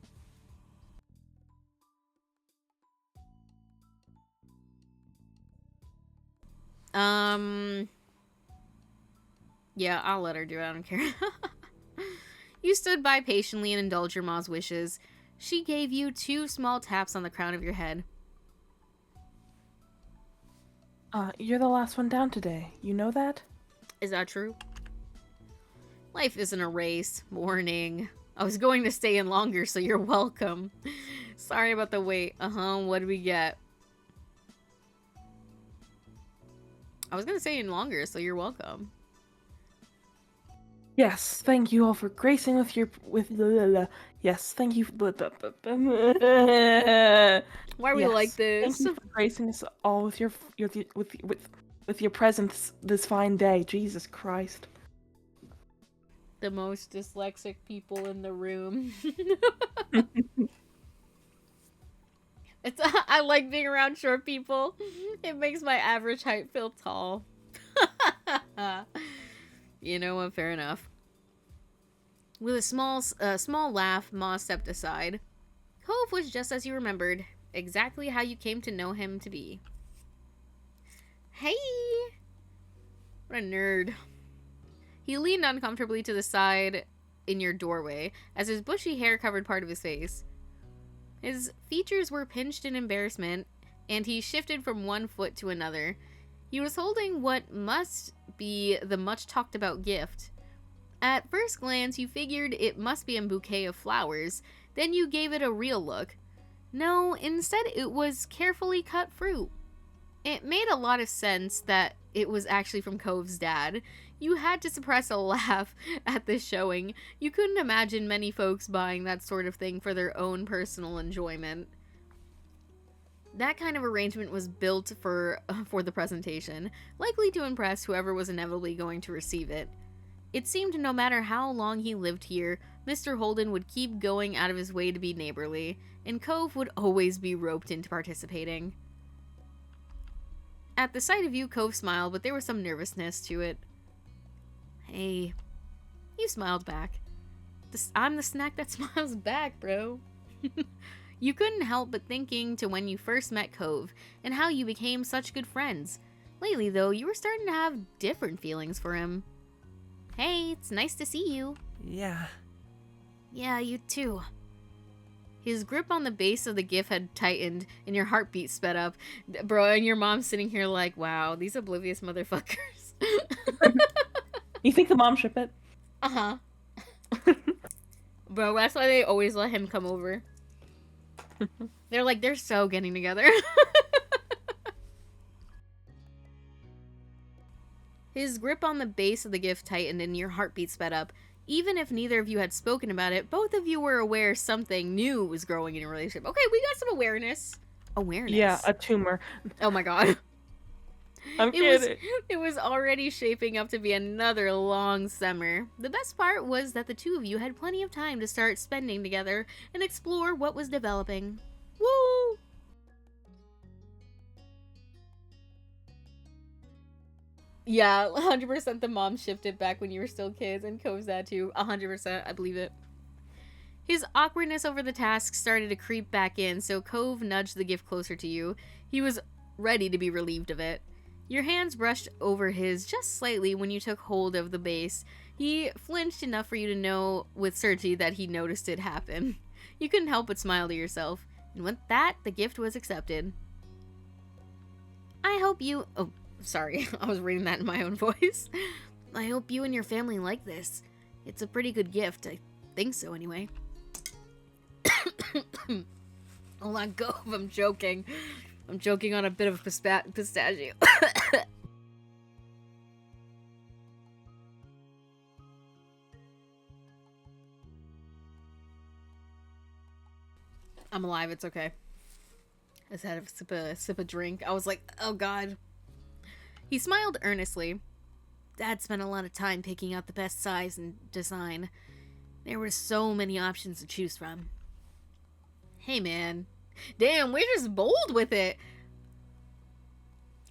Yeah, I'll let her do it. I don't care. You stood by patiently and indulged your Ma's wishes. She gave you 2 small taps on the crown of your head. You're the last one down today. You know that? Is that true? Life isn't a race. Morning. I was going to stay in longer, so you're welcome. Sorry about the wait. What did we get? I was gonna stay in longer, so you're welcome. Yes, thank you all for gracing yes, thank you. Why are we Yes, like this? Thank you for gracing us all with your presence this fine day. Jesus Christ. The most dyslexic people in the room. I like being around short people. It makes my average height feel tall. You know what? Fair enough. With a small laugh, Ma stepped aside. Cove was just as you remembered, exactly how you came to know him to be. Hey! What a nerd. He leaned uncomfortably to the side in your doorway as his bushy hair covered part of his face. His features were pinched in embarrassment, and he shifted from one foot to another. He was holding what must be the much-talked-about gift. At first glance, you figured it must be a bouquet of flowers. Then you gave it a real look. No, instead it was carefully cut fruit. It made a lot of sense that it was actually from Cove's dad. You had to suppress a laugh at this showing. You couldn't imagine many folks buying that sort of thing for their own personal enjoyment. That kind of arrangement was built for the presentation, likely to impress whoever was inevitably going to receive it. It seemed no matter how long he lived here, Mr. Holden would keep going out of his way to be neighborly, and Cove would always be roped into participating. At the sight of you, Cove smiled, but there was some nervousness to it. Hey. You smiled back. I'm the snack that smiles back, bro. You couldn't help but thinking to when you first met Cove, and how you became such good friends. Lately, though, you were starting to have different feelings for him. Hey, it's nice to see you. Yeah. Yeah, you too. His grip on the base of the gift had tightened, and your heartbeat sped up. Bro, and your mom's sitting here like, wow, these oblivious motherfuckers. You think the mom ship it? Uh-huh. Bro, that's why they always let him come over. They're like, they're so getting together. His grip on the base of the gift tightened and your heartbeat sped up. Even if neither of you had spoken about it, both of you were aware something new was growing in your relationship. Okay, we got some awareness. Awareness. Yeah, a tumor. Oh my god. I'm kidding. It was already shaping up to be another long summer. The best part was that the two of you had plenty of time to start spending together and explore what was developing. Woo! Yeah, 100% the mom shifted back when you were still kids, and Cove's that too. 100%, I believe it. His awkwardness over the task started to creep back in, so Cove nudged the gift closer to you. He was ready to be relieved of it. Your hands brushed over his just slightly when you took hold of the base. He flinched enough for you to know with certainty that he noticed it happen. You couldn't help but smile to yourself, and with that, the gift was accepted. I hope you... Oh, sorry, I was reading that in my own voice. I hope you and your family like this. It's a pretty good gift. I think so, anyway. Hold on, go. I'm joking. I'm joking on a bit of pistachio. I'm alive. It's okay. I just had a sip of drink. I was like, oh god. He smiled earnestly. Dad spent a lot of time picking out the best size and design. There were so many options to choose from. Hey, man. Damn, we're just bold with it.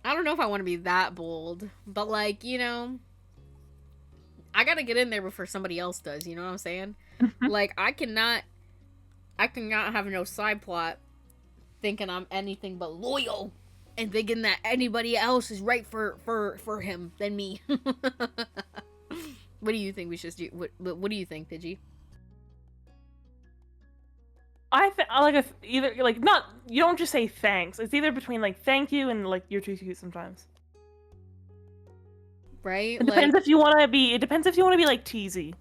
I don't know if I want to be that bold, but like, you know, I gotta get in there before somebody else does, you know what I'm saying? Like, I cannot have no side plot thinking I'm anything but loyal and thinking that anybody else is right for him than me. What do you think we should do? What do you think, Pidgey? I like either like not you don't just say thanks. It's either between like thank you and like you're too cute sometimes. Right? It depends if you want to be. It depends if you want to be like teasy.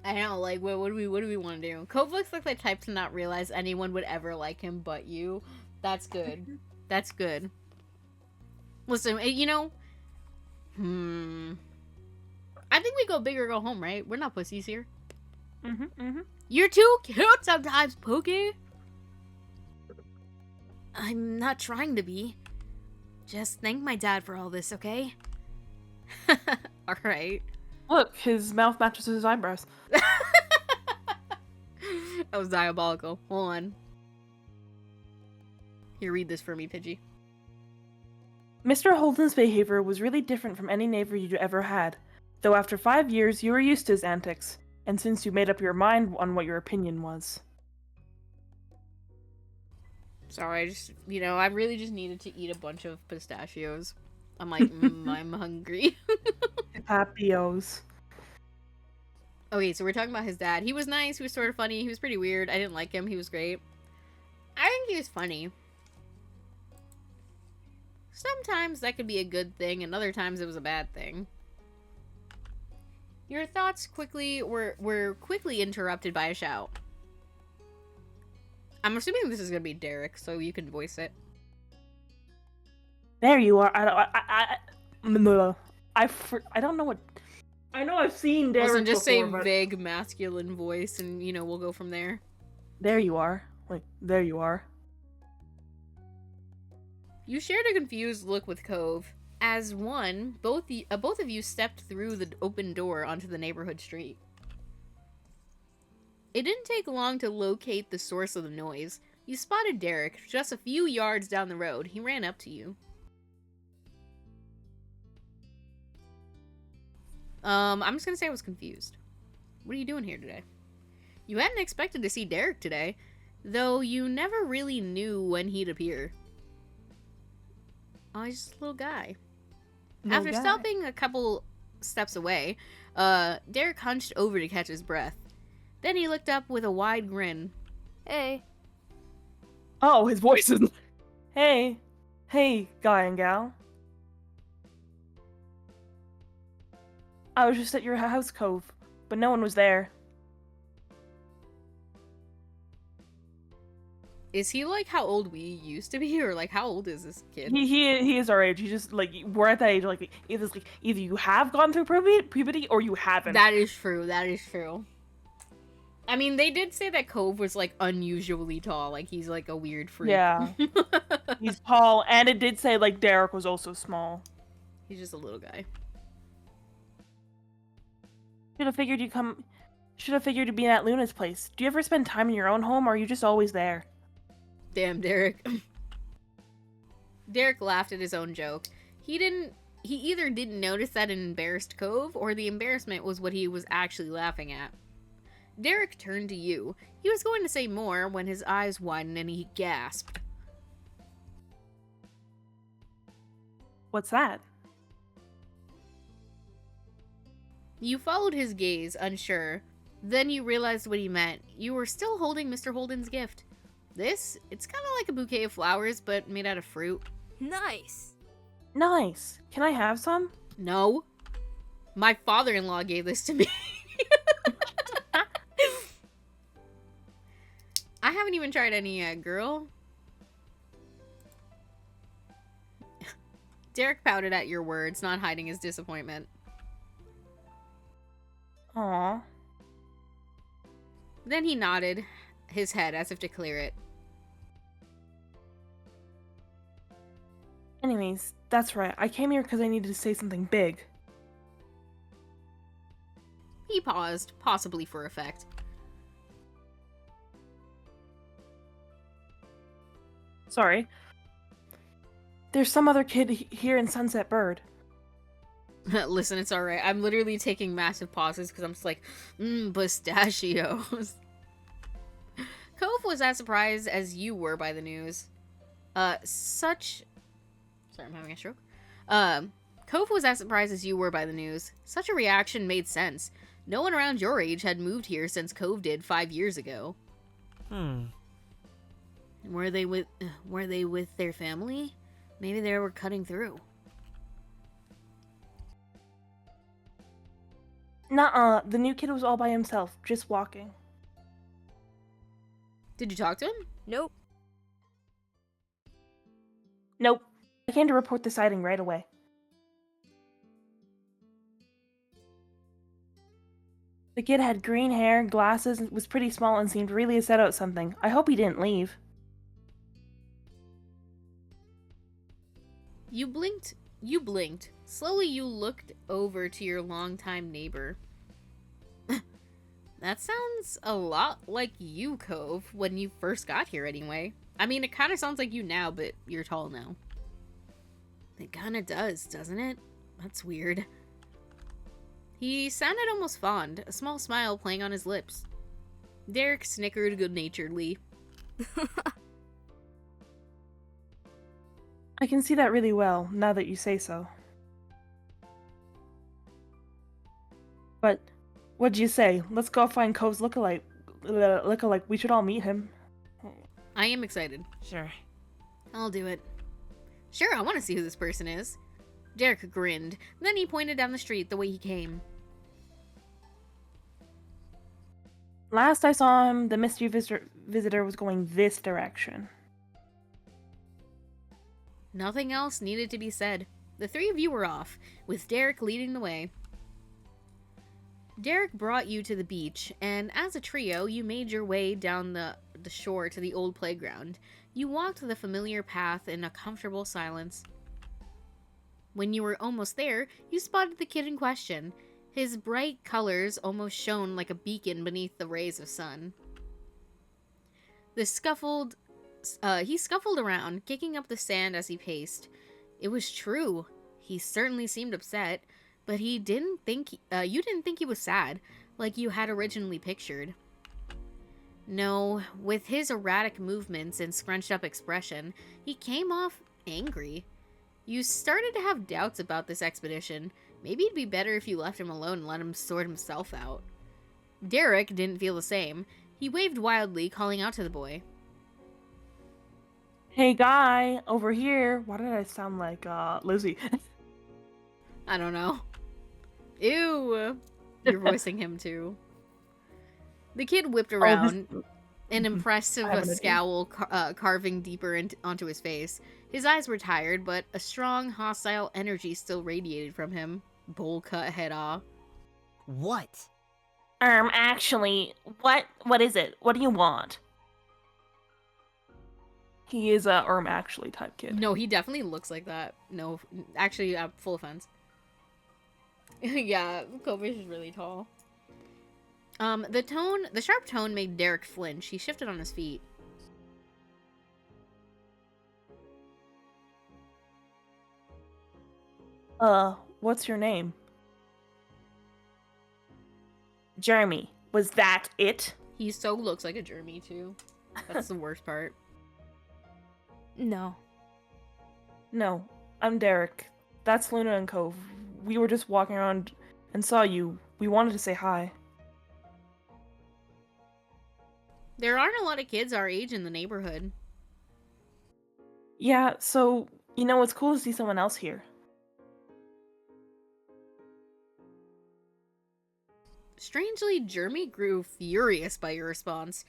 I know. Like, what do we want to do? Cove looks like the type to not realize anyone would ever like him but you. That's good. That's good. Listen, you know. I think we go big or go home, right? We're not pussies here. You're too cute sometimes, Pookie. I'm not trying to be. Just thank my dad for all this, okay? Alright. Look, his mouth matches his eyebrows. That was diabolical. Hold on. Here, read this for me, Pidgey. Mr. Holden's behavior was really different from any neighbor you'd ever had, though after 5 years you were used to his antics, and since you made up your mind on what your opinion was. Sorry, I really just needed to eat a bunch of pistachios. I'm like, I'm hungry. Papios. Okay, so we're talking about his dad. He was nice, he was sort of funny, he was pretty weird. I didn't like him, he was great. I think he was funny. Sometimes that could be a good thing, and other times it was a bad thing. Your thoughts were quickly interrupted by a shout. I'm assuming this is gonna be Derek, so you can voice it. There you are. I don't know what. I know I've seen Derek. Listen, just before, say but... vague masculine voice, and we'll go from there. There you are. Like, there you are. You shared a confused look with Cove. As one, both of you stepped through the open door onto the neighborhood street. It didn't take long to locate the source of the noise. You spotted Derek just a few yards down the road. He ran up to you. I'm just gonna say I was confused. What are you doing here today? You hadn't expected to see Derek today, though you never really knew when he'd appear. Oh, he's just a little guy. After stopping a couple steps away, Derek hunched over to catch his breath. Then he looked up with a wide grin. Hey. Oh, his voice is... Hey. Hey, guy and gal. I was just at your house, Cove, but no one was there. Is he like how old we used to be, or like how old is this kid? He is our age. He just like we're at that age. Like either you have gone through puberty or you haven't. That is true. That is true. I mean, they did say that Cove was like unusually tall. Like he's like a weird freak. Yeah. He's tall, and it did say like Derek was also small. He's just a little guy. Should have figured to be at Luna's place. Do you ever spend time in your own home, or are you just always there? Damn, Derek. Derek laughed at his own joke. He either didn't notice that an embarrassed Cove, or the embarrassment was what he was actually laughing at. Derek turned to you. He was going to say more when his eyes widened and he gasped. What's that? You followed his gaze, unsure. Then you realized what he meant. You were still holding Mr. Holden's gift. It's kind of like a bouquet of flowers, but made out of fruit. Nice. Nice. Can I have some? No. My father-in-law gave this to me. I haven't even tried any yet, girl. Derek pouted at your words, not hiding his disappointment. Aw. Then he nodded his head as if to clear it. Anyways, that's right. I came here because I needed to say something big. He paused, possibly for effect. Sorry. There's some other kid here in Sunset Bird. Listen, it's alright. I'm literally taking massive pauses because I'm just like, pistachios. Cove was as surprised as you were by the news. Sorry, I'm having a stroke. Cove was as surprised as you were by the news. Such a reaction made sense. No one around your age had moved here since Cove did 5 years ago. Were they with their family? Maybe they were cutting through. Nuh-uh, the new kid was all by himself, just walking. Did you talk to him? Nope. Nope. I came to report the sighting right away. The kid had green hair, glasses, was pretty small, and seemed really upset about something. I hope he didn't leave. You blinked. Slowly you looked over to your longtime neighbor. That sounds a lot like you, Cove, when you first got here anyway. I mean, it kind of sounds like you now, but you're tall now. It kind of does, doesn't it? That's weird. He sounded almost fond, a small smile playing on his lips. Derek snickered good-naturedly. I can see that really well, now that you say so. But, what'd you say? Let's go find Cove's lookalike. We should all meet him. I am excited. Sure. I'll do it. Sure, I want to see who this person is. Derek grinned. Then he pointed down the street the way he came. Last I saw him, the mystery visitor was going this direction. Nothing else needed to be said. The three of you were off, with Derek leading the way. Derek brought you to the beach, and as a trio, you made your way down the shore to the old playground. You walked the familiar path in a comfortable silence. When you were almost there, you spotted the kid in question. His bright colors almost shone like a beacon beneath the rays of sun. He scuffled around, kicking up the sand as he paced. It was true. He certainly seemed upset, but you didn't think he was sad, like you had originally pictured. No, with his erratic movements and scrunched up expression, he came off angry. You started to have doubts about this expedition. Maybe it'd be better if you left him alone and let him sort himself out. Derek didn't feel the same. He waved wildly, calling out to the boy. Hey guy, over here. Why did I sound like, Lizzie? I don't know. Ew. You're voicing him too. The kid whipped around. an impressive I have an idea. scowl carving deeper onto his face. His eyes were tired, but a strong, hostile energy still radiated from him. Bowl cut head off. What? Actually, what is it? What do you want? He is a actually type kid. No, he definitely looks like that. No, actually, full offense. Yeah, Kovish is really tall. The sharp tone made Derek flinch. He shifted on his feet. What's your name? Jeremy. Was that it? He so looks like a Jeremy, too. That's the worst part. No. No, I'm Derek. That's Luna and Cove. We were just walking around and saw you. We wanted to say hi. There aren't a lot of kids our age in the neighborhood. Yeah, so, it's cool to see someone else here. Strangely, Jeremy grew furious by your response.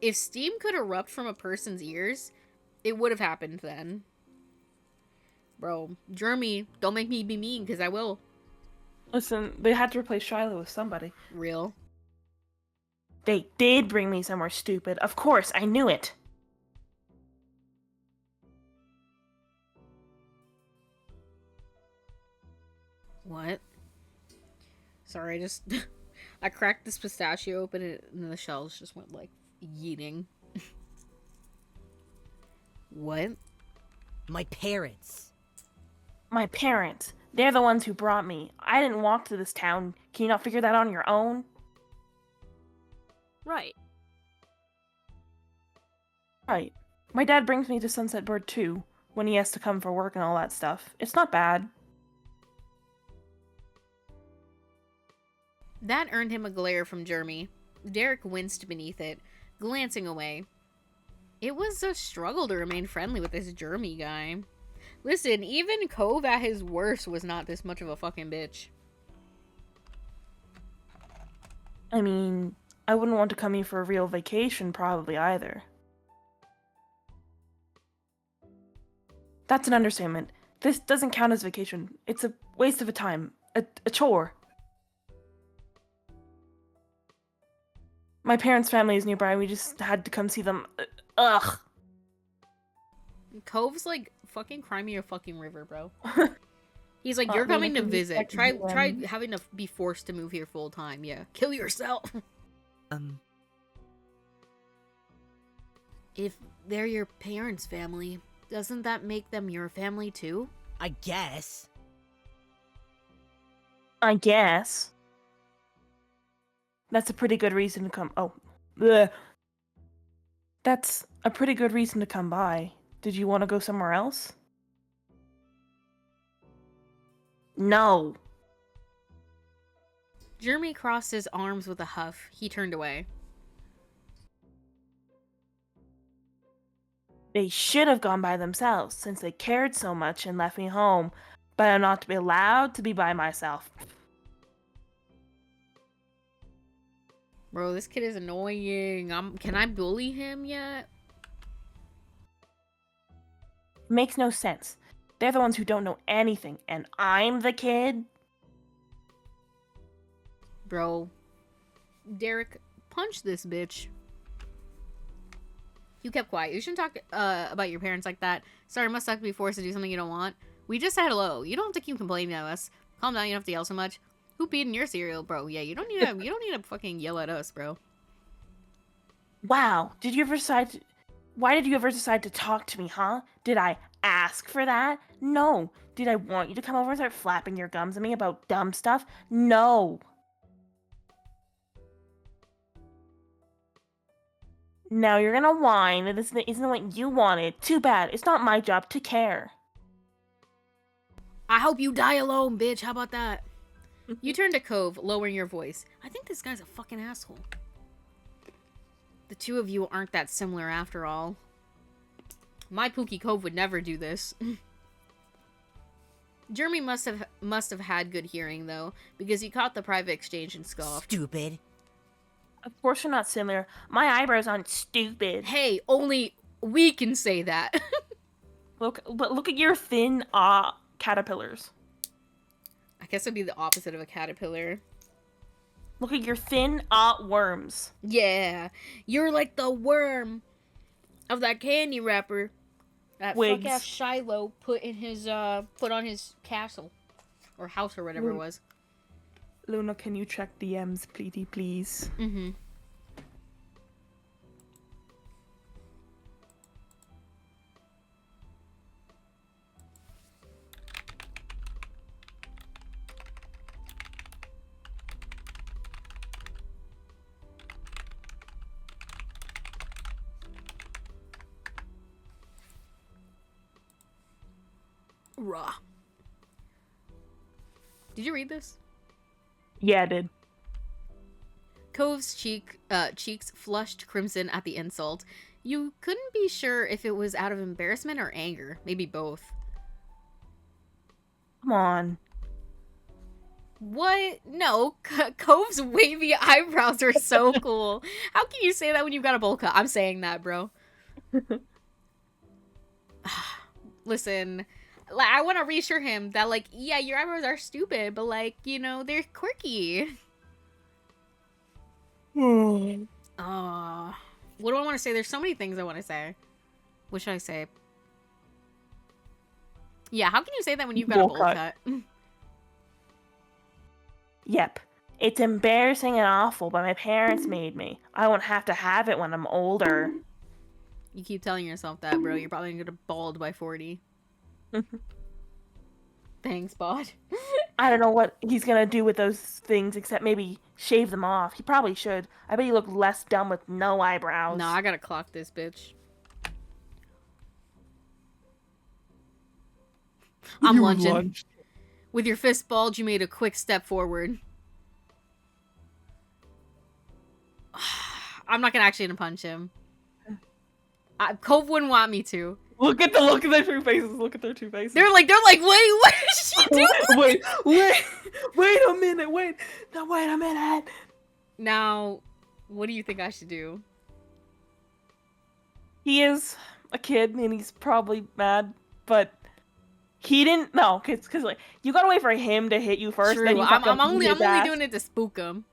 If steam could erupt from a person's ears, it would have happened then. Bro, Jeremy, don't make me be mean, because I will. Listen, they had to replace Shiloh with somebody. Real. They did bring me somewhere stupid. Of course, I knew it. What? Sorry, I just... I cracked this pistachio open and the shells just went, like, yeeting. What? My parents. My parents. They're the ones who brought me. I didn't walk to this town. Can you not figure that out on your own? Right. Right. My dad brings me to Sunset Bird too, when he has to come for work and all that stuff. It's not bad. That earned him a glare from Jeremy. Derek winced beneath it, glancing away. It was a struggle to remain friendly with this Jeremy guy. Listen, even Cove at his worst was not this much of a fucking bitch. I mean, I wouldn't want to come here for a real vacation probably either. That's an understatement. This doesn't count as vacation. It's a waste of a time. A chore. My parents' family is nearby and we just had to come see them. Ugh. Cove's like, fucking cry me a fucking river, bro. He's like, I you're mean, coming I to can visit. respect Try them. having to be forced to move here full time. Yeah. Kill yourself. If they're your parents' family, doesn't that make them your family too? I guess. I guess. That's a pretty good reason to come. Oh. Bleh. That's a pretty good reason to come by. Did you want to go somewhere else? No. Jeremy crossed his arms with a huff. He turned away. They should have gone by themselves since they cared so much and left me home, but I'm not to be allowed to be by myself. Bro, this kid is annoying. Can I bully him yet? Makes no sense. They're the ones who don't know anything, and I'm the kid? Bro. Derek, punch this bitch. You kept quiet. You shouldn't talk about your parents like that. Sorry, must suck to be forced to do something you don't want. We just said hello. You don't have to keep complaining to us. Calm down, you don't have to yell so much. Who peed in your cereal, bro? Yeah, you don't need to fucking yell at us, bro. Wow, why did you ever decide to talk to me, huh? Did I ask for that? No. Did I want you to come over and start flapping your gums at me about dumb stuff? No. Now you're gonna whine that this isn't what you wanted. Too bad. It's not my job to care. I hope you die alone, bitch. How about that? You turned to Cove, lowering your voice. I think this guy's a fucking asshole. The two of you aren't that similar after all. My Pookie Cove would never do this. Jeremy must have had good hearing, though, because he caught the private exchange and scoffed. Stupid. Of course you're not similar. My eyebrows aren't stupid. Hey, only we can say that. Look at your thin caterpillars. I guess it'd be the opposite of a caterpillar. Look at your thin worms. Yeah, you're like the worm of that candy wrapper that Wigs. fuck ass Shiloh put on his castle or house or whatever it was. Luna, can you check DMs, please? Mm-hmm. Raw. Did you read this? Yeah, I did. Cove's cheeks flushed crimson at the insult. You couldn't be sure if it was out of embarrassment or anger. Maybe both. Come on. What? No, Cove's wavy eyebrows are so cool. How can you say that when you've got a bowl cut? I'm saying that, bro. Listen, like, I want to reassure him that, like, yeah, your eyebrows are stupid, but, like, you know, they're quirky. What do I want to say? There's so many things I want to say. What should I say? Yeah, how can you say that when you've got a bowl cut? Yep. It's embarrassing and awful, but my parents made me. I won't have to have it when I'm older. You keep telling yourself that, bro. You're probably gonna get bald by 40. Thanks, Bod. I don't know what he's gonna do with those things except maybe shave them off. He probably should. I bet he look less dumb with no eyebrows. No, I gotta clock this bitch. I'm lunging. With your fist balled, you made a quick step forward. I'm not gonna actually punch him. Cove wouldn't want me to. Look at their two faces. Look at their two faces. They're like, wait, what is she doing? wait a minute. Wait a minute. Now, what do you think I should do? He is a kid and he's probably mad, but he didn't. No, because like you gotta wait for him to hit you first. True. Then you I'm only doing it to spook him.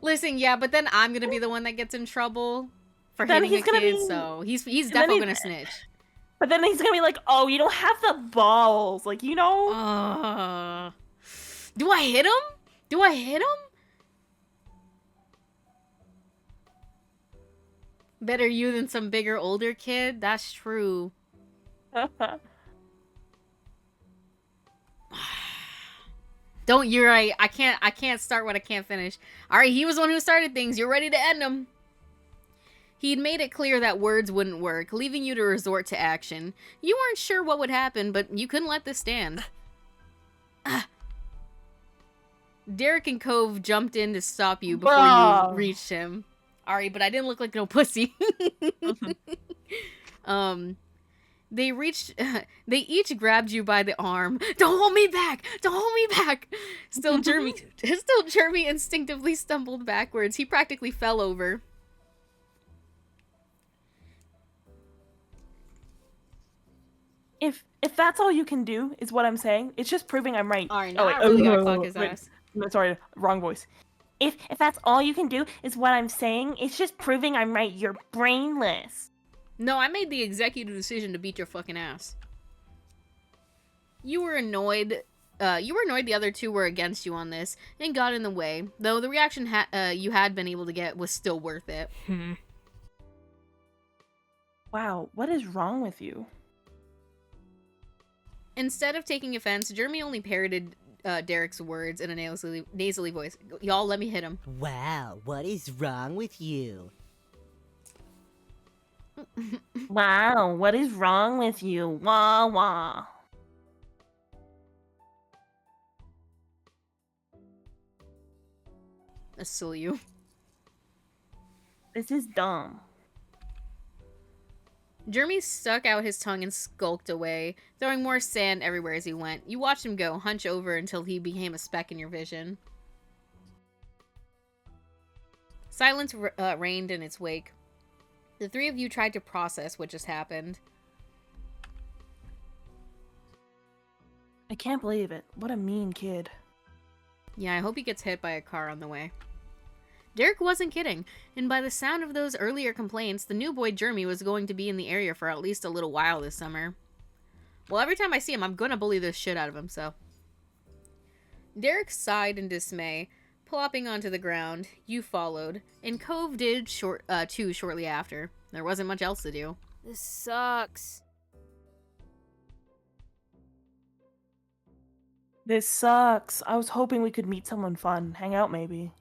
Listen, yeah, but then I'm gonna be the one that gets in trouble for hitting a kid, so he's definitely gonna snitch. But then he's gonna be like, "Oh, you don't have the balls, like you know." Do I hit him? Better you than some bigger, older kid. That's true. You're right. I can't start what I can't finish. Alright, he was the one who started things. You're ready to end them. He'd made it clear that words wouldn't work, leaving you to resort to action. You weren't sure what would happen, but you couldn't let this stand. Derek and Cove jumped in to stop you before you reached him. Alright, but I didn't look like no pussy. They each grabbed you by the arm. Don't hold me back! Don't hold me back! Still Jeremy instinctively stumbled backwards. He practically fell over. If that's all you can do, is what I'm saying, it's just proving I'm right. Alright, now I really gotta clock his ass. No, sorry, wrong voice. If that's all you can do, is what I'm saying, it's just proving I'm right. You're brainless. No, I made the executive decision to beat your fucking ass. You were annoyed the other two were against you on this, and got in the way, though the reaction you had been able to get was still worth it. Wow, what is wrong with you? Instead of taking offense, Jeremy only parroted Derek's words in a nasally voice. Y'all, let me hit him. Wow, what is wrong with you? Wow, what is wrong with you? Wah wah. That's still you. This is dumb. Jeremy stuck out his tongue and skulked away, throwing more sand everywhere as he went. You watched him go, hunch over until he became a speck in your vision. Silence reigned in its wake. The three of you tried to process what just happened. I can't believe it. What a mean kid. Yeah, I hope he gets hit by a car on the way. Derek wasn't kidding, and by the sound of those earlier complaints, the new boy Jeremy was going to be in the area for at least a little while this summer. Well, every time I see him, I'm gonna bully the shit out of him, so. Derek sighed in dismay, plopping onto the ground. You followed, and Cove did too shortly after. There wasn't much else to do. This sucks. This sucks. I was hoping we could meet someone fun, hang out maybe.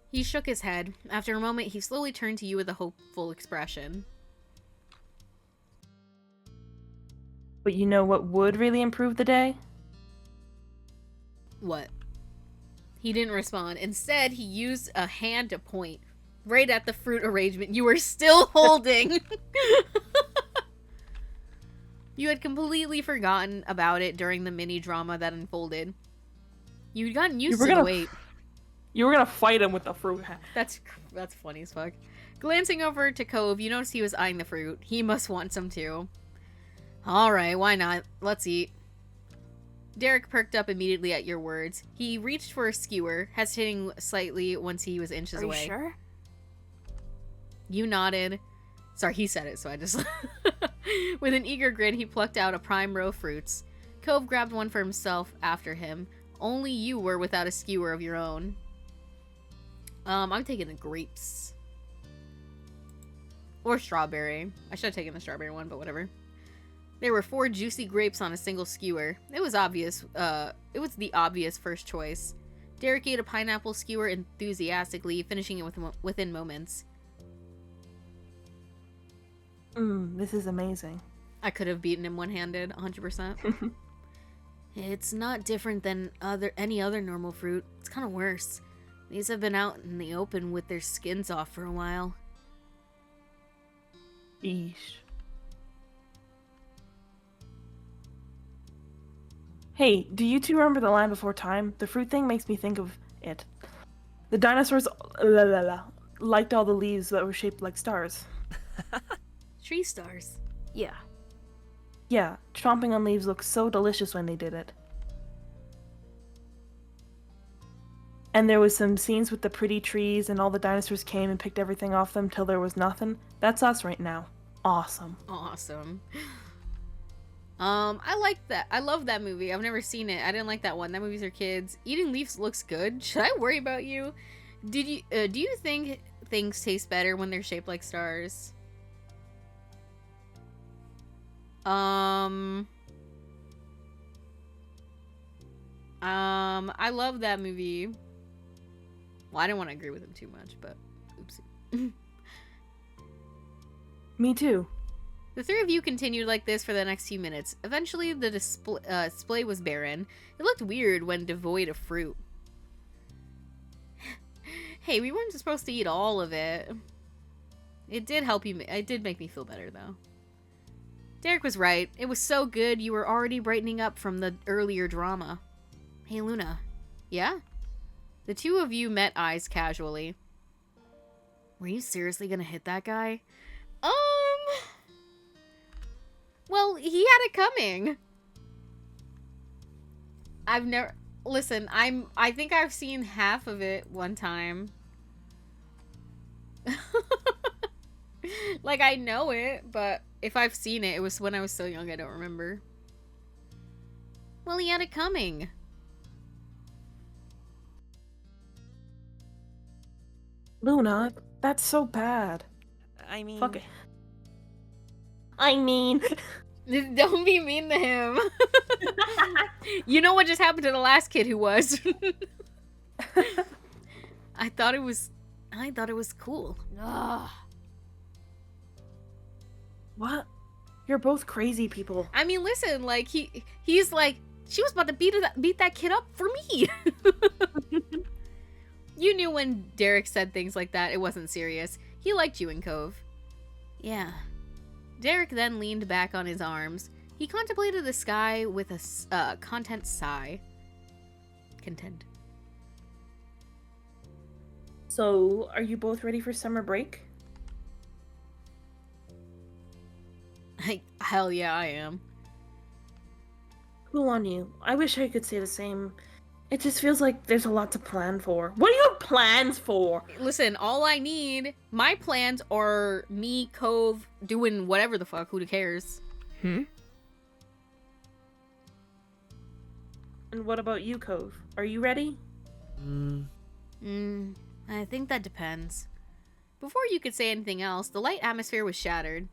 He shook his head. After a moment, he slowly turned to you with a hopeful expression. But you know what would really improve the day? What? He didn't respond. Instead, he used a hand to point right at the fruit arrangement you were still holding. You had completely forgotten about it during the mini drama that unfolded. You'd gotten used to the wait. You were gonna fight him with the fruit hat. That's funny as fuck. Glancing over to Cove, you noticed he was eyeing the fruit. He must want some too. Alright, why not? Let's eat. Derek perked up immediately at your words. He reached for a skewer, hesitating slightly once he was inches away. Are you sure? You nodded. Sorry, he said it, so I just... With an eager grin, he plucked out a prime row of fruits. Cove grabbed one for himself after him. Only you were without a skewer of your own. I'm taking the grapes. Or strawberry. I should have taken the strawberry one, but whatever. There were 4 juicy grapes on a single skewer. It was obvious. It was the obvious first choice. Derek ate a pineapple skewer enthusiastically, finishing it within moments. This is amazing. I could have beaten him one-handed, 100%. It's not different than any other normal fruit. It's kind of worse. These have been out in the open with their skins off for a while. Eesh. Hey, do you two remember the Land Before Time? The fruit thing makes me think of it. The dinosaurs liked all the leaves that were shaped like stars. Tree stars. Yeah. Yeah, chomping on leaves looked so delicious when they did it. And there was some scenes with the pretty trees and all the dinosaurs came and picked everything off them till there was nothing. That's us right now. Awesome. Awesome. I like that. I love that movie. I've never seen it. I didn't like that one. That movie's for kids. Eating leaves looks good. Should I worry about you? Do you think things taste better when they're shaped like stars? I love that movie. Well, I didn't want to agree with him too much, but oopsie. Me too. The three of you continued like this for the next few minutes. Eventually, the display was barren. It looked weird when devoid of fruit. Hey, we weren't supposed to eat all of it. It did help you. It did make me feel better, though. Derek was right. It was so good, you were already brightening up from the earlier drama. Hey, Luna. Yeah? The two of you met eyes casually. Were you seriously gonna hit that guy? Well, he had it coming. I've never... Listen, I think I've seen half of it one time. Like, I know it, but if I've seen it, it was when I was so young, I don't remember. Well, he had it coming. Luna, that's so bad. I mean... Fuck it. I mean... Don't be mean to him. You know what just happened to the last kid who was. I thought it was cool. Ugh. What? You're both crazy people. I mean, listen, like he's like, she was about to beat that kid up for me. You knew when Derek said things like that, it wasn't serious. He liked you in Cove. Yeah. Derek then leaned back on his arms. He contemplated the sky with a content sigh. Content. So, are you both ready for summer break? Hell yeah, I am. Cool on you. I wish I could say the same. It just feels like there's a lot to plan for. What are your plans for? Listen, all I need, my plans are me, Cove, doing whatever the fuck, who cares? And what about you, Cove? Are you ready? I think that depends. Before you could say anything else, the light atmosphere was shattered.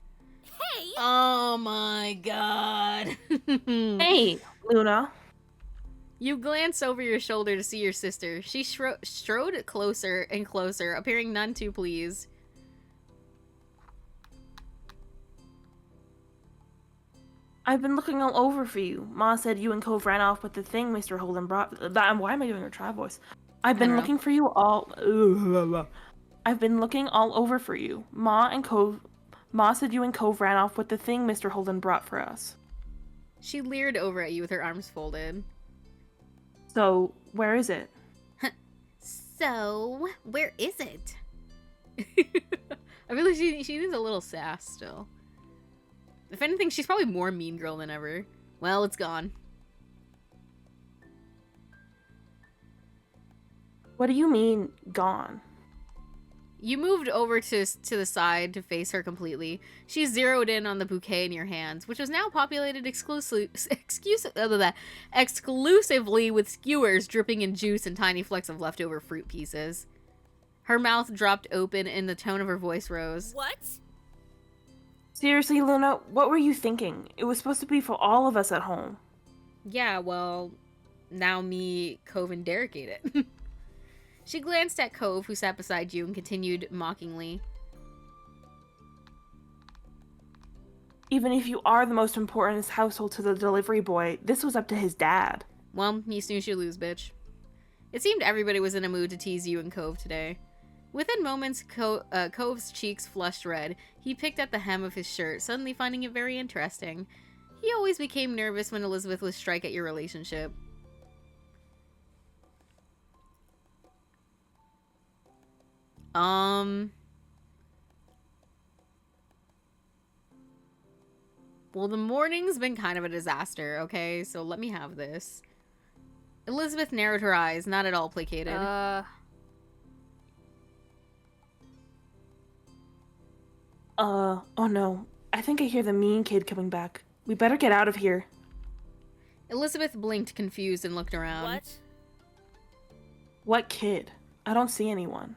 Hey! Oh my god. Hey, Luna. You glance over your shoulder to see your sister. She strode closer and closer, appearing none too pleased. I've been looking all over for you. Ma said you and Cove ran off with the thing Mr. Holden brought. Why am I doing a trap voice? I've been looking for you all. I've been looking all over for you. Ma said you and Cove ran off with the thing Mr. Holden brought for us. She leered over at you with her arms folded. So, where is it? So, where is it? I feel like she needs a little sass still. If anything, she's probably more mean girl than ever. Well, it's gone. What do you mean, gone? You moved over to the side to face her completely. She zeroed in on the bouquet in your hands, which was now populated exclusively with skewers dripping in juice and tiny flecks of leftover fruit pieces. Her mouth dropped open and the tone of her voice rose. What? Seriously, Luna, what were you thinking? It was supposed to be for all of us at home. Yeah, well, now me, Cove, and Derek ate it. She glanced at Cove, who sat beside you, and continued mockingly. Even if you are the most important household to the delivery boy, this was up to his dad. Well, you snooze, you lose, bitch. It seemed everybody was in a mood to tease you and Cove today. Within moments, Cove's cheeks flushed red. He picked at the hem of his shirt, suddenly finding it very interesting. He always became nervous when Elizabeth would strike at your relationship. Well, the morning's been kind of a disaster, okay? So let me have this. Elizabeth narrowed her eyes, not at all placated. Oh no. I think I hear the mean kid coming back. We better get out of here. Elizabeth blinked, confused, and looked around. What? What kid? I don't see anyone.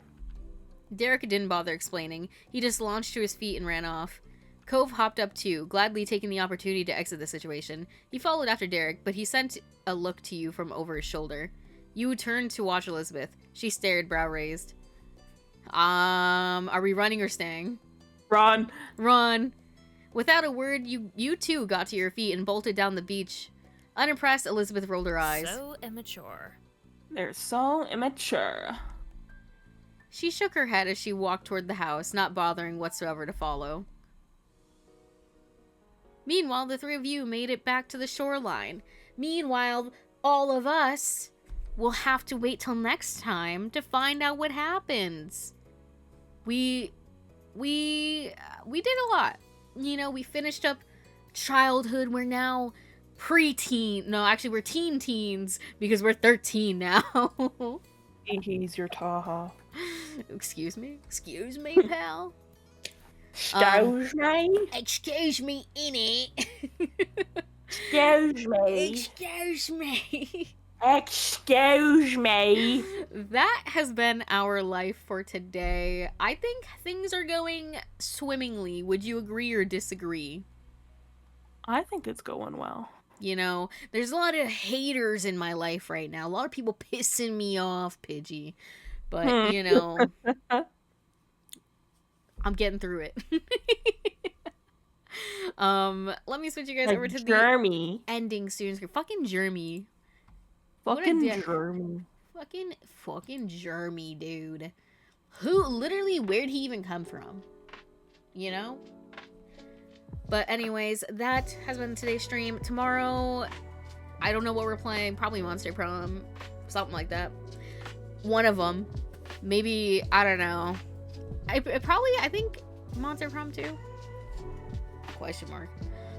Derek didn't bother explaining. He just launched to his feet and ran off. Cove hopped up too, gladly taking the opportunity to exit the situation. He followed after Derek, but he sent a look to you from over his shoulder. You turned to watch Elizabeth. She stared, brow raised. Are we running or staying? Run! Run! Without a word, you too got to your feet and bolted down the beach. Unimpressed, Elizabeth rolled her eyes. So immature. They're so immature. She shook her head as she walked toward the house, not bothering whatsoever to follow. Meanwhile, the three of you made it back to the shoreline. Meanwhile, all of us will have to wait till next time to find out what happens. We did a lot. You know, we finished up childhood. We're now preteen. No, actually, we're teens because we're 13 now. He's your Taha. Excuse me, pal. Excuse me? Excuse me, innit? Excuse me? Excuse me. Excuse me? That has been our life for today. I think things are going swimmingly. Would you agree or disagree? I think it's going well. You know, there's a lot of haters in my life right now. A lot of people pissing me off, Pidgey. But, you know, I'm getting through it. Let me switch you guys over to Jeremy. the ending soon. Fucking Jeremy. Fucking Jeremy. Fucking Jeremy, dude. Literally, where'd he even come from? You know? But anyways, that has been today's stream. Tomorrow, I don't know what we're playing. Probably Monster Prom. Something like that. One of them. maybe, I don't know. I think Monster Prom 2? Question mark.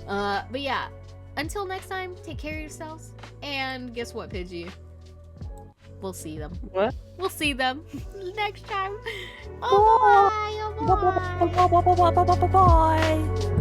But yeah, until next time, take care of yourselves. And guess what, Pidgey? We'll see them. What? We'll see them next time. Oh, bye. Oh, bye. Bye.